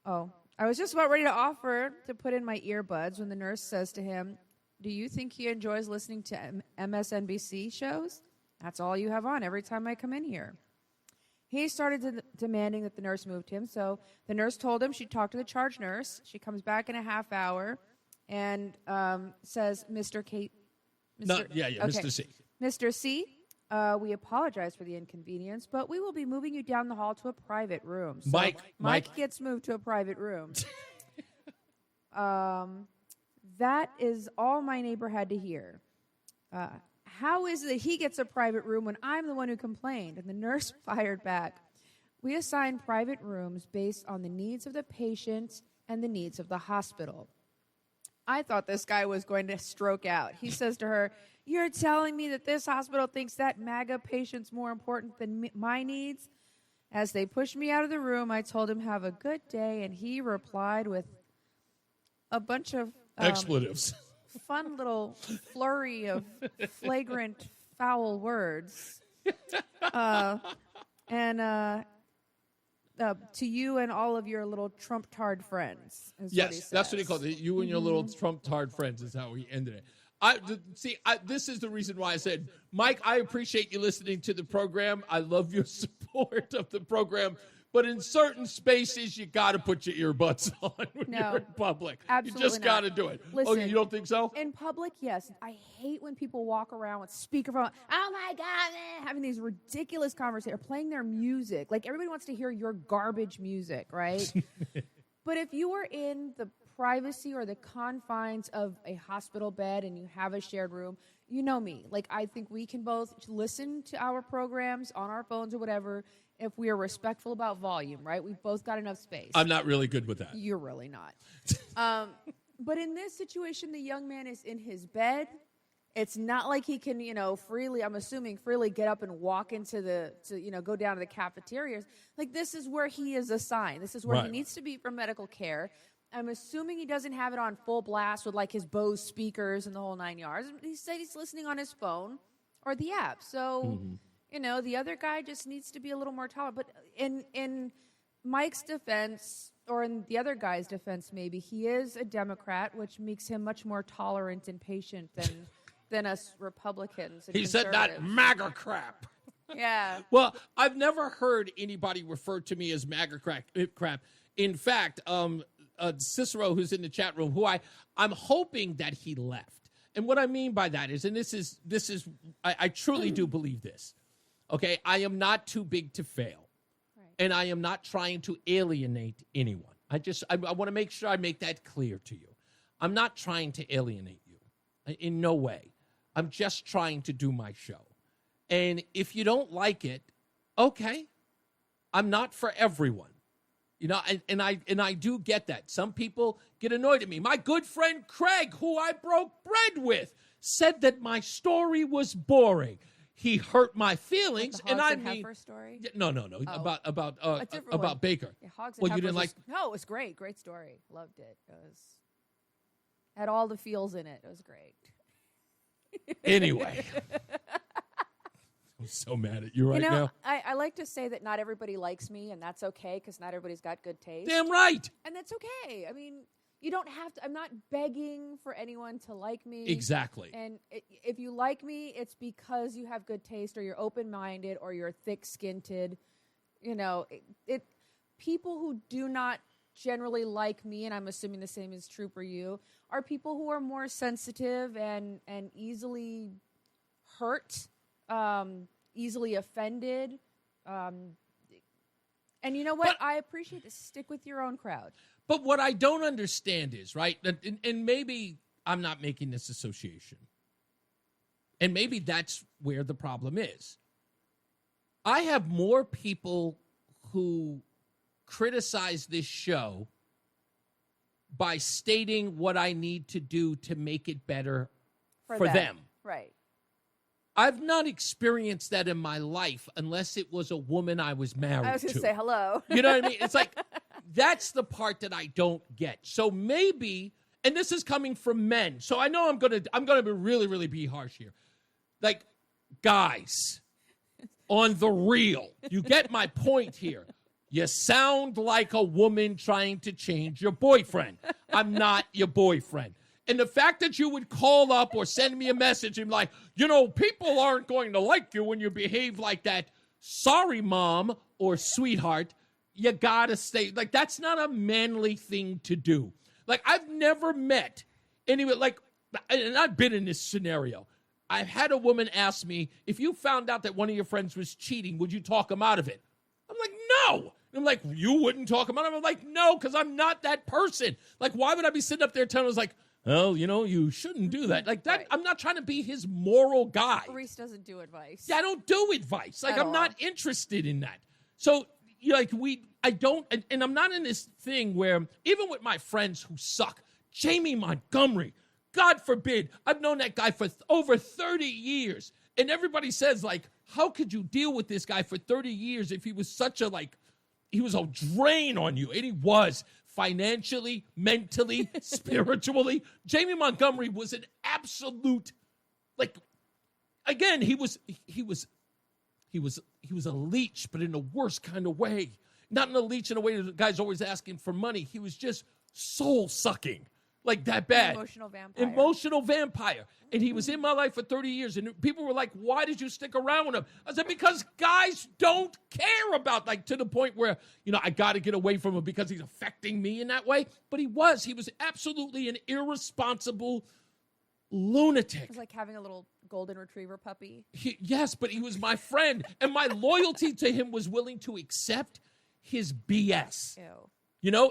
offer to put in my earbuds when the nurse says to him, "Do you think he enjoys listening to MSNBC shows? That's all you have on every time I come in here." He started demanding that the nurse move him, so the nurse told him she'd talk to the charge nurse. She comes back in a half hour and says, Mr. C. Mr. C, we apologize for the inconvenience, but we will be moving you down the hall to a private room. So Mike gets moved to a private room. That is all my neighbor had to hear. How is it that he gets a private room when I'm the one who complained? And the nurse fired back. We assign private rooms based on the needs of the patient and the needs of the hospital. I thought this guy was going to stroke out. He says to her, "You're telling me that this hospital thinks that MAGA patient's more important than my needs?" As they pushed me out of the room, I told him, "Have a good day," and he replied with a bunch of
expletives.
Fun little flurry of flagrant foul words. To you and all of your little Trump-tard friends.
Yes, that's what he called it. You and your little Trump-tard friends is how he ended it. This is the reason why I said, Mike, I appreciate you listening to the program. I love your support of the program. But in certain spaces, you got to put your earbuds on when you're in public.
Absolutely
you just got to do it.
Listen,
you don't think so?
In public, yes. I hate when people walk around with speakerphone. Oh, my God, having these ridiculous conversations, or playing their music. Like, everybody wants to hear your garbage music, right? But if you are in the privacy or the confines of a hospital bed and you have a shared room, you know me. Like, I think we can both listen to our programs on our phones or whatever if we are respectful about volume, right? We've both got enough space.
I'm not really good with that.
You're really not. But in this situation, the young man is in his bed. It's not like he can, freely, I'm assuming, freely get up and walk into go down to the cafeterias. Like, this is where he is assigned. This is where he needs to be for medical care. I'm assuming he doesn't have it on full blast with, like, his Bose speakers and the whole 9 yards. He said he's listening on his phone or the app. So, the other guy just needs to be a little more tolerant. But in Mike's defense, or in the other guy's defense maybe, he is a Democrat, which makes him much more tolerant and patient than us Republicans. And
he said that MAGA crap.
Yeah.
Well, I've never heard anybody refer to me as MAGA crap. In fact, Cicero, who's in the chat room, who I'm hoping that he left. And what I mean by that is, and this is I truly do believe this. Okay, I am not too big to fail. Right. And I am not trying to alienate anyone. I want to make sure I make that clear to you. I'm not trying to alienate you in no way. I'm just trying to do my show. And if you don't like it, okay, I'm not for everyone. And I do get that. Some people get annoyed at me. My good friend Craig, who I broke bread with, said that my story was boring. He hurt my feelings,
like the Hogs and Heifer story?
No.
Oh.
About Baker.
Yeah, Hogs and
well,
Heifers
you didn't like?
No, it was great. Great story. Loved it. Had all the feels in it. It was great.
Anyway, I'm so mad at you now.
I like to say that not everybody likes me, and that's okay because not everybody's got good taste.
Damn right.
And that's okay. I mean, you don't have to. I'm not begging for anyone to like me.
Exactly.
And if you like me, it's because you have good taste, or you're open-minded, or you're thick-skinned. People who do not generally like me, and I'm assuming the same is true for you, are people who are more sensitive and easily hurt, easily offended. And you know what? I appreciate this. Stick with your own crowd.
But what I don't understand is, right, and maybe I'm not making this association, and maybe that's where the problem is. I have more people who criticize this show by stating what I need to do to make it better for them.
Right.
I've not experienced that in my life unless it was a woman I was married to.
I was going to say hello.
You know what I mean? It's like, that's the part that I don't get. So maybe, and this is coming from men, so I know I'm gonna be really, really be harsh here. Like, guys, on the real, you get my point here. You sound like a woman trying to change your boyfriend. I'm not your boyfriend. And the fact that you would call up or send me a message and be like, people aren't going to like you when you behave like that. Sorry, mom or sweetheart, you gotta stay. Like, that's not a manly thing to do. Like, I've never met anyone, like, and I've been in this scenario. I've had a woman ask me, if you found out that one of your friends was cheating, would you talk him out of it? I'm like, no. And I'm like, you wouldn't talk him out of it? I'm like, no, because I'm not that person. Like, why would I be sitting up there telling us, like, well, you shouldn't do that. Like that, right. I'm not trying to be his moral guy.
Reese doesn't do advice.
Yeah, I don't do advice. Like, I'm not interested in that. So, I don't, and I'm not in this thing where, even with my friends who suck, Jamie Montgomery, God forbid, I've known that guy for over 30 years. And everybody says, like, how could you deal with this guy for 30 years if he was such a, like, he was a drain on you? And he was. Financially, mentally, spiritually. Jamie Montgomery was an absolute, like, again, he was a leech, but in the worst kind of way. Not in a leech in a way that the guy's always asking for money. He was just soul-sucking, like that bad. Emotional vampire. And he was in my life for 30 years. And people were like, why did you stick around with him? I said, because guys don't care about, like, to the point where, I got to get away from him because he's affecting me in that way. But he was absolutely an irresponsible lunatic.
It was like having a little golden retriever puppy.
Yes, but he was my friend. And my loyalty to him was willing to accept his BS.
Ew.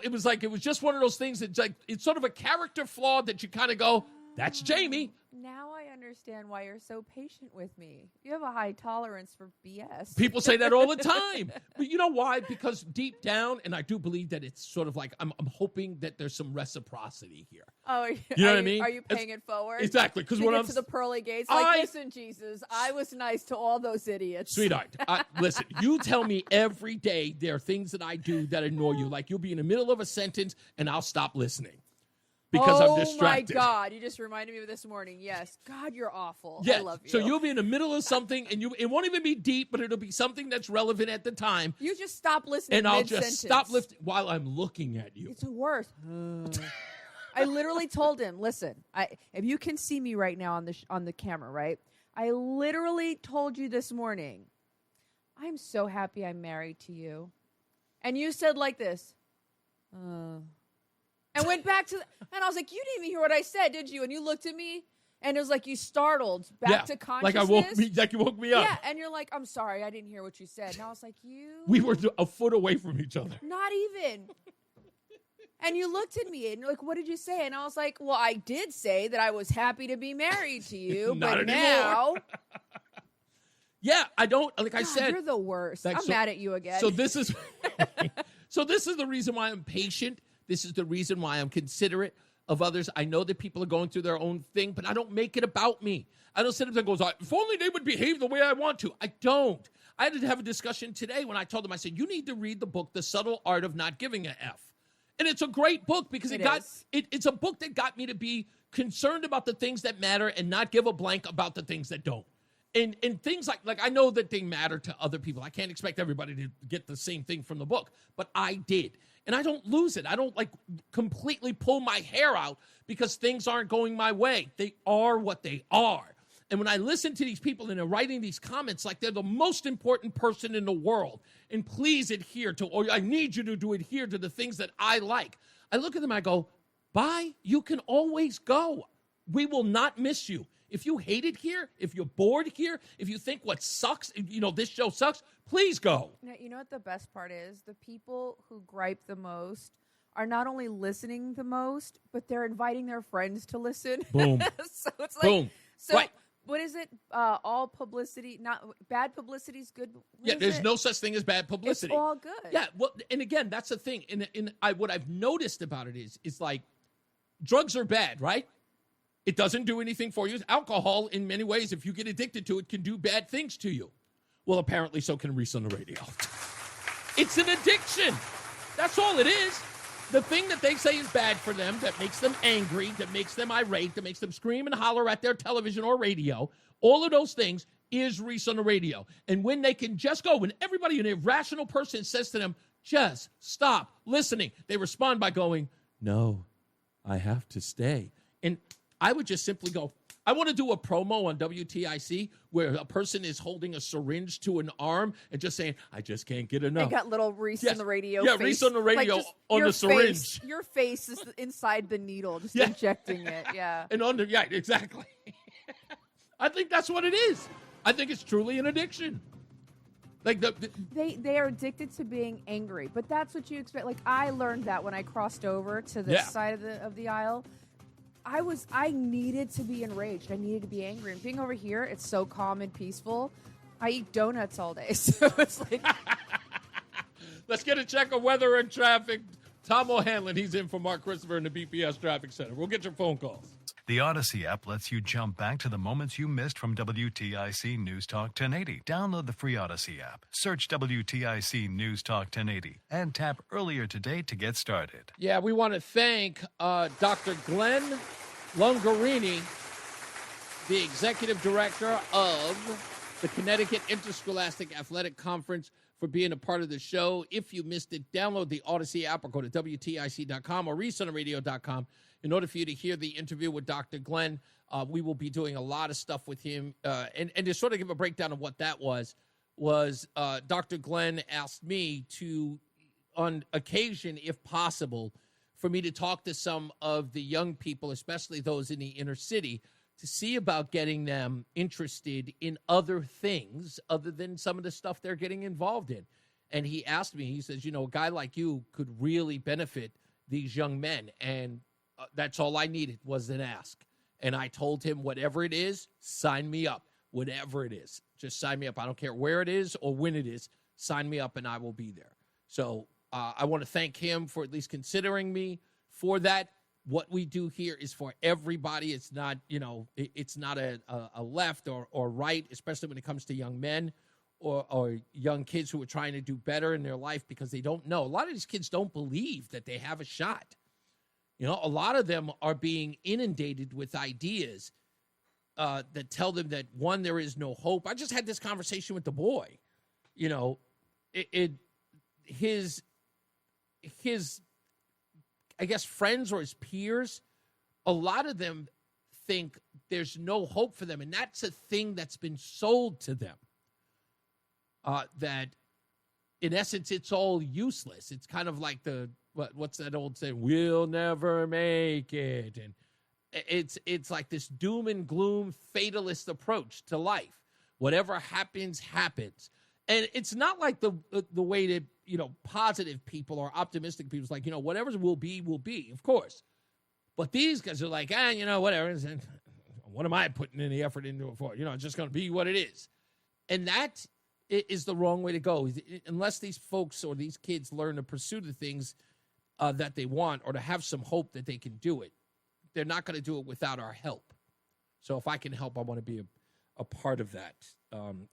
It was just one of those things that's like, it's sort of a character flaw that you kind of go, that's Jamie.
Now I understand why you're so patient with me. You have a high tolerance for BS.
People say that all the time. But you know why? Because deep down, and I do believe that it's sort of like, I'm hoping that there's some reciprocity here.
Oh,
you know what I mean?
Are you paying it forward?
Exactly. Because when I'm
to the pearly gates, like, listen, Jesus, I was nice to all those idiots.
Sweetheart, listen, you tell me every day there are things that I do that annoy you. Like, you'll be in the middle of a sentence and I'll stop listening. Because I'm distracted.
Oh, my God. You just reminded me of this morning. Yes. God, you're awful.
Yes.
I love you.
So you'll be in the middle of something, and it won't even be deep, but it'll be something that's relevant at the time.
You just stop listening
and I'll just stop listening while I'm looking at you.
It's the worst. I literally told him, listen, if you can see me right now on the camera, right? I literally told you this morning, I'm so happy I'm married to you. And you said like this, and went back to, and I was like, you didn't even hear what I said, did you? And you looked at me, and it was like you startled back to consciousness.
Like you woke me up.
Yeah, and you're like, I'm sorry, I didn't hear what you said. And I was like,
we were a foot away from each other.
Not even. And you looked at me, and you're like, what did you say? And I was like, well, I did say that I was happy to be married to you, but
anymore.
now.
Yeah, I don't, like
God,
I said.
You're the worst. I'm mad at you again.
So this is the reason why I'm patient. This is the reason why I'm considerate of others. I know that people are going through their own thing, but I don't make it about me. I don't sit up there and go, if only they would behave the way I want to. I don't. I had to have a discussion today when I told them, I said, you need to read the book, The Subtle Art of Not Giving a F. And it's a great book because it's a book that got me to be concerned about the things that matter and not give a blank about the things that don't. And things like I know that they matter to other people. I can't expect everybody to get the same thing from the book, but I did. And I don't lose it. I don't completely pull my hair out because things aren't going my way. They are what they are. And when I listen to these people and they're writing these comments like they're the most important person in the world, and please adhere to, or I need you to adhere to the things that I like, I look at them and I go, bye, you can always go. We will not miss you. If you hate it here, if you're bored here, if you think what sucks, this show sucks, please go.
You know what the best part is? The people who gripe the most are not only listening the most, but they're inviting their friends to listen.
Boom.
So it's like,
boom. Right.
What is it? All publicity, not bad publicity is good.
There's no such thing as bad publicity.
It's all good.
Yeah, well, and again, that's the thing. What I've noticed about it is like drugs are bad, right? It doesn't do anything for you. Alcohol, in many ways, if you get addicted to it, can do bad things to you. Well, apparently so can Reese on the radio. It's an addiction. That's all it is. the thing that they say is bad for them, that makes them angry, that makes them irate, that makes them scream and holler at their television or radio, all of those things is Reese on the radio. And when they can just go, when everybody, an irrational person says to them, just stop listening, they respond by going, no, I have to stay. And I would just simply go, I want to do a promo on WTIC where a person is holding a syringe to an arm and just saying, I just can't get enough.
I got little Reese on the radio
Yeah,
face.
Reese on the radio
just
on
your
the syringe.
Your face is inside the needle, just injecting it, yeah.
And on the, yeah, exactly. I think that's what it is. I think it's truly an addiction. Like
They are addicted to being angry, but that's what you expect. Like, I learned that when I crossed over to this side of the aisle. I needed to be enraged. I needed to be angry. And being over here, it's so calm and peaceful. I eat donuts all day, so it's like.
Let's get a check of weather and traffic. Tom O'Hanlon, he's in for Mark Christopher in the BPS Traffic Center. We'll get your phone calls.
The Odyssey app lets you jump back to the moments you missed from WTIC News Talk 1080. Download the free Odyssey app, search WTIC News Talk 1080, and tap earlier today to get started.
Yeah, we want to thank Dr. Glenn Lungarini, the executive director of the Connecticut Interscholastic Athletic Conference, for being a part of the show. If you missed it, download the Odyssey app or go to WTIC.com or ReeseOnTheRadio.com in order for you to hear the interview with Dr. Glenn. We will be doing a lot of stuff with him. And to sort of give a breakdown of what that was Dr. Glenn asked me to, on occasion, if possible, for me to talk to some of the young people, especially those in the inner city, to see about getting them interested in other things other than some of the stuff they're getting involved in. And he asked me, he says, you know, a guy like you could really benefit these young men. And that's all I needed was an ask. And I told him, whatever it is, sign me up. Whatever it is, just sign me up. I don't care where it is or when it is. Sign me up and I will be there. So I want to thank him for at least considering me for that. What we do here is for everybody. It's not, you know, it's not a left or right, especially when it comes to young men or young kids who are trying to do better in their life because they don't know. A lot of these kids don't believe that they have a shot. You know, a lot of them are being inundated with ideas that tell them that, one, there is no hope. I just had this conversation with the boy. You know, his I guess friends or his peers, a lot of them think there's no hope for them. And that's a thing that's been sold to them. That in essence, it's all useless. It's kind of like what's that old saying? We'll never make it. And it's like this doom and gloom fatalist approach to life. Whatever happens, happens. And it's not like the way that, you know, positive people or optimistic people, it's like, you know, whatever will be, of course. But these guys are like, you know, whatever. What am I putting any effort into it for? You know, it's just going to be what it is. And that is the wrong way to go. Unless these folks or these kids learn to pursue the things that they want or to have some hope that they can do it, they're not going to do it without our help. So if I can help, I want to be a part of that,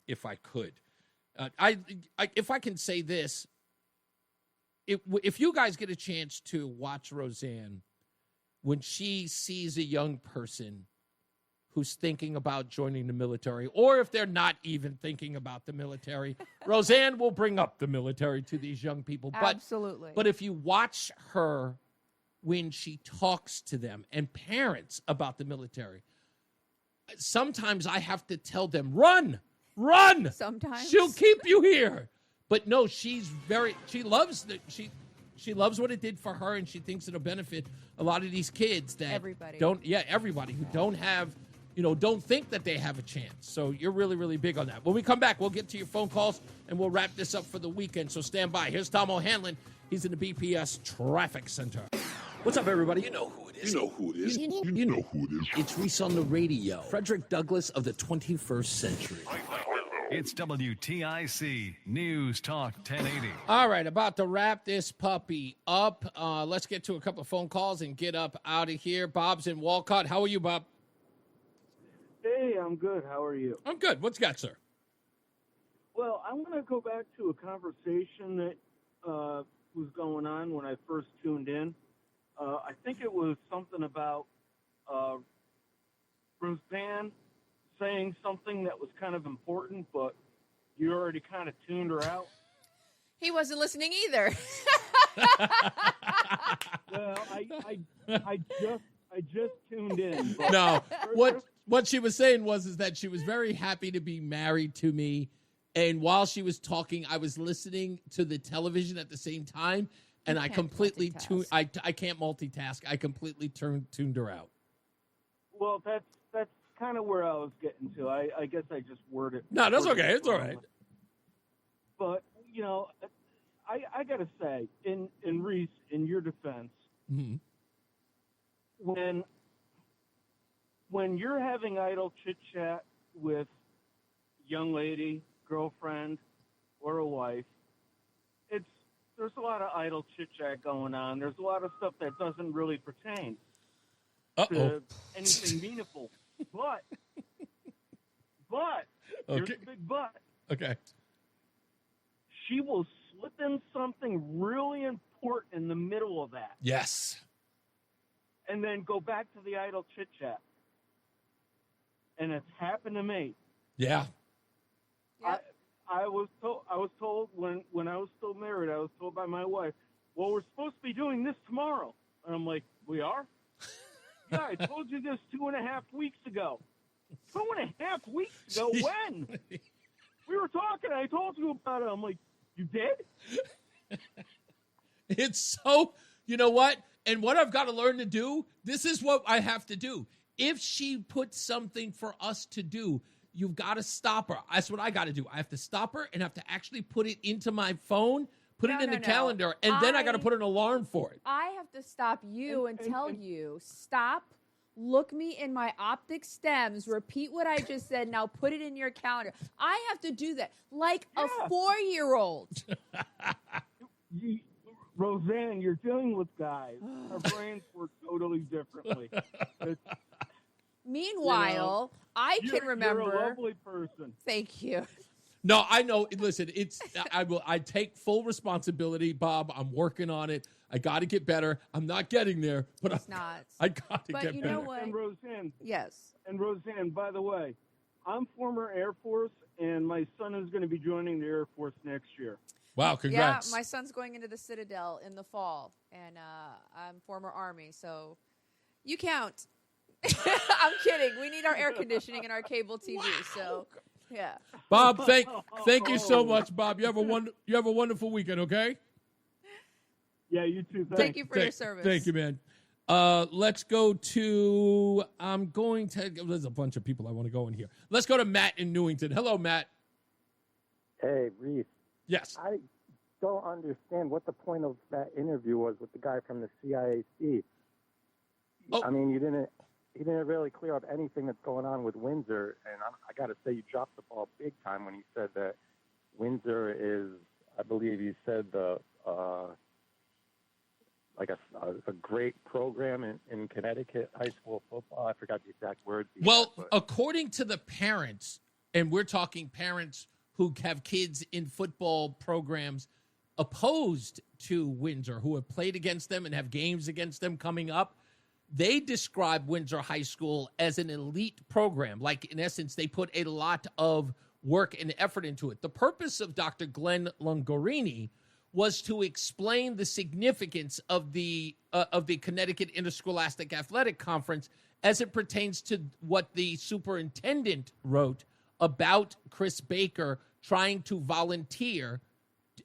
if I could. If I can say this, if you guys get a chance to watch Rozan, when she sees a young person who's thinking about joining the military, or if they're not even thinking about the military, Rozan will bring up the military to these young people.
Absolutely.
But if you watch her when she talks to them and parents about the military, sometimes I have to tell them, run!
Sometimes.
She'll keep you here. But no, she loves what it did for her, and she thinks it'll benefit a lot of these kids that everybody who don't have, you know, don't think that they have a chance. So you're really, really big on that. When we come back, we'll get to your phone calls, and we'll wrap this up for the weekend. So stand by. Here's Tom O'Hanlon. He's in the BPS Traffic Center. What's up, everybody? You know who it is.
You know who it is.
You know who it is. It's Reese on the radio. Frederick Douglass of the 21st century.
It's WTIC News Talk 1080.
All right, about to wrap this puppy up. Let's get to a couple of phone calls and get up out of here. Bob's in Walcott. How are you, Bob?
Hey, I'm good. How are you?
I'm good. What's got, sir?
Well, I want to go back to a conversation that was going on when I first tuned in. I think it was something about Rozan saying something that was kind of important, but you already kind of tuned her out.
He wasn't listening either.
Well, I just tuned in. But
No, what she was saying was that she was very happy to be married to me, and while she was talking, I was listening to the television at the same time, and I completely tuned. I can't multitask. I completely tuned her out.
Well, that's kind of where I was getting to. I guess I just worded.
No, that's
worded
okay.
it
It's all
wrong.
right.
But I gotta say, in Reese, in your defense,
Mm-hmm.
when you're having idle chit chat with young lady, girlfriend, or a wife, there's a lot of idle chit chat going on. There's a lot of stuff that doesn't really pertain to anything meaningful. But here's the big but.
Okay.
She will slip in something really important in the middle of that.
Yes.
And then go back to the idle chit chat. And it's happened to me.
Yeah.
I was told when I was still married, I was told by my wife, well, we're supposed to be doing this tomorrow. And I'm like, we are? Yeah, I told you this 2.5 weeks ago. 2.5 weeks ago? When? We were talking. I told you about it. I'm like, you did?
It's so, you know what? And what I've got to learn to do, this is what I have to do. If she puts something for us to do, you've got to stop her. That's what I got to do. I have to stop her and have to actually put it into my phone, put it in the calendar, and then I got to put an alarm for it.
I have to stop you and tell you, stop, look me in my optic stems, repeat what I just said, now put it in your calendar. I have to do that like a 4-year-old.
Rozan, you're dealing with guys. Our brains work totally differently.
Meanwhile, I can remember.
You're a lovely person.
Thank you.
No, I know. Listen, I take full responsibility, Bob. I'm working on it. I got to get better. I'm not getting there, but I got to get better.
But you know what?
And Rozan.
Yes.
And Rozan, by the way, I'm former Air Force, and my son is going to be joining the Air Force next year.
Wow, congrats.
Yeah, my son's going into the Citadel in the fall, and I'm former Army, so you count. I'm kidding. We need our air conditioning and our cable TV, so yeah.
Bob, thank you so much, Bob. You have a wonderful weekend, okay?
Yeah, you too.
Thank you for your service.
Thank you, man. Let's go to, there's a bunch of people I want to go in here. Let's go to Matt in Newington. Hello, Matt.
Hey, Reese.
Yes.
I don't understand what the point of that interview was with the guy from the CIAC. I mean, he didn't really clear up anything that's going on with Windsor, and I got to say, you dropped the ball big time when he said that Windsor is, I believe he said like a great program in Connecticut high school football. I forgot the exact words.
Well, according to the parents, and we're talking parents who have kids in football programs opposed to Windsor, who have played against them and have games against them coming up, they describe Windsor High School as an elite program. Like, in essence, they put a lot of work and effort into it. The purpose of Dr. Glenn Lungarini was to explain the significance of the Connecticut Interscholastic Athletic Conference as it pertains to what the superintendent wrote about Chris Baker trying to volunteer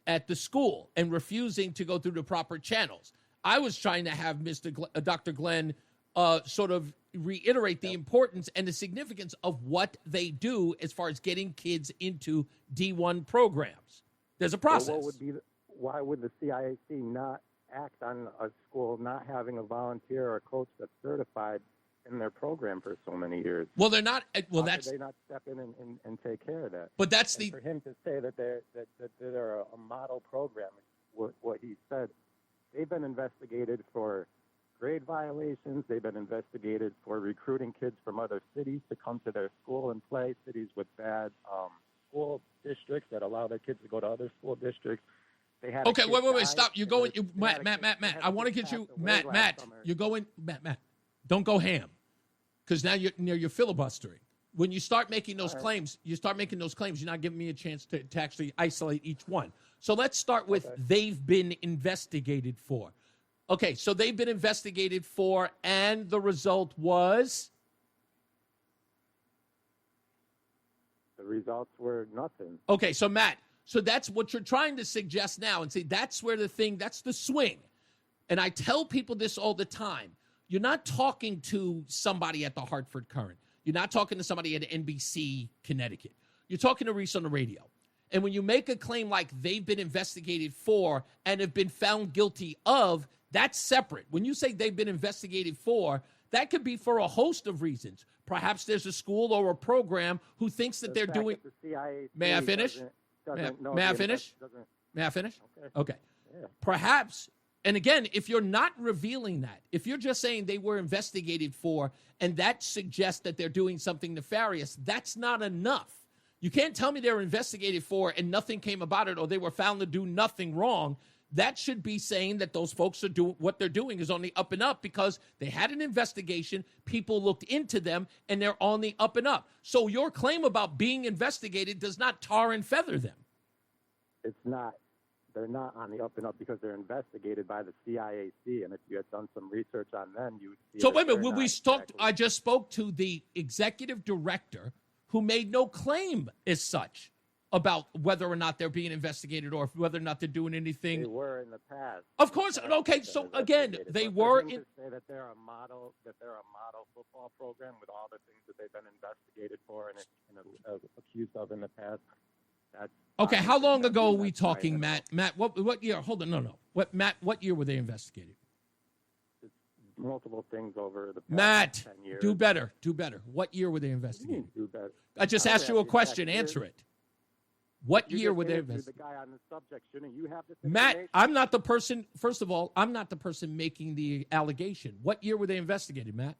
at the school and refusing to go through the proper channels. I was trying to have Dr. Glenn sort of reiterate the importance and the significance of what they do as far as getting kids into D1 programs. There's a process.
Well, why would the CIAC not act on a school not having a volunteer or a coach that's certified in their program for so many years?
Well, they're not. Well,
How
that's
could they not step in and take care of that.
But that's
for him to say that they're a model program. What he said. They've been investigated for grade violations. They've been investigated for recruiting kids from other cities to come to their school and play. Cities with bad school districts that allow their kids to go to other school districts. They had
Okay,
a kid
wait,
die,
stop. You're
and
going,
they
Matt,
had a
Matt,
kid-
Matt,
they
Matt.
had
I
a
want to
kid
get you,
pass away
Matt,
last
Matt.
summer.
You're going, Matt. Don't go ham, because now you're filibustering. When you start making those claims, you're not giving me a chance to actually isolate each one. So let's start with they've been investigated for. Okay, so they've been investigated for, and the result was?
The results were nothing.
Okay, so Matt, so that's what you're trying to suggest now, and say that's where that's the swing. And I tell people this all the time. You're not talking to somebody at the Hartford Courant. You're not talking to somebody at NBC Connecticut. You're talking to Reese on the radio. And when you make a claim like they've been investigated for and have been found guilty of, that's separate. When you say they've been investigated for, that could be for a host of reasons. Perhaps there's a school or a program who thinks that they're doing. May I finish? May I finish? May I finish? Okay.
Yeah.
Perhaps, and again, if you're not revealing that, if you're just saying they were investigated for, and that suggests that they're doing something nefarious, that's not enough. You can't tell me they were investigated for and nothing came about it, or they were found to do nothing wrong. That should be saying that those folks are doing what they're doing is on the up and up because they had an investigation, people looked into them, and they're on the up and up. So your claim about being investigated does not tar and feather them.
It's not. They're not on the up and up because they're investigated by the CIAC, and if you had done some research on them, you would see.
So wait a minute. When we talked, I just spoke to the executive director who made no claim as such about whether or not they're being investigated or whether or not they're doing anything.
They were in the past.
Of course. Okay. So again, they were in.
To say that they're a model football program with all the things that they've been investigated for and accused of in the past. That's
okay. How long ago are we talking, Matt? Matt, what year? Hold on. No. What year were they investigated?
It's multiple things over the past
Matt,
10 years.
do better. What year were they investigated?
Do better.
I just asked you a question. Answer it. What year were they investigated?
The guy on the subject, shouldn't you have this
Matt,
information?
I'm not the person. First of all, I'm not the person making the allegation. What year were they investigated, Matt?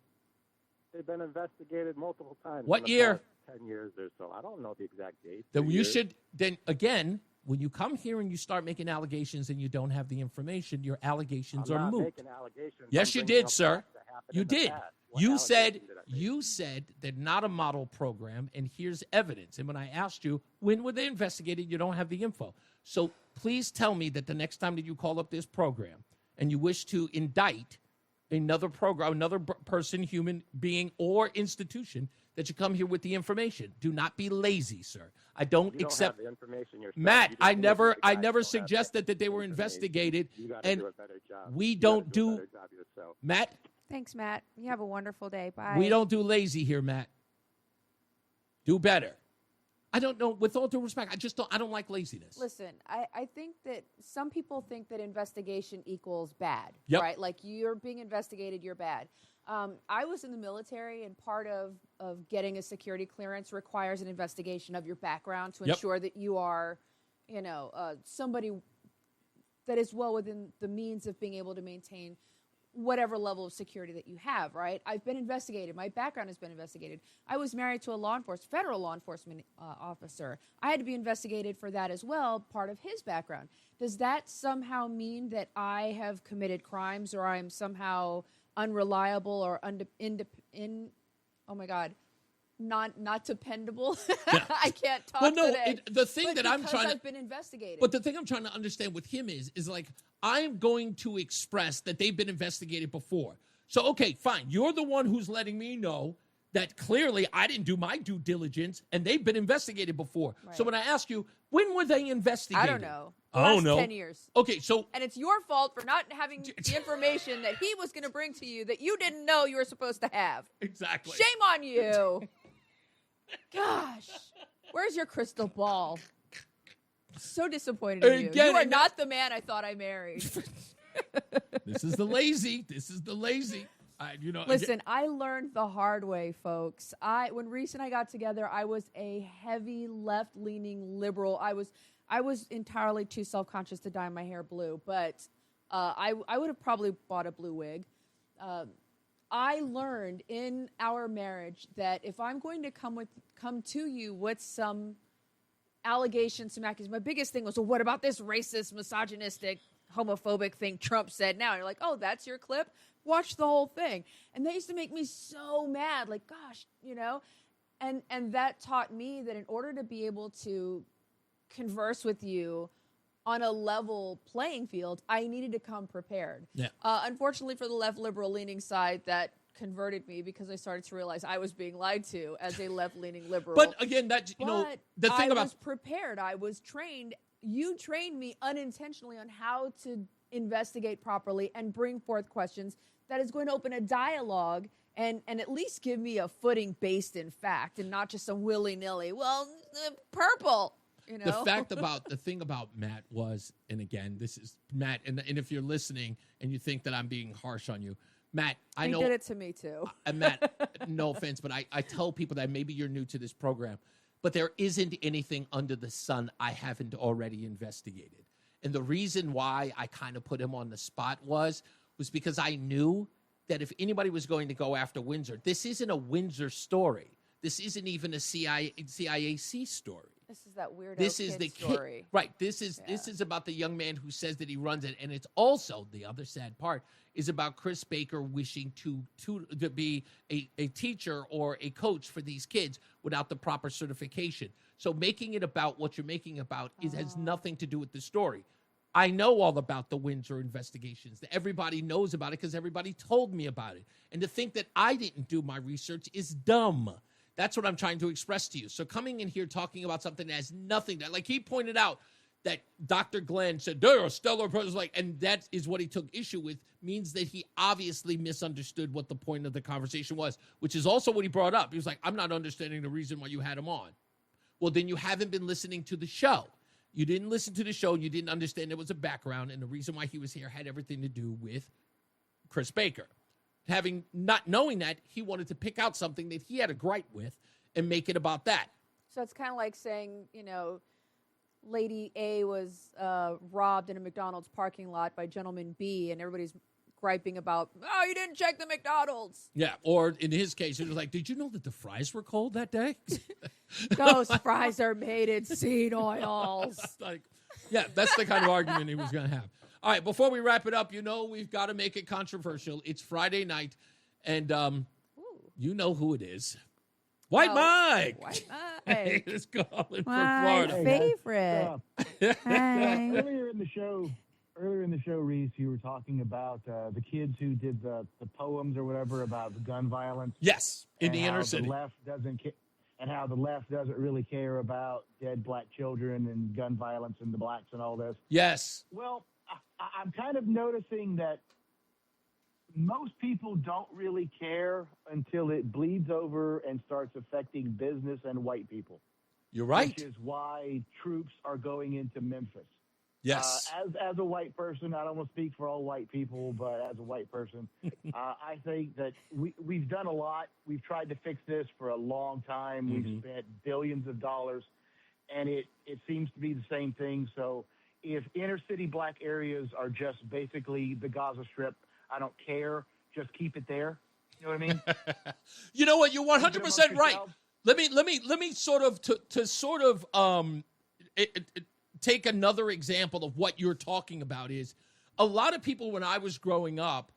They've been investigated multiple times.
What
in the
year?
past 10 years or so. I don't know the exact date.
Then you should. Then again, when you come here and you start making allegations and you don't have the information, your allegations
I'm
are
not
moot.
making allegations.
Yes,
I'm
you
bringing
did,
up
sir.
facts that happened
You
in the
did.
past. What
You
allegations
said
did I make?
you said they're not a model program, and here's evidence. And when I asked you when were they investigated, you don't have the info. So please tell me that the next time that you call up this program and you wish to indict another program, another person, human being, or institution, that you come here with the information. Do not be lazy, sir. I don't
You
accept.
don't have the information yourself.
Matt,
You
I
just
never
look at the guys who don't have
suggested that they were
information.
investigated,
You gotta
and
do a better job.
we
You
don't
gotta
do.
a better job yourself.
Matt,
Thanks, Matt. You have a wonderful day. Bye.
we don't do lazy here, Matt. Do better. I don't know. With all due respect, I don't like laziness.
Listen, I think that some people think that investigation equals bad,
Yep.
right? Like you're being investigated, you're bad. I was in the military, and part of getting a security clearance requires an investigation of your background to
Yep.
ensure that you are, somebody that is well within the means of being able to maintain whatever level of security that you have, right? I've been investigated. My background has been investigated. I was married to a federal law enforcement officer. I had to be investigated for that as well, part of his background. Does that somehow mean that I have committed crimes or I am somehow unreliable or not dependable? I can't talk
Well, no,
today.
the thing
But
that I'm
because
trying to.
I've been investigated.
But the thing I'm trying to understand with him is like, I'm going to express that they've been investigated before. So, okay, fine. You're the one who's letting me know that clearly I didn't do my due diligence and they've been investigated before.
Right.
So when I ask you, when were they investigated?
I don't know. The
I don't
last
know.
10 years.
Okay, so.
And it's your fault for not having the information that he was going to bring to you that you didn't know you were supposed to have.
Exactly.
Shame on you. Gosh. Where's your crystal ball? So disappointed in you.
Again,
You are not the man I thought I married.
This is the lazy.
Listen, I learned the hard way, folks. When Reese and I got together, I was a heavy left-leaning liberal. I was entirely too self-conscious to dye my hair blue, but I would have probably bought a blue wig. I learned in our marriage that if I'm going to come to you with some allegations, some accusations. My biggest thing was, well, what about this racist, misogynistic, homophobic thing Trump said now? And you're like, oh, that's your clip? Watch the whole thing. And that used to make me so mad. Like, gosh, and that taught me that in order to be able to converse with you on a level playing field, I needed to come prepared.
Yeah.
Unfortunately for the left liberal leaning side, that converted me because I started to realize I was being lied to as a left leaning liberal.
But again, the thing
I was prepared. I was trained. You trained me unintentionally on how to investigate properly and bring forth questions that is going to open a dialogue and at least give me a footing based in fact and not just some willy-nilly, well, purple.
The thing about Matt was, and again, this is Matt, and if you're listening and you think that I'm being harsh on you, Matt, I know.
He did it to me too.
And Matt, no offense, but I tell people that maybe you're new to this program, but there isn't anything under the sun I haven't already investigated. And the reason why I kind of put him on the spot was because I knew that if anybody was going to go after Windsor, this isn't a Windsor story. This isn't even a CIAC story.
This is that weirdo
This is the
story.
Right. This is about the young man who says that he runs it. And it's also, the other sad part, is about Chris Baker wishing to be a teacher or a coach for these kids without the proper certification. So making it about what you're making about has nothing to do with the story. I know all about the Windsor investigations. Everybody knows about it because everybody told me about it. And to think that I didn't do my research is dumb. That's what I'm trying to express to you. So coming in here talking about something that has nothing to, like he pointed out that Dr. Glenn said, they're a stellar person, and that is what he took issue with, means that he obviously misunderstood what the point of the conversation was, which is also what he brought up. He was like, I'm not understanding the reason why you had him on. Well, then you haven't been listening to the show. You didn't listen to the show. You didn't understand there was a background, and the reason why he was here had everything to do with Chris Baker. Not knowing that, he wanted to pick out something that he had a gripe with and make it about that.
So it's kind of like saying, Lady A was robbed in a McDonald's parking lot by gentleman B, and everybody's griping about, oh, you didn't check the McDonald's.
Yeah, or in his case, it was like, did you know that the fries were cold that day?
Those fries are made in seed oils.
That's the kind of argument he was going to have. All right, before we wrap it up, we've got to make it controversial. It's Friday night, and you know who it is. White Mike.
White Mike.
He's calling from
My
Florida.
favorite. Hi.
Earlier in the show, Reese, you were talking about the kids who did the poems or whatever about the gun violence.
Yes, in the inner city.
And how the left doesn't really care about dead black children and gun violence and the blacks and all this.
Yes.
Well, I'm kind of noticing that most people don't really care until it bleeds over and starts affecting business and white people.
You're right.
Which is why troops are going into Memphis.
Yes.
As a white person, I don't want to speak for all white people, but as a white person, I think that we've done a lot. We've tried to fix this for a long time.
Mm-hmm.
We've spent billions of dollars, and it seems to be the same thing. So if inner city black areas are just basically the Gaza Strip, I don't care. Just keep it there. You know what I mean?
You know what? You're 100% right. Let me sort of take another example of what you're talking about. Is a lot of people when I was growing up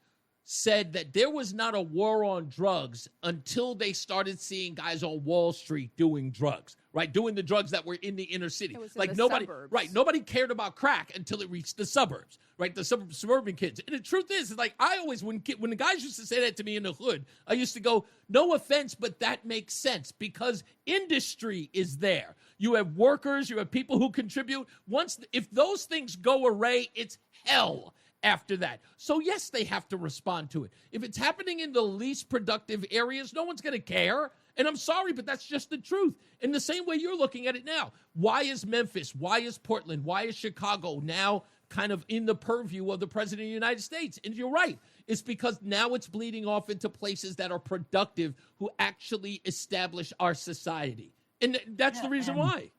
said that there was not a war on drugs until they started seeing guys on Wall Street doing drugs, right? Doing the drugs that were in the inner city. Like nobody, suburbs. Right? Nobody cared about crack until it reached the suburbs, right? The suburban kids. And the truth is like I always, when the guys used to say that to me in the hood, I used to go, no offense, but that makes sense because industry is there. You have workers, you have people who contribute. If those things go away, it's hell after that. So yes, they have to respond to it. If it's happening in the least productive areas, no one's going to care. And I'm sorry, but that's just the truth. In the same way you're looking at it now. Why is Memphis? Why is Portland? Why is Chicago now kind of in the purview of the president of the United States? And you're right. It's because now it's bleeding off into places that are productive who actually establish our society. And that's the reason why.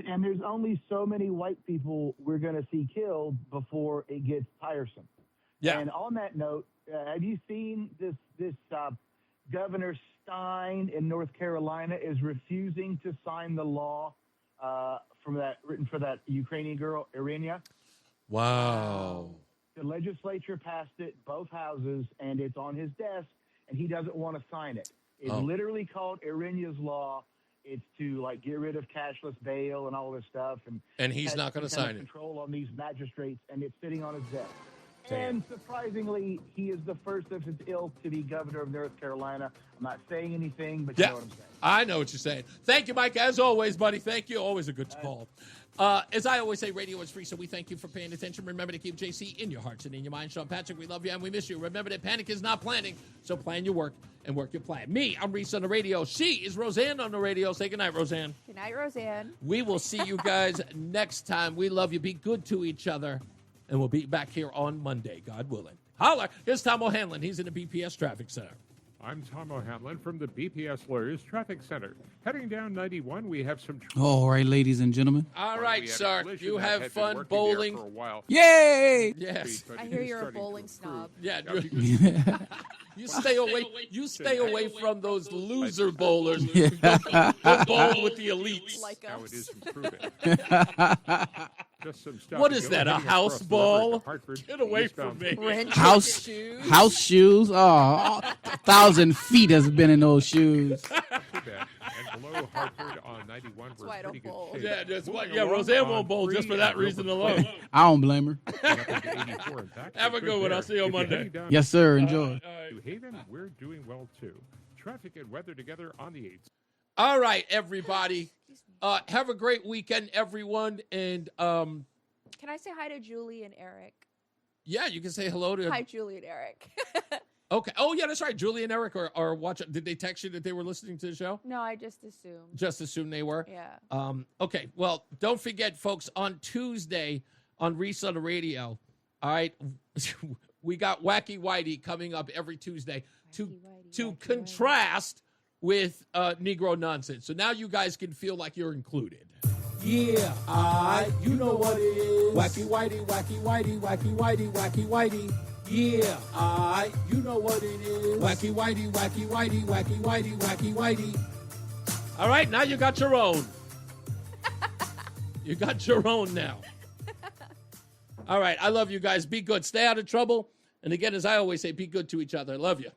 And there's only so many white people we're going to see killed before it gets tiresome.
Yeah.
And on that note, have you seen this Governor Stein in North Carolina is refusing to sign the law written for that Ukrainian girl, Irina.
Wow.
The legislature passed it, both houses, and it's on his desk, and he doesn't want to sign it. It's literally called Irina's Law. It's to get rid of cashless bail and all this stuff,
and he's not going to sign it.
Control on these magistrates, and it's sitting on his desk.
Damn.
And surprisingly, he is the first of his ilk to be governor of North Carolina. I'm not saying anything, but you know what I'm saying.
I know what you're saying. Thank you, Mike. As always, buddy. Thank you. Always a good call. As I always say, radio is free, so we thank you for paying attention. Remember to keep JC in your hearts and in your minds. Sean Patrick, we love you and we miss you. Remember that panic is not planning, so plan your work and work your plan. Me, I'm Reese on the radio. She is Roseanne on the radio. Say goodnight, Roseanne.
Good night, Roseanne.
We will see you guys next time. We love you. Be good to each other, and we'll be back here on Monday, God willing. Holler. Here's Tom O'Hanlon. He's in the BPS Traffic Center.
I'm Tom O'Hanlon from the BPS Lawyers Traffic Center. Heading down 91, we have some...
All right, ladies and gentlemen.
All right, sir. You have fun bowling.
Yay!
Yes.
I hear you're a bowling snob.
Yeah. You stay away. You stay away from those loser bowlers.
Yeah.
Go bowl with the elites.
Like
Now
us.
it is improving. Just some stuff.
What is that? A house ball? Get away from me.
House shoes. Oh, 1,000 feet has been in those shoes.
And below Hartford on 91, we're in pretty good shape.
Yeah, that's why. Yeah, Roseanne won't bowl just for that reason alone.
I don't blame her.
Have a good one. I'll see you on Monday.
Yes, sir. Enjoy.
New Haven, we're doing well too. Traffic and weather together on the 8th.
All right, everybody. Have a great weekend, everyone. And
Can I say hi to Julie and Eric?
yeah, you can say hello to.
Hi, Julie and Eric.
Okay. Oh, yeah, that's right. Julie and Eric are watching. Did they text you that they were listening to the show?
No, I just assumed.
Just assume they were?
Yeah.
Okay. Well, don't forget, folks, on Tuesday on Reese on the Radio, all right, we got Wacky Whitey coming up every Tuesday to contrast with Negro nonsense. So now you guys can feel like you're included.
Yeah, you know what it is. Wacky Whitey, Wacky Whitey, Wacky Whitey, Wacky Whitey. Yeah, you know what it is. Wacky Whitey, Wacky Whitey, Wacky Whitey, Wacky Whitey.
All right, now you got your own. You got your own now. All right, I love you guys. Be good. Stay out of trouble. And again, as I always say, be good to each other. Love you.